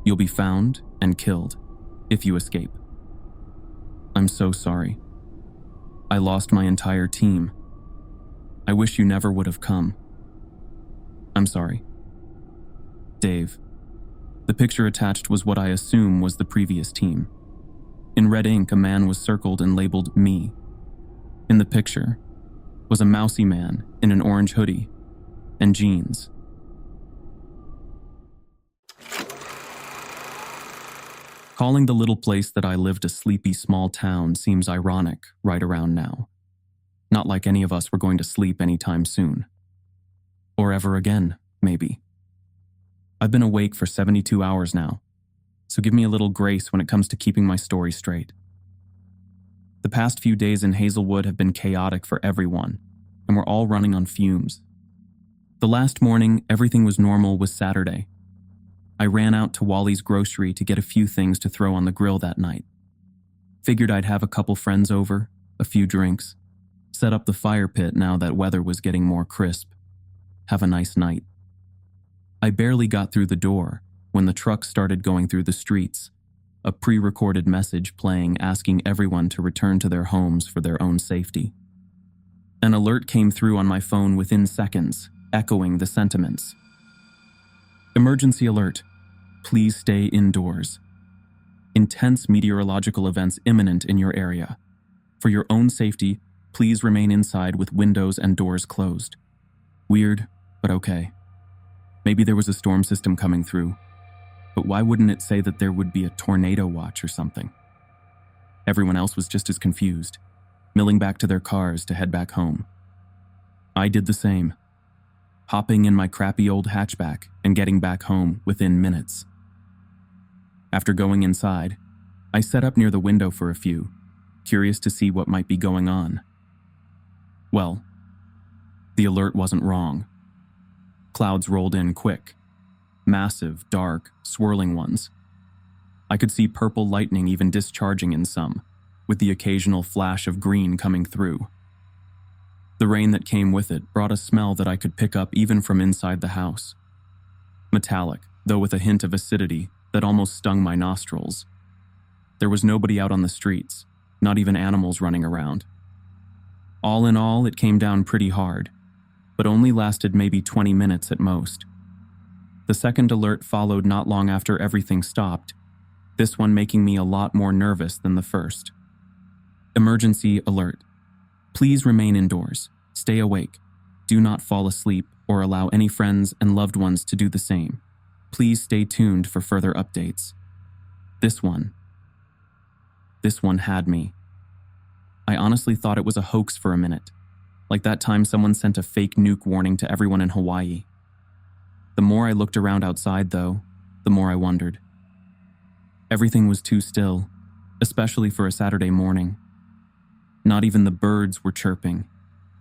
you'll be found and killed if you escape. I'm so sorry. I lost my entire team. I wish you never would have come. I'm sorry. Dave. The picture attached was what I assume was the previous team. In red ink, a man was circled and labeled me. In the picture was a mousy man in an orange hoodie and jeans. Calling the little place that I lived a sleepy small town seems ironic right around now. Not like any of us were going to sleep anytime soon. Or ever again, maybe. I've been awake for 72 hours now, so give me a little grace when it comes to keeping my story straight. The past few days in Hazelwood have been chaotic for everyone, and we're all running on fumes. The last morning, everything was normal was Saturday. I ran out to Wally's grocery to get a few things to throw on the grill that night. Figured I'd have a couple friends over, a few drinks, set up the fire pit now that weather was getting more crisp. Have a nice night. I barely got through the door when the truck started going through the streets, a pre-recorded message playing asking everyone to return to their homes for their own safety. An alert came through on my phone within seconds, echoing the sentiments. Emergency alert. Please stay indoors. Intense meteorological events imminent in your area. For your own safety, please remain inside with windows and doors closed. Weird, but okay. Maybe there was a storm system coming through, but why wouldn't it say that there would be a tornado watch or something? Everyone else was just as confused, milling back to their cars to head back home. I did the same, hopping in my crappy old hatchback and getting back home within minutes. After going inside, I sat up near the window for a few, curious to see what might be going on. Well, the alert wasn't wrong. Clouds rolled in quick. Massive, dark, swirling ones. I could see purple lightning even discharging in some, with the occasional flash of green coming through. The rain that came with it brought a smell that I could pick up even from inside the house. Metallic, though with a hint of acidity that almost stung my nostrils. There was nobody out on the streets, not even animals running around. All in all, it came down pretty hard, but only lasted maybe 20 minutes at most. The second alert followed not long after everything stopped, this one making me a lot more nervous than the first. Emergency alert. Please remain indoors. Stay awake. Do not fall asleep or allow any friends and loved ones to do the same. Please stay tuned for further updates. This one had me. I honestly thought it was a hoax for a minute, like that time someone sent a fake nuke warning to everyone in Hawaii. The more I looked around outside, though, the more I wondered. Everything was too still, especially for a Saturday morning. Not even the birds were chirping.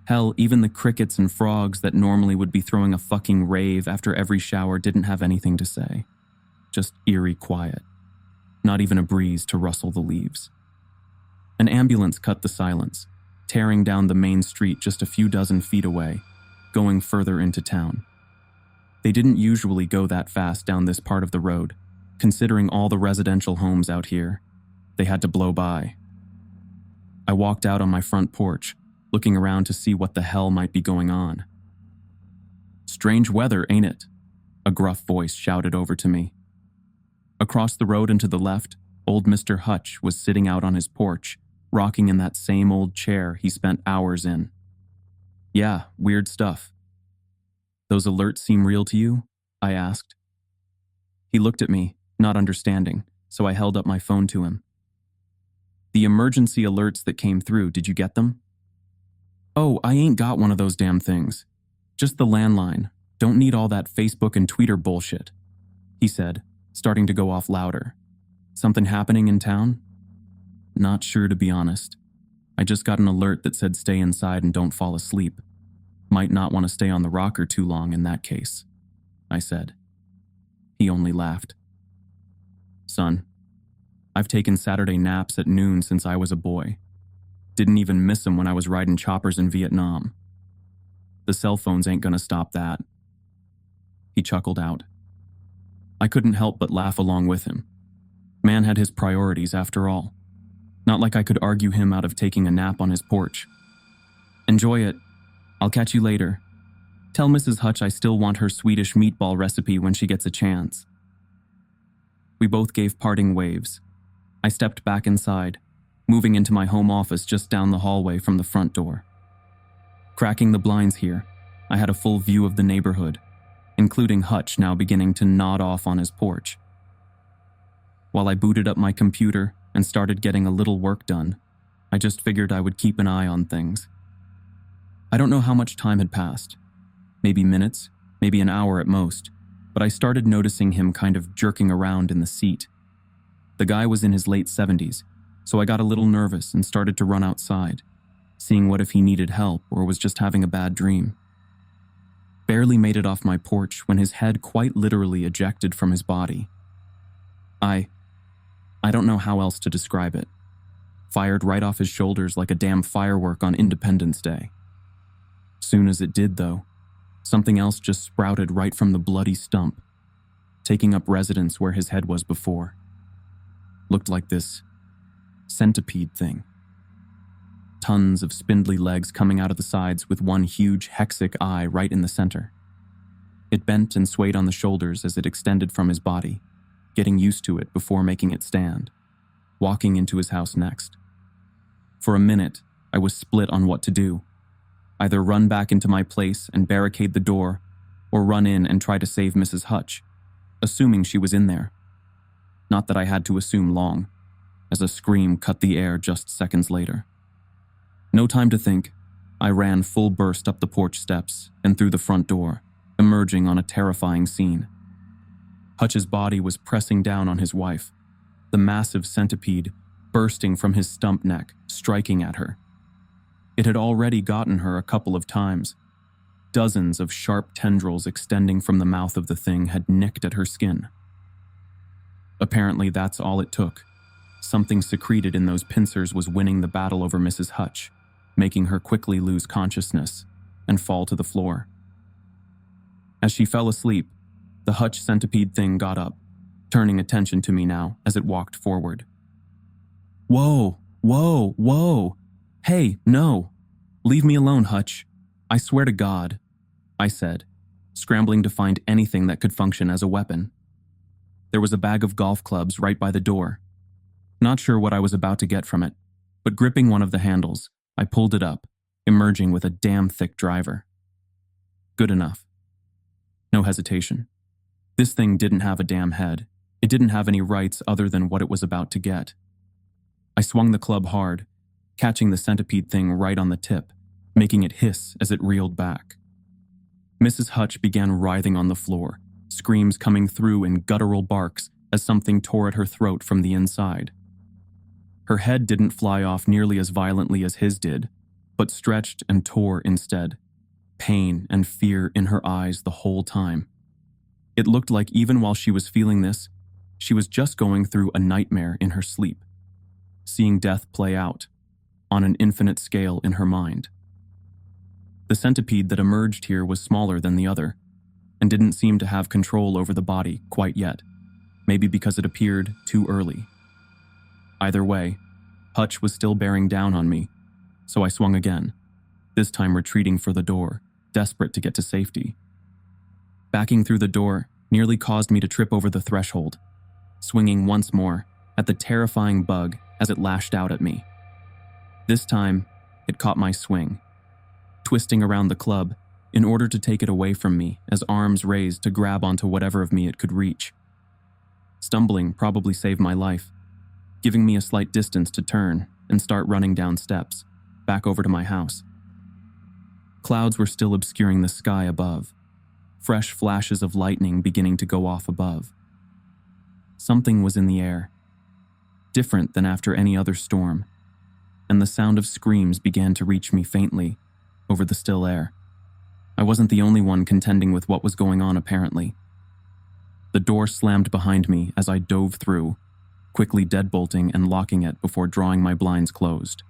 Hell, even the crickets and frogs that normally would be throwing a fucking rave after every shower didn't have anything to say. Just eerie quiet. Not even a breeze to rustle the leaves. An ambulance cut the silence, tearing down the main street just a few dozen feet away, going further into town. They didn't usually go that fast down this part of the road, considering all the residential homes out here. They had to blow by. I walked out on my front porch, looking around to see what the hell might be going on. "Strange weather, ain't it?" a gruff voice shouted over to me. Across the road and to the left, old Mr. Hutch was sitting out on his porch, rocking in that same old chair he spent hours in. "Yeah, weird stuff." "Those alerts seem real to you?" I asked. He looked at me, not understanding, so I held up my phone to him. "The emergency alerts that came through, did you get them?" "Oh, I ain't got one of those damn things. Just the landline. Don't need all that Facebook and Twitter bullshit," he said, starting to go off louder. "Something happening in town?" "Not sure, to be honest. I just got an alert that said stay inside and don't fall asleep. Might not want to stay on the rocker too long in that case," I said. He only laughed. "Son, I've taken Saturday naps at noon since I was a boy. Didn't even miss them when I was riding choppers in Vietnam. The cell phones ain't gonna stop that." He chuckled out. I couldn't help but laugh along with him. Man had his priorities after all. Not like I could argue him out of taking a nap on his porch. "Enjoy it. I'll catch you later. Tell Mrs. Hutch I still want her Swedish meatball recipe when she gets a chance." We both gave parting waves. I stepped back inside, moving into my home office just down the hallway from the front door. Cracking the blinds here, I had a full view of the neighborhood, including Hutch now beginning to nod off on his porch. While I booted up my computer and started getting a little work done, I just figured I would keep an eye on things. I don't know how much time had passed. Maybe minutes, maybe an hour at most, but I started noticing him kind of jerking around in the seat. The guy was in his late 70s, so I got a little nervous and started to run outside, seeing what if he needed help or was just having a bad dream. Barely made it off my porch when his head quite literally ejected from his body. I don't know how else to describe it. fired right off his shoulders like a damn firework on Independence Day. Soon as it did, though, something else just sprouted right from the bloody stump, taking up residence where his head was before. Looked like this centipede thing. Tons of spindly legs coming out of the sides with one huge hexic eye right in the center. It bent and swayed on the shoulders as it extended from his body, getting used to it before making it stand, walking into his house next. For a minute, I was split on what to do. Either run back into my place and barricade the door, or run in and try to save Mrs. Hutch, assuming she was in there. Not that I had to assume long, as a scream cut the air just seconds later. No time to think, I ran full burst up the porch steps and through the front door, emerging on a terrifying scene. Hutch's body was pressing down on his wife, the massive centipede bursting from his stump neck, striking at her. It had already gotten her a couple of times. Dozens of sharp tendrils extending from the mouth of the thing had nicked at her skin. Apparently that's all it took. Something secreted in those pincers was winning the battle over Mrs. Hutch, making her quickly lose consciousness and fall to the floor. As she fell asleep, the Hutch centipede thing got up, turning attention to me now as it walked forward. "Whoa, whoa, whoa! Hey, no! Leave me alone, Hutch. I swear to God," I said, scrambling to find anything that could function as a weapon. There was a bag of golf clubs right by the door. Not sure what I was about to get from it, but gripping one of the handles, I pulled it up, emerging with a damn thick driver. Good enough. No hesitation. This thing didn't have a damn head. It didn't have any rights other than what it was about to get. I swung the club hard, catching the centipede thing right on the tip, making it hiss as it reeled back. Mrs. Hutch began writhing on the floor, screams coming through in guttural barks as something tore at her throat from the inside. Her head didn't fly off nearly as violently as his did, but stretched and tore instead, pain and fear in her eyes the whole time. It looked like even while she was feeling this, she was just going through a nightmare in her sleep, seeing death play out on an infinite scale in her mind. The centipede that emerged here was smaller than the other, and didn't seem to have control over the body quite yet, maybe because it appeared too early. Either way, Hutch was still bearing down on me, so I swung again, this time retreating for the door, desperate to get to safety. Backing through the door nearly caused me to trip over the threshold, swinging once more at the terrifying bug as it lashed out at me. This time, it caught my swing, twisting around the club in order to take it away from me as arms raised to grab onto whatever of me it could reach. Stumbling probably saved my life, giving me a slight distance to turn and start running down steps, back over to my house. Clouds were still obscuring the sky above, fresh flashes of lightning beginning to go off above. Something was in the air, different than after any other storm, and the sound of screams began to reach me faintly over the still air. I wasn't the only one contending with what was going on, apparently. The door slammed behind me as I dove through, quickly deadbolting and locking it before drawing my blinds closed.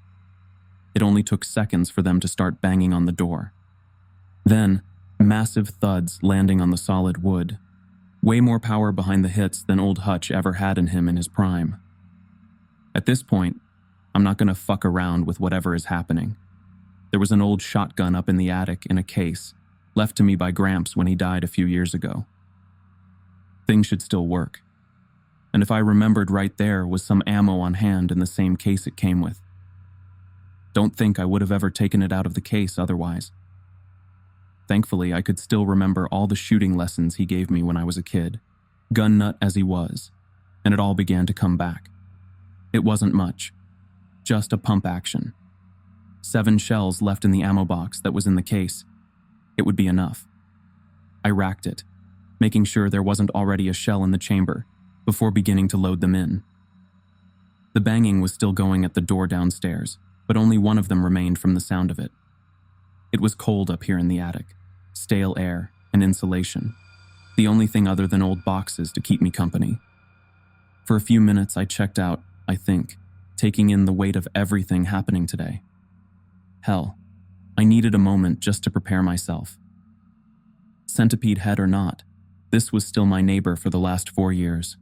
It only took seconds for them to start banging on the door. Then, massive thuds landing on the solid wood. Way more power behind the hits than old Hutch ever had in him in his prime. At this point, I'm not gonna fuck around with whatever is happening. There was an old shotgun up in the attic in a case, left to me by Gramps when he died a few years ago. Things should still work. And if I remembered right, there was some ammo on hand in the same case it came with. Don't think I would have ever taken it out of the case otherwise. Thankfully, I could still remember all the shooting lessons he gave me when I was a kid, gun nut as he was, and it all began to come back. It wasn't much, just a pump action. 7 shells left in the ammo box that was in the case. It would be enough. I racked it, making sure there wasn't already a shell in the chamber, before beginning to load them in. The banging was still going at the door downstairs, but only one of them remained from the sound of it. It was cold up here in the attic, stale air and insulation, the only thing other than old boxes to keep me company. For a few minutes I checked out, I think, taking in the weight of everything happening today. Hell, I needed a moment just to prepare myself. Centipede head or not, this was still my neighbor for the last 4 years.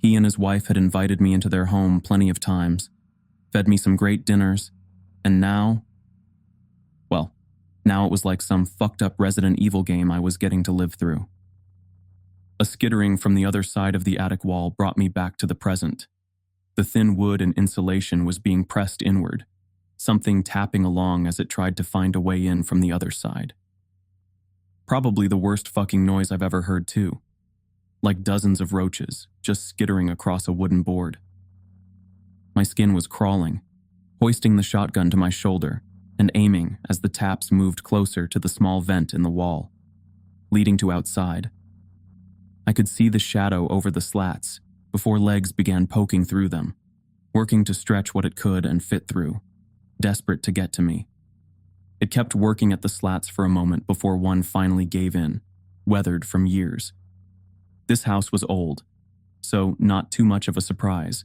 He and his wife had invited me into their home plenty of times, fed me some great dinners, and now it was like some fucked up Resident Evil game I was getting to live through. A skittering from the other side of the attic wall brought me back to the present. The thin wood and insulation was being pressed inward, something tapping along as it tried to find a way in from the other side. Probably the worst fucking noise I've ever heard too. Like dozens of roaches, just skittering across a wooden board. My skin was crawling, hoisting the shotgun to my shoulder and aiming as the taps moved closer to the small vent in the wall, leading to outside. I could see the shadow over the slats before legs began poking through them, working to stretch what it could and fit through, desperate to get to me. It kept working at the slats for a moment before one finally gave in, weathered from years. This house was old, so not too much of a surprise,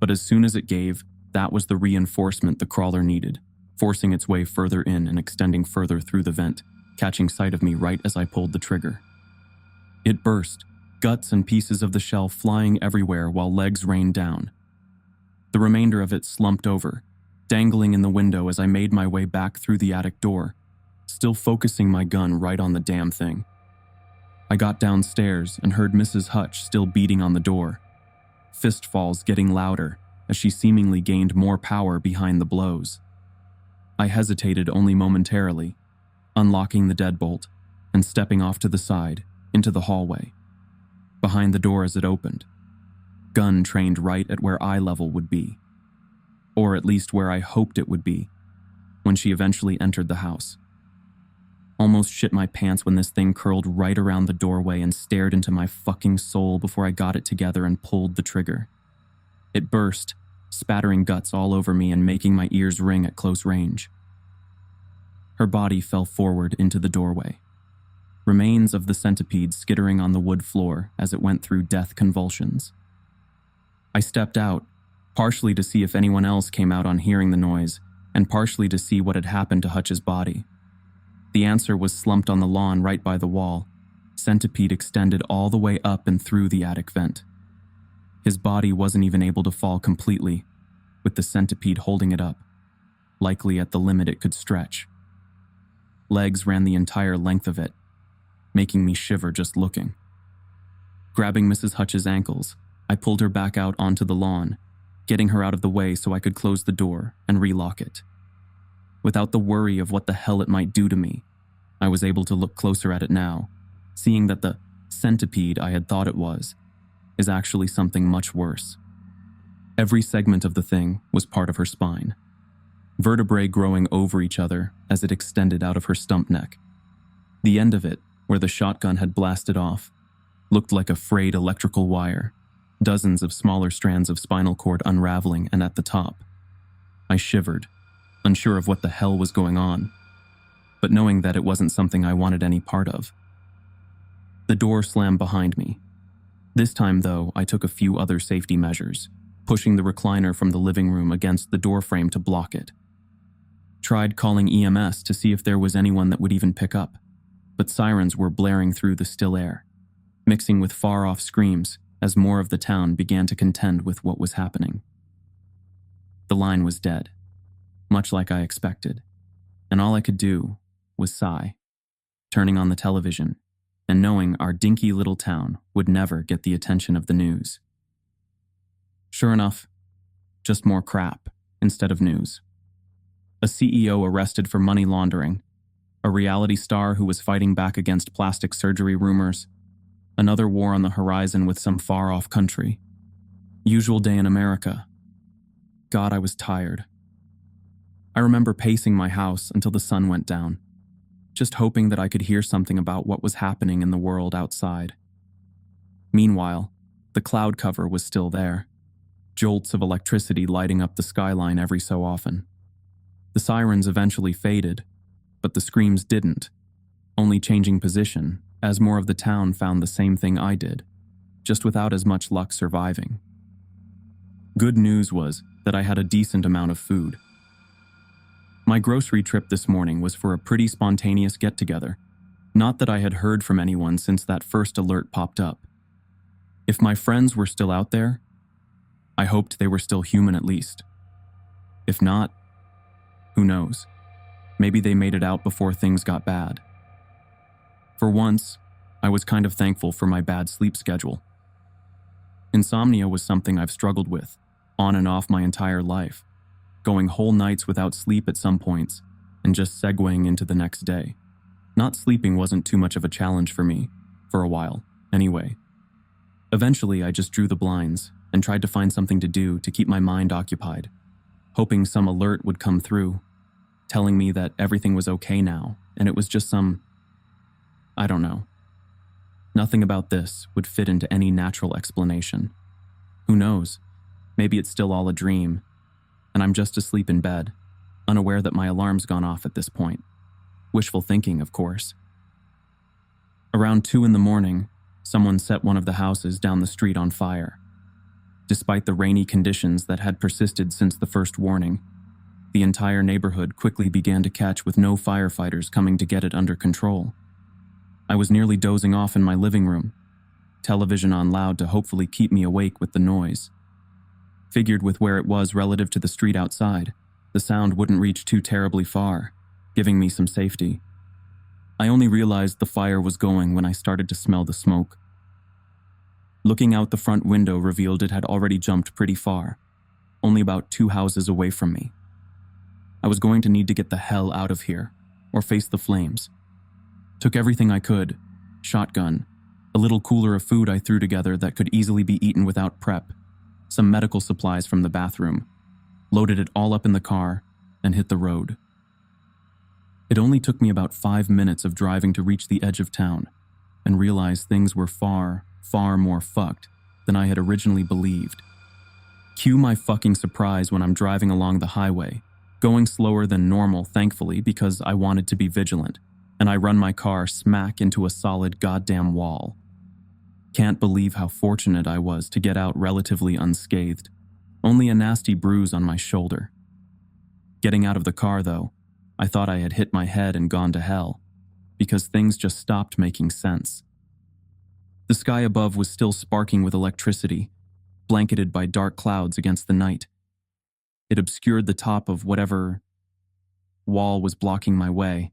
but as soon as it gave, that was the reinforcement the crawler needed, forcing its way further in and extending further through the vent, catching sight of me right as I pulled the trigger. It burst, guts and pieces of the shell flying everywhere while legs rained down. The remainder of it slumped over, dangling in the window as I made my way back through the attic door, still focusing my gun right on the damn thing. I got downstairs and heard Mrs. Hutch still beating on the door, fistfalls getting louder as she seemingly gained more power behind the blows. I hesitated only momentarily, unlocking the deadbolt and stepping off to the side, into the hallway. Behind the door as it opened, gun trained right at where eye level would be, or at least where I hoped it would be, when she eventually entered the house. Almost shit my pants when this thing curled right around the doorway and stared into my fucking soul before I got it together and pulled the trigger. It burst, spattering guts all over me and making my ears ring at close range. Her body fell forward into the doorway, remains of the centipede skittering on the wood floor as it went through death convulsions. I stepped out, partially to see if anyone else came out on hearing the noise, and partially to see what had happened to Hutch's body. The answer was slumped on the lawn right by the wall, centipede extended all the way up and through the attic vent. His body wasn't even able to fall completely, with the centipede holding it up, likely at the limit it could stretch. Legs ran the entire length of it, making me shiver just looking. Grabbing Mrs. Hutch's ankles, I pulled her back out onto the lawn, getting her out of the way so I could close the door and relock it. Without the worry of what the hell it might do to me, I was able to look closer at it now, seeing that the centipede I had thought it was is actually something much worse. Every segment of the thing was part of her spine, vertebrae growing over each other as it extended out of her stump neck. The end of it, where the shotgun had blasted off, looked like a frayed electrical wire, dozens of smaller strands of spinal cord unraveling, and at the top. I shivered, unsure of what the hell was going on, but knowing that it wasn't something I wanted any part of. The door slammed behind me. This time, though, I took a few other safety measures, pushing the recliner from the living room against the doorframe to block it. Tried calling EMS to see if there was anyone that would even pick up, but sirens were blaring through the still air, mixing with far-off screams as more of the town began to contend with what was happening. The line was dead, much like I expected, and all I could do was sigh, turning on the television and knowing our dinky little town would never get the attention of the news. Sure enough, just more crap instead of news. A CEO arrested for money laundering, a reality star who was fighting back against plastic surgery rumors, another war on the horizon with some far-off country. Usual day in America. God, I was tired. I remember pacing my house until the sun went down, just hoping that I could hear something about what was happening in the world outside. Meanwhile, the cloud cover was still there, jolts of electricity lighting up the skyline every so often. The sirens eventually faded, but the screams didn't, only changing position as more of the town found the same thing I did, just without as much luck surviving. Good news was that I had a decent amount of food. My grocery trip this morning was for a pretty spontaneous get-together, not that I had heard from anyone since that first alert popped up. If my friends were still out there, I hoped they were still human at least. If not, who knows? Maybe they made it out before things got bad. For once, I was kind of thankful for my bad sleep schedule. Insomnia was something I've struggled with, on and off my entire life, going whole nights without sleep at some points, and just segueing into the next day. Not sleeping wasn't too much of a challenge for me, for a while, anyway. Eventually, I just drew the blinds and tried to find something to do to keep my mind occupied, hoping some alert would come through, telling me that everything was okay now, and it was just I don't know. Nothing about this would fit into any natural explanation. Who knows? Maybe it's still all a dream, and I'm just asleep in bed, unaware that my alarm's gone off at this point. Wishful thinking, of course. Around 2 a.m, someone set one of the houses down the street on fire. Despite the rainy conditions that had persisted since the first warning, the entire neighborhood quickly began to catch with no firefighters coming to get it under control. I was nearly dozing off in my living room, television on loud to hopefully keep me awake with the noise. Figured with where it was relative to the street outside, the sound wouldn't reach too terribly far, giving me some safety. I only realized the fire was going when I started to smell the smoke. Looking out the front window revealed it had already jumped pretty far, only about 2 houses away from me. I was going to need to get the hell out of here, or face the flames. Took everything I could, shotgun, a little cooler of food I threw together that could easily be eaten without prep, some medical supplies from the bathroom, loaded it all up in the car, and hit the road. It only took me about 5 minutes of driving to reach the edge of town, and realize things were far, far more fucked than I had originally believed. Cue my fucking surprise when I'm driving along the highway, going slower than normal, thankfully, because I wanted to be vigilant, and I run my car smack into a solid goddamn wall. Can't believe how fortunate I was to get out relatively unscathed, only a nasty bruise on my shoulder. Getting out of the car, though, I thought I had hit my head and gone to hell, because things just stopped making sense. The sky above was still sparking with electricity, blanketed by dark clouds against the night. It obscured the top of whatever wall was blocking my way,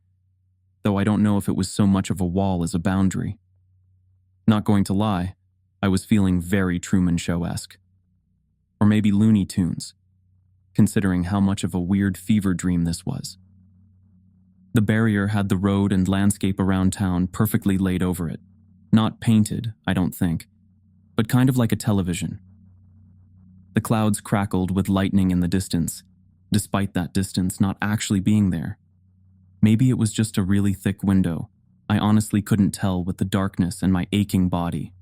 though I don't know if it was so much of a wall as a boundary. Not going to lie, I was feeling very Truman Show-esque. Or maybe Looney Tunes, considering how much of a weird fever dream this was. The barrier had the road and landscape around town perfectly laid over it. Not painted, I don't think, but kind of like a television. The clouds crackled with lightning in the distance, despite that distance not actually being there. Maybe it was just a really thick window. I honestly couldn't tell with the darkness and my aching body.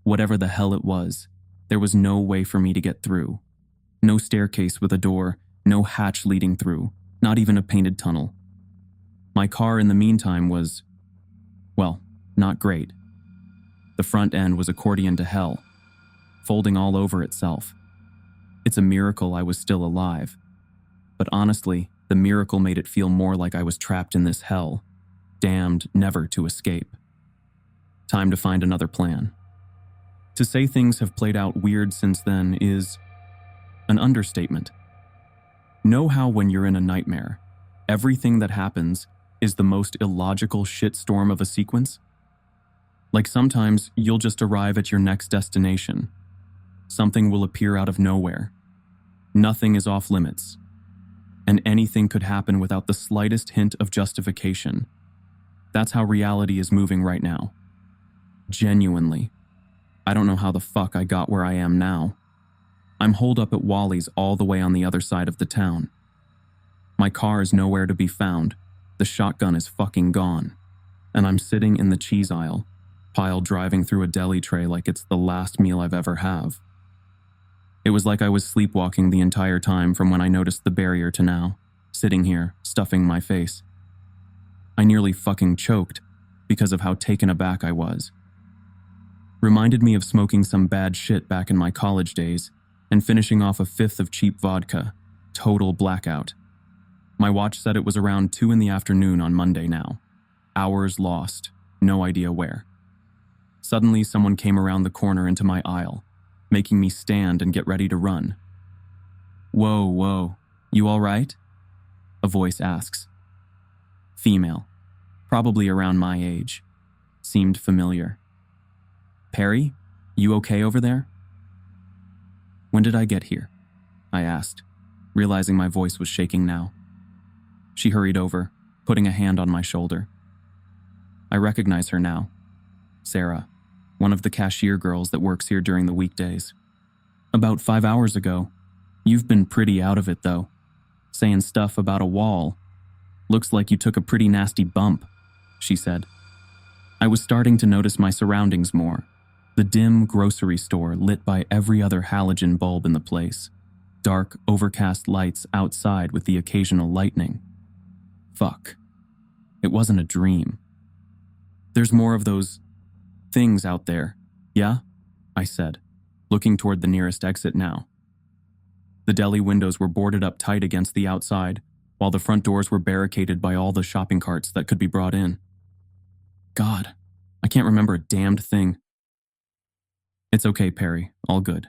Whatever the hell it was, there was no way for me to get through. No staircase with a door, no hatch leading through, not even a painted tunnel. My car in the meantime was, well, not great. The front end was accordion to hell, folding all over itself. It's a miracle I was still alive. But honestly, the miracle made it feel more like I was trapped in this hell, damned never to escape. Time to find another plan. To say things have played out weird since then is an understatement. Know how when you're in a nightmare, everything that happens is the most illogical shitstorm of a sequence? Like sometimes you'll just arrive at your next destination. Something will appear out of nowhere. Nothing is off limits. And anything could happen without the slightest hint of justification. That's how reality is moving right now. Genuinely. I don't know how the fuck I got where I am now. I'm holed up at Wally's all the way on the other side of the town. My car is nowhere to be found. The shotgun is fucking gone. And I'm sitting in the cheese aisle, pile driving through a deli tray like it's the last meal I've ever have. It was like I was sleepwalking the entire time from when I noticed the barrier to now, sitting here, stuffing my face. I nearly fucking choked because of how taken aback I was. Reminded me of smoking some bad shit back in my college days, and finishing off a fifth of cheap vodka. Total blackout. My watch said it was around 2 in the afternoon on Monday now. Hours lost, no idea where. Suddenly, someone came around the corner into my aisle, making me stand and get ready to run. Whoa, you all right? A voice asks. Female, probably around my age. Seemed familiar. Perry, you okay over there? When did I get here? I asked, realizing my voice was shaking now. She hurried over, putting a hand on my shoulder. I recognize her now. Sarah, one of the cashier girls that works here during the weekdays. About 5 hours ago. You've been pretty out of it, though. Saying stuff about a wall. Looks like you took a pretty nasty bump, she said. I was starting to notice my surroundings more. The dim grocery store lit by every other halogen bulb in the place. Dark, overcast lights outside with the occasional lightning. Fuck. It wasn't a dream. There's more of those things out there, yeah? I said, looking toward the nearest exit now. The deli windows were boarded up tight against the outside, while the front doors were barricaded by all the shopping carts that could be brought in. God, I can't remember a damned thing. It's okay, Perry, all good.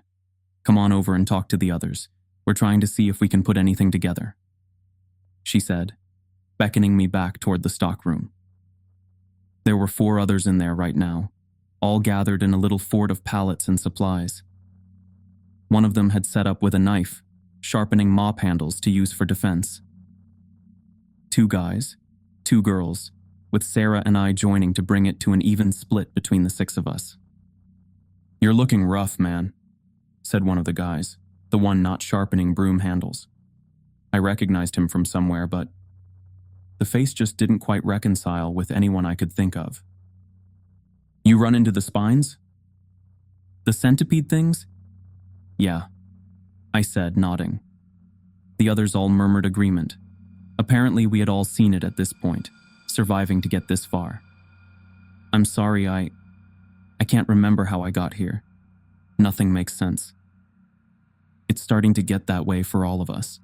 Come on over and talk to the others. We're trying to see if we can put anything together, she said, beckoning me back toward the stockroom. There were 4 others in there right now, all gathered in a little fort of pallets and supplies. One of them had set up with a knife, sharpening mop handles to use for defense. 2 guys, 2 girls, with Sarah and I joining to bring it to an even split between the 6 of us. You're looking rough, man, said one of the guys, the one not sharpening broom handles. I recognized him from somewhere, but the face just didn't quite reconcile with anyone I could think of. You run into the spines? The centipede things? Yeah, I said, nodding. The others all murmured agreement. Apparently we had all seen it at this point, surviving to get this far. I'm sorry, I can't remember how I got here. Nothing makes sense. It's starting to get that way for all of us.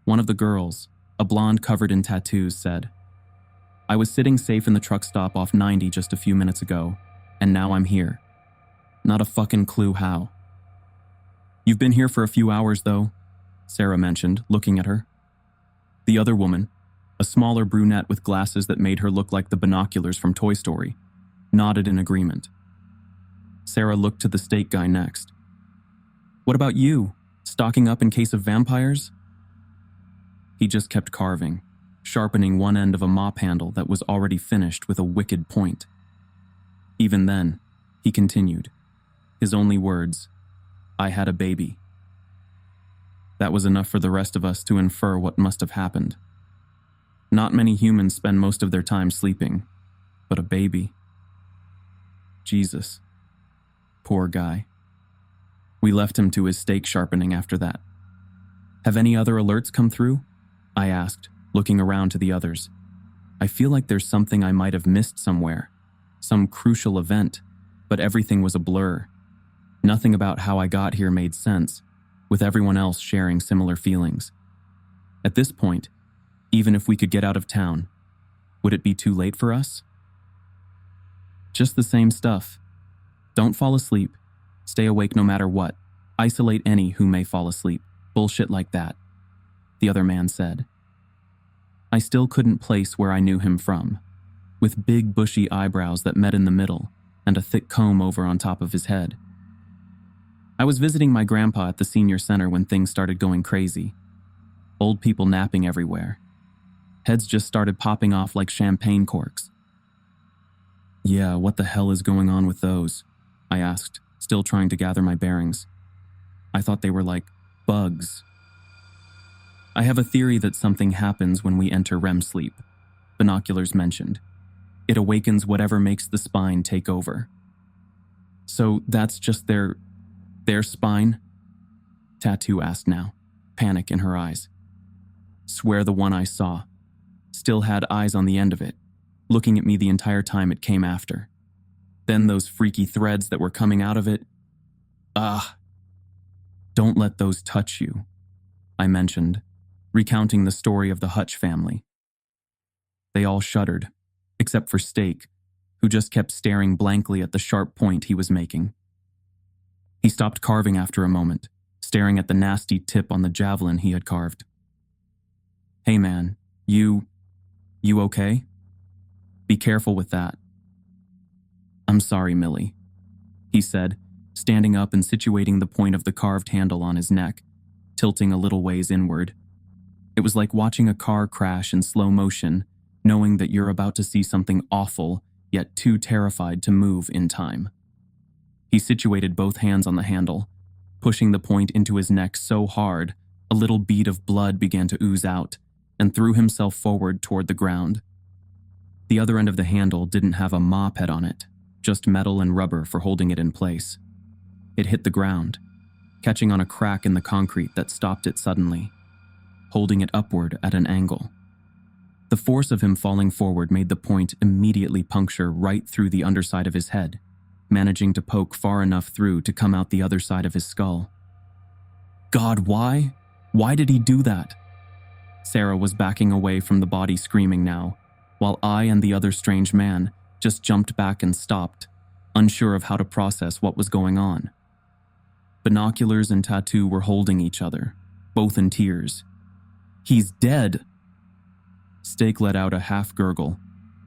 One of the girls, a blonde covered in tattoos, said, I was sitting safe in the truck stop off 90 just a few minutes ago, and now I'm here. Not a fucking clue how. You've been here for a few hours, though, Sarah mentioned, looking at her. The other woman, a smaller brunette with glasses that made her look like the binoculars from Toy Story, nodded in agreement. Sarah looked to the steak guy next. What about you? Stocking up in case of vampires? He just kept carving, sharpening one end of a mop handle that was already finished with a wicked point. Even then, he continued, his only words, I had a baby. That was enough for the rest of us to infer what must have happened. Not many humans spend most of their time sleeping, but a baby. Jesus. Poor guy. We left him to his steak sharpening after that. Have any other alerts come through? I asked, looking around to the others. I feel like there's something I might have missed somewhere, some crucial event, but everything was a blur. Nothing about how I got here made sense, with everyone else sharing similar feelings. At this point, even if we could get out of town, would it be too late for us? Just the same stuff. Don't fall asleep. Stay awake no matter what. Isolate any who may fall asleep. Bullshit like that, the other man said. I still couldn't place where I knew him from, with big bushy eyebrows that met in the middle and a thick comb over on top of his head. I was visiting my grandpa at the senior center when things started going crazy. Old people napping everywhere. Heads just started popping off like champagne corks. Yeah, what the hell is going on with those? I asked, still trying to gather my bearings. I thought they were like bugs. I have a theory that something happens when we enter REM sleep, Binoculars mentioned. It awakens whatever makes the spine take over. So that's just their spine? Tattoo asked now, panic in her eyes. Swear the one I saw. Still had eyes on the end of it, looking at me the entire time it came after. Then those freaky threads that were coming out of it. Ah. "Don't let those touch you," I mentioned, recounting the story of the Hutch family. They all shuddered, except for Steak, who just kept staring blankly at the sharp point he was making. He stopped carving after a moment, staring at the nasty tip on the javelin he had carved. "Hey man, you okay? Be careful with that." "I'm sorry, Millie," he said, standing up and situating the point of the carved handle on his neck, tilting a little ways inward. It was like watching a car crash in slow motion, knowing that you're about to see something awful, yet too terrified to move in time. He situated both hands on the handle, pushing the point into his neck so hard, a little bead of blood began to ooze out, and threw himself forward toward the ground. The other end of the handle didn't have a mop head on it, just metal and rubber for holding it in place. It hit the ground, catching on a crack in the concrete that stopped it suddenly, holding it upward at an angle. The force of him falling forward made the point immediately puncture right through the underside of his head, managing to poke far enough through to come out the other side of his skull. God, why? Why did he do that? Sarah was backing away from the body screaming now, while I and the other strange man just jumped back and stopped, unsure of how to process what was going on. Binoculars and Tattoo were holding each other, both in tears. "He's dead!" Steak let out a half gurgle,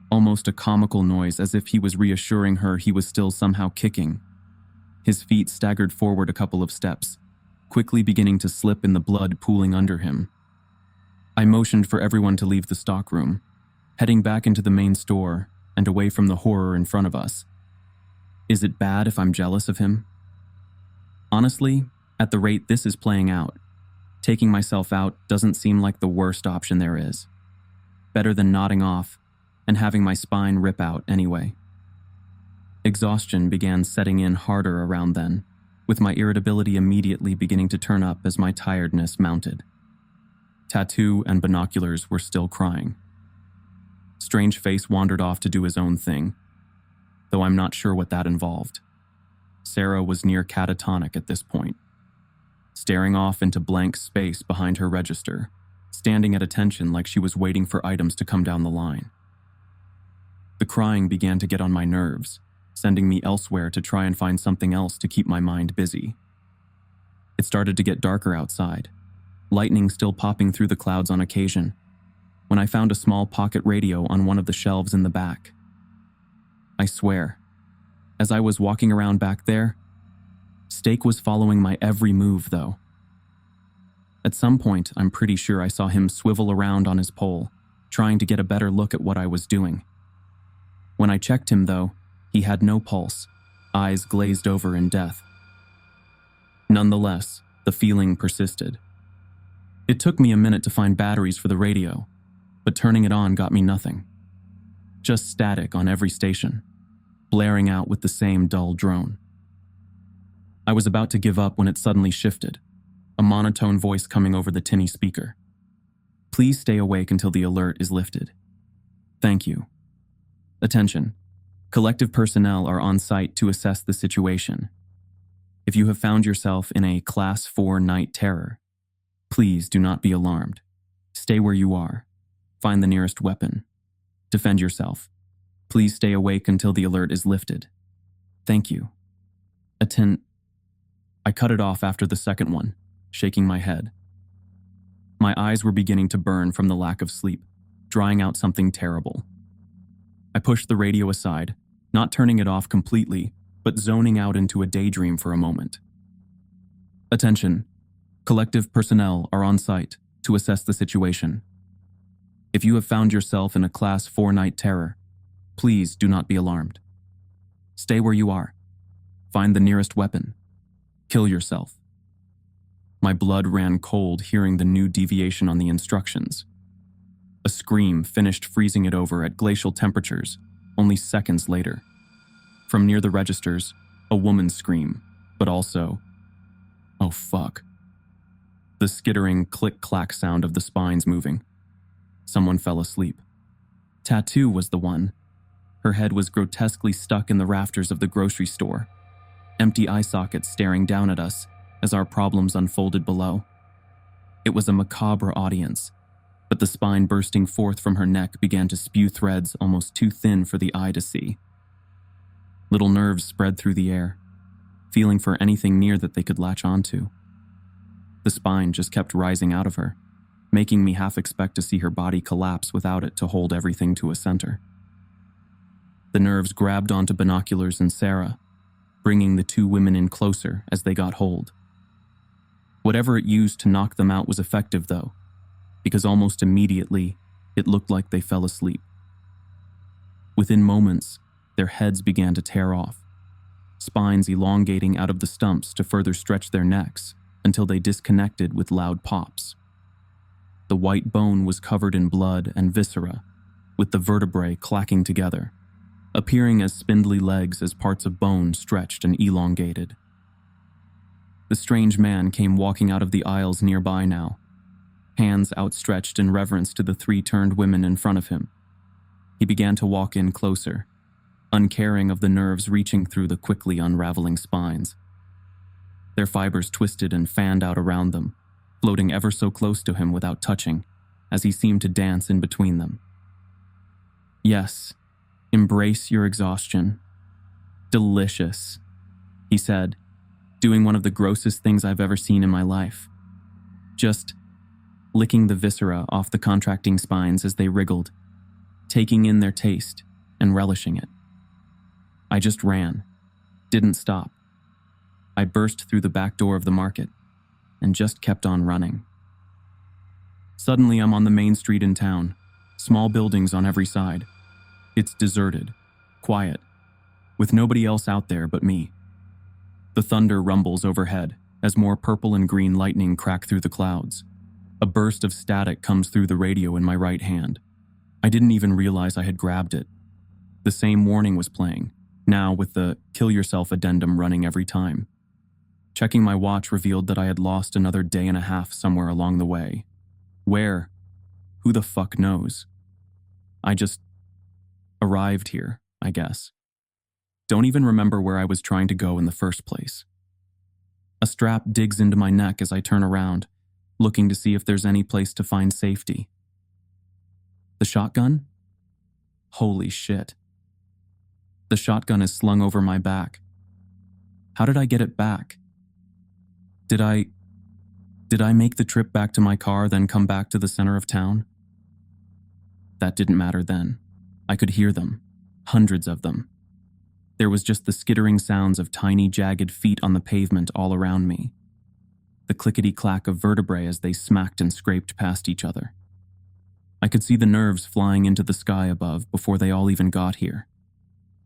almost a comical noise as if he was reassuring her he was still somehow kicking. His feet staggered forward a couple of steps, quickly beginning to slip in the blood pooling under him. I motioned for everyone to leave the stockroom, heading back into the main store and away from the horror in front of us. Is it bad if I'm jealous of him? Honestly, at the rate this is playing out, taking myself out doesn't seem like the worst option there is. Better than nodding off and having my spine rip out anyway. Exhaustion began setting in harder around then, with my irritability immediately beginning to turn up as my tiredness mounted. Tattoo and Binoculars were still crying. Strange Face wandered off to do his own thing, though I'm not sure what that involved. Sarah was near catatonic at this point, staring off into blank space behind her register, standing at attention like she was waiting for items to come down the line. The crying began to get on my nerves, sending me elsewhere to try and find something else to keep my mind busy. It started to get darker outside, lightning still popping through the clouds on occasion, when I found a small pocket radio on one of the shelves in the back. I swear, as I was walking around back there, Steak was following my every move, though. At some point, I'm pretty sure I saw him swivel around on his pole, trying to get a better look at what I was doing. When I checked him, though, he had no pulse, eyes glazed over in death. Nonetheless, the feeling persisted. It took me a minute to find batteries for the radio, but turning it on got me nothing. Just static on every station, blaring out with the same dull drone. I was about to give up when it suddenly shifted, a monotone voice coming over the tinny speaker. "Please stay awake until the alert is lifted. Thank you. Attention. Collective personnel are on site to assess the situation. If you have found yourself in a Class 4 night terror, please do not be alarmed. Stay where you are. Find the nearest weapon. Defend yourself. Please stay awake until the alert is lifted. Thank you. I cut it off after the second one, shaking my head. My eyes were beginning to burn from the lack of sleep, drying out something terrible. I pushed the radio aside, not turning it off completely, but zoning out into a daydream for a moment. Attention. Collective personnel are on site to assess the situation. If you have found yourself in a Class 4 night terror, please do not be alarmed. Stay where you are. Find the nearest weapon. Kill yourself. My blood ran cold hearing the new deviation on the instructions. A scream finished freezing it over at glacial temperatures only seconds later. From near the registers, a woman's scream, but also, "Oh fuck." The skittering click-clack sound of the spines moving. Someone fell asleep. Tattoo was the one. Her head was grotesquely stuck in the rafters of the grocery store, empty eye sockets staring down at us, as our problems unfolded below. It was a macabre audience, but the spine bursting forth from her neck began to spew threads almost too thin for the eye to see. Little nerves spread through the air, feeling for anything near that they could latch onto. The spine just kept rising out of her, making me half expect to see her body collapse without it to hold everything to a center. The nerves grabbed onto Binoculars and Sarah, bringing the two women in closer as they got hold. Whatever it used to knock them out was effective, though, because almost immediately it looked like they fell asleep. Within moments, their heads began to tear off, spines elongating out of the stumps to further stretch their necks until they disconnected with loud pops. The white bone was covered in blood and viscera, with the vertebrae clacking together, appearing as spindly legs as parts of bone stretched and elongated. The strange man came walking out of the aisles nearby now, hands outstretched in reverence to the three turned women in front of him. He began to walk in closer, uncaring of the nerves reaching through the quickly unraveling spines. Their fibers twisted and fanned out around them, floating ever so close to him without touching, as he seemed to dance in between them. "Yes, embrace your exhaustion. Delicious," he said, doing one of the grossest things I've ever seen in my life. Just licking the viscera off the contracting spines as they wriggled, taking in their taste and relishing it. I just ran, didn't stop. I burst through the back door of the market and just kept on running. Suddenly, I'm on the main street in town, small buildings on every side. It's deserted, quiet, with nobody else out there but me. The thunder rumbles overhead as more purple and green lightning crack through the clouds. A burst of static comes through the radio in my right hand. I didn't even realize I had grabbed it. The same warning was playing, now with the "kill yourself" addendum running every time. Checking my watch revealed that I had lost another day and a half somewhere along the way. Where? Who the fuck knows? I just arrived here, I guess. Don't even remember where I was trying to go in the first place. A strap digs into my neck as I turn around, looking to see if there's any place to find safety. The shotgun? Holy shit. The shotgun is slung over my back. How did I get it back? Did I make the trip back to my car, then come back to the center of town? That didn't matter then. I could hear them, hundreds of them. There was just the skittering sounds of tiny, jagged feet on the pavement all around me. The clickety-clack of vertebrae as they smacked and scraped past each other. I could see the nerves flying into the sky above before they all even got here.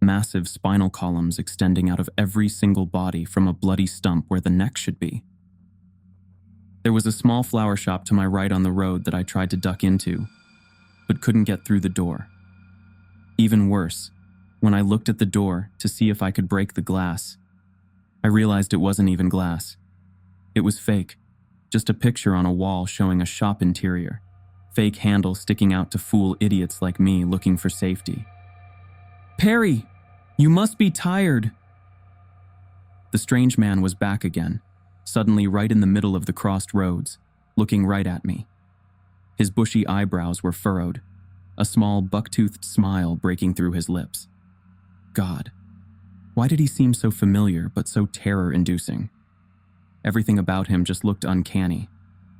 Massive spinal columns extending out of every single body from a bloody stump where the neck should be. There was a small flower shop to my right on the road that I tried to duck into, but couldn't get through the door. Even worse, when I looked at the door to see if I could break the glass, I realized it wasn't even glass. It was fake, just a picture on a wall showing a shop interior, fake handle sticking out to fool idiots like me looking for safety. "Perry, you must be tired." The strange man was back again, suddenly right in the middle of the crossed roads, looking right at me. His bushy eyebrows were furrowed, a small buck-toothed smile breaking through his lips. God, why did he seem so familiar but so terror-inducing? Everything about him just looked uncanny,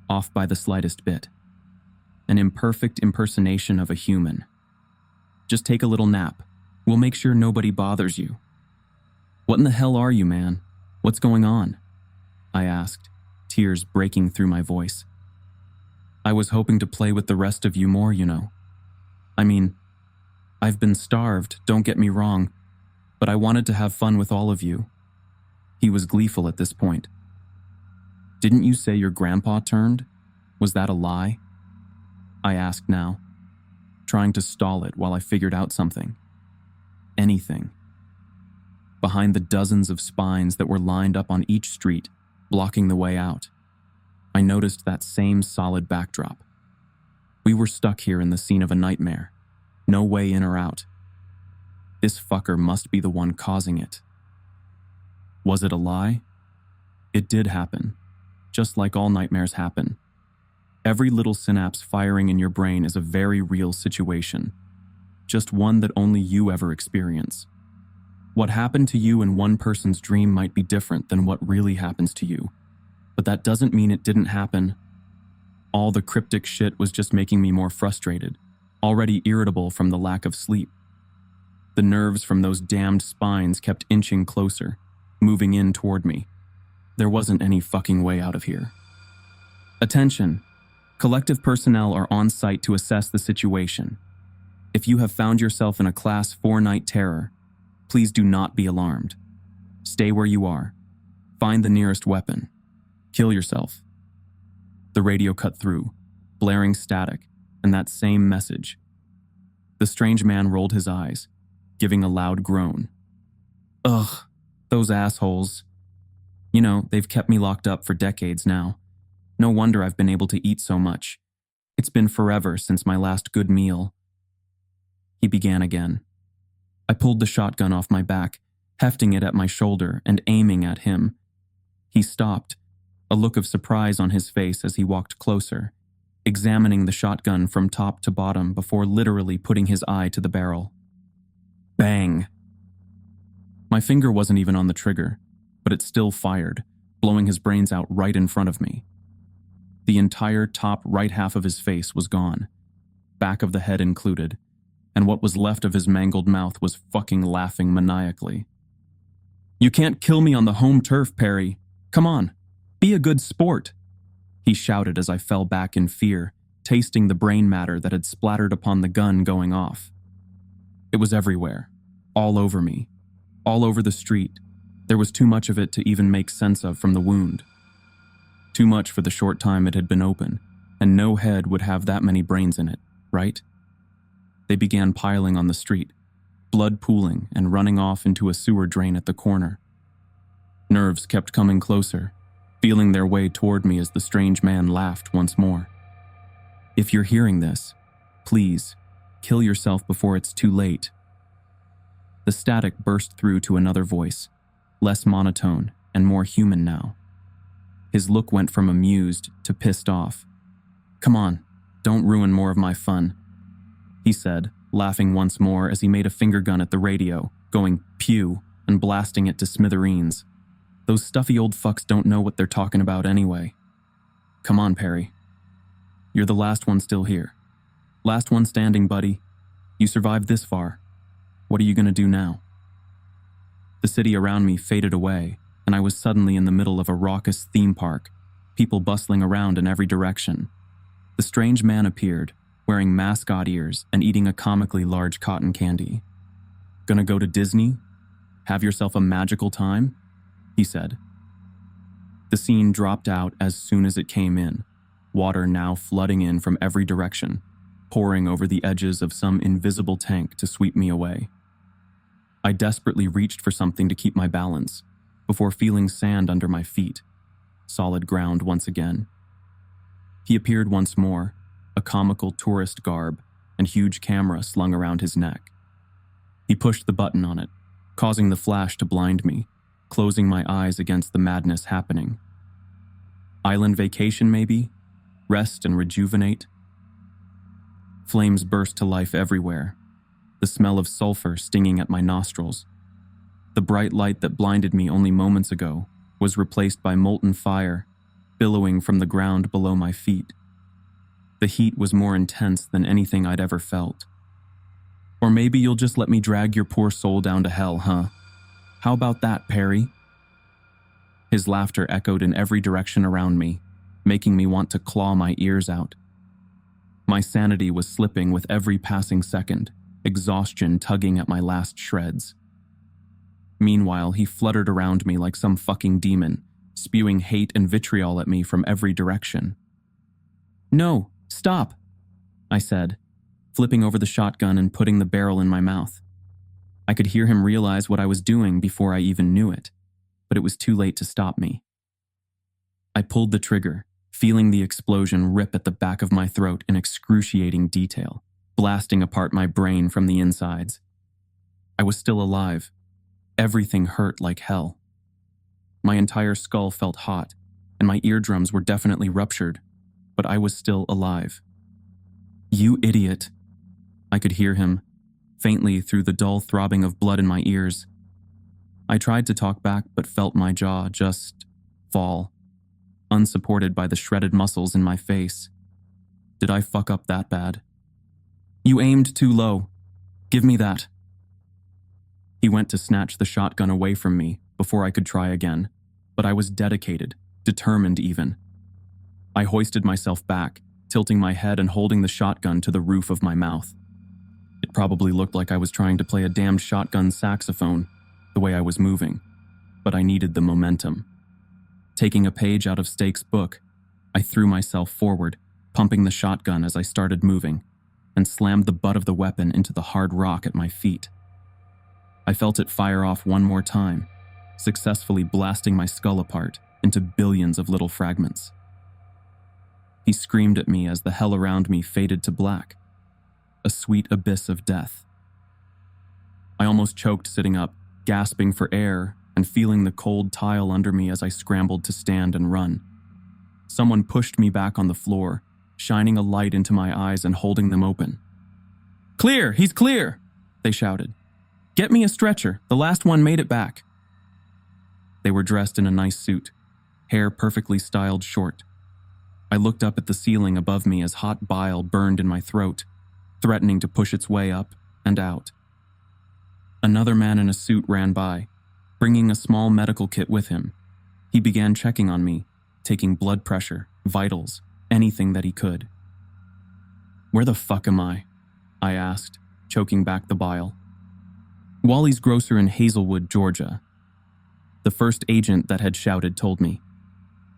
off by the slightest bit. An imperfect impersonation of a human. "Just take a little nap. We'll make sure nobody bothers you." "What in the hell are you, man? What's going on?" I asked, tears breaking through my voice. "I was hoping to play with the rest of you more, you know. I mean, I've been starved, don't get me wrong, but I wanted to have fun with all of you." He was gleeful at this point. "Didn't you say your grandpa turned? Was that a lie?" I asked now, trying to stall it while I figured out something. Anything. Behind the dozens of spines that were lined up on each street, blocking the way out, I noticed that same solid backdrop. We were stuck here in the scene of a nightmare. No way in or out. This fucker must be the one causing it. Was it a lie? It did happen, just like all nightmares happen. Every little synapse firing in your brain is a very real situation, just one that only you ever experience. What happened to you in one person's dream might be different than what really happens to you, but that doesn't mean it didn't happen. All the cryptic shit was just making me more frustrated, already irritable from the lack of sleep. The nerves from those damned spines kept inching closer, moving in toward me. There wasn't any fucking way out of here. Attention! Collective personnel are on site to assess the situation. If you have found yourself in a Class 4 night terror, please do not be alarmed. Stay where you are. Find the nearest weapon. Kill yourself. The radio cut through, blaring static, and that same message. The strange man rolled his eyes, giving a loud groan. Ugh, those assholes. You know, they've kept me locked up for decades now. No wonder I've been able to eat so much. It's been forever since my last good meal. He began again. I pulled the shotgun off my back, hefting it at my shoulder and aiming at him. He stopped, a look of surprise on his face as he walked closer, examining the shotgun from top to bottom before literally putting his eye to the barrel. Bang! My finger wasn't even on the trigger, but it still fired, blowing his brains out right in front of me. The entire top right half of his face was gone, back of the head included, and what was left of his mangled mouth was fucking laughing maniacally. You can't kill me on the home turf, Perry. Come on, be a good sport, he shouted as I fell back in fear, tasting the brain matter that had splattered upon the gun going off. It was everywhere, all over me, all over the street. There was too much of it to even make sense of from the wound. Too much for the short time it had been open, and no head would have that many brains in it, right? They began piling on the street, blood pooling and running off into a sewer drain at the corner. Nerves kept coming closer, feeling their way toward me as the strange man laughed once more. If you're hearing this, please, kill yourself before it's too late. The static burst through to another voice, less monotone and more human now. His look went from amused to pissed off. Come on, don't ruin more of my fun, he said, laughing once more as he made a finger gun at the radio, going pew and blasting it to smithereens. Those stuffy old fucks don't know what they're talking about anyway. Come on, Perry. You're the last one still here. Last one standing, buddy. You survived this far. What are you gonna do now? The city around me faded away, and I was suddenly in the middle of a raucous theme park, people bustling around in every direction. The strange man appeared, wearing mascot ears and eating a comically large cotton candy. Gonna go to Disney? Have yourself a magical time? He said. The scene dropped out as soon as it came in, water now flooding in from every direction, pouring over the edges of some invisible tank to sweep me away. I desperately reached for something to keep my balance, before feeling sand under my feet, solid ground once again. He appeared once more, a comical tourist garb and huge camera slung around his neck. He pushed the button on it, causing the flash to blind me, closing my eyes against the madness happening. Island vacation, maybe? Rest and rejuvenate? Flames burst to life everywhere, the smell of sulfur stinging at my nostrils. The bright light that blinded me only moments ago was replaced by molten fire, billowing from the ground below my feet. The heat was more intense than anything I'd ever felt. Or maybe you'll just let me drag your poor soul down to hell, huh? How about that, Perry? His laughter echoed in every direction around me, making me want to claw my ears out. My sanity was slipping with every passing second, exhaustion tugging at my last shreds. Meanwhile, he fluttered around me like some fucking demon, spewing hate and vitriol at me from every direction. No, stop, I said, flipping over the shotgun and putting the barrel in my mouth. I could hear him realize what I was doing before I even knew it, but it was too late to stop me. I pulled the trigger, feeling the explosion rip at the back of my throat in excruciating detail, blasting apart my brain from the insides. I was still alive. Everything hurt like hell. My entire skull felt hot, and my eardrums were definitely ruptured, but I was still alive. "You idiot," I could hear him, faintly through the dull throbbing of blood in my ears. I tried to talk back but felt my jaw just fall, unsupported by the shredded muscles in my face. Did I fuck up that bad? "You aimed too low. Give me that." He went to snatch the shotgun away from me before I could try again, but I was dedicated, determined even. I hoisted myself back, tilting my head and holding the shotgun to the roof of my mouth. It probably looked like I was trying to play a damned shotgun saxophone, the way I was moving, but I needed the momentum. Taking a page out of Stake's book, I threw myself forward, pumping the shotgun as I started moving, and slammed the butt of the weapon into the hard rock at my feet. I felt it fire off one more time, successfully blasting my skull apart into billions of little fragments. He screamed at me as the hell around me faded to black, a sweet abyss of death. I almost choked sitting up, gasping for air and feeling the cold tile under me as I scrambled to stand and run. Someone pushed me back on the floor, shining a light into my eyes and holding them open. "Clear! He's clear!" they shouted. "Get me a stretcher. The last one made it back." They were dressed in a nice suit, hair perfectly styled short. I looked up at the ceiling above me as hot bile burned in my throat, threatening to push its way up and out. Another man in a suit ran by, bringing a small medical kit with him. He began checking on me, taking blood pressure, vitals, anything that he could. "Where the fuck am I?" I asked, choking back the bile. "Wally's grocer in Hazelwood, Georgia." The first agent that had shouted told me.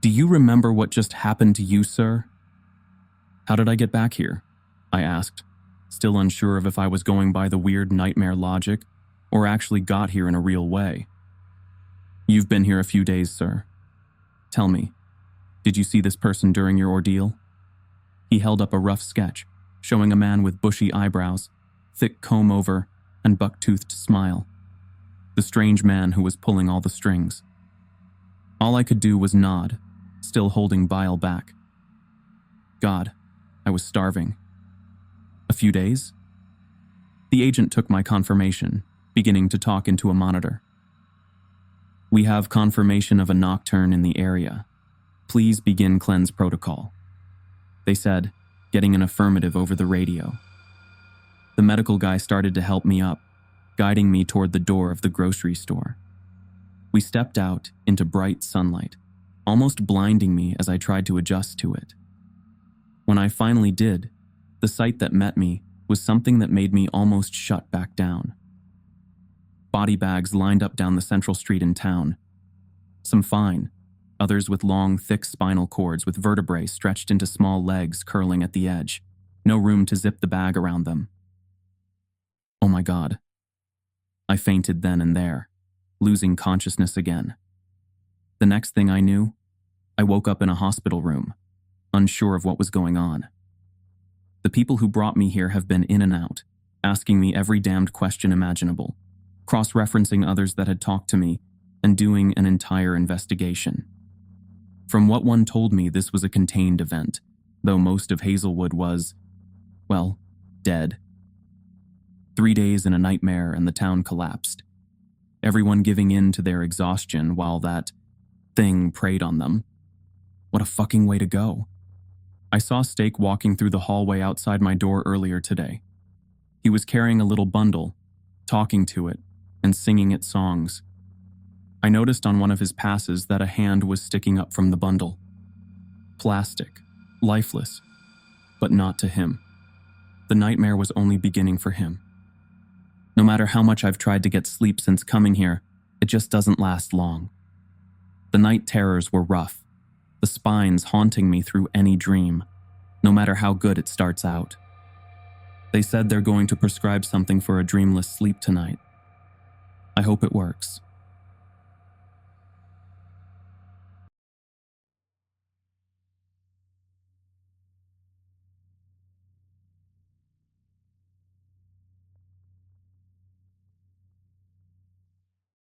"Do you remember what just happened to you, sir?" "How did I get back here?" I asked, still unsure of if I was going by the weird nightmare logic or actually got here in a real way. "You've been here a few days, sir. Tell me, did you see this person during your ordeal?" He held up a rough sketch, showing a man with bushy eyebrows, thick comb-over, and buck-toothed smile. The strange man who was pulling all the strings. All I could do was nod, still holding bile back. God, I was starving. "A few days?" The agent took my confirmation, beginning to talk into a monitor. "We have confirmation of a nocturne in the area. Please begin cleanse protocol," they said, getting an affirmative over the radio. The medical guy started to help me up, guiding me toward the door of the grocery store. We stepped out into bright sunlight, almost blinding me as I tried to adjust to it. When I finally did, the sight that met me was something that made me almost shut back down. Body bags lined up down the central street in town. Some fine, others with long, thick spinal cords with vertebrae stretched into small legs curling at the edge, no room to zip the bag around them. Oh my God. I fainted then and there, losing consciousness again. The next thing I knew, I woke up in a hospital room, unsure of what was going on. The people who brought me here have been in and out, asking me every damned question imaginable, cross-referencing others that had talked to me, and doing an entire investigation. From what one told me, this was a contained event, though most of Hazelwood was, well, dead. 3 days in a nightmare and the town collapsed, everyone giving in to their exhaustion while that thing preyed on them. What a fucking way to go. I saw Stake walking through the hallway outside my door earlier today. He was carrying a little bundle, talking to it, and singing it songs. I noticed on one of his passes that a hand was sticking up from the bundle. Plastic, lifeless, but not to him. The nightmare was only beginning for him. No matter how much I've tried to get sleep since coming here, it just doesn't last long. The night terrors were rough, the spines haunting me through any dream, no matter how good it starts out. They said they're going to prescribe something for a dreamless sleep tonight. I hope it works.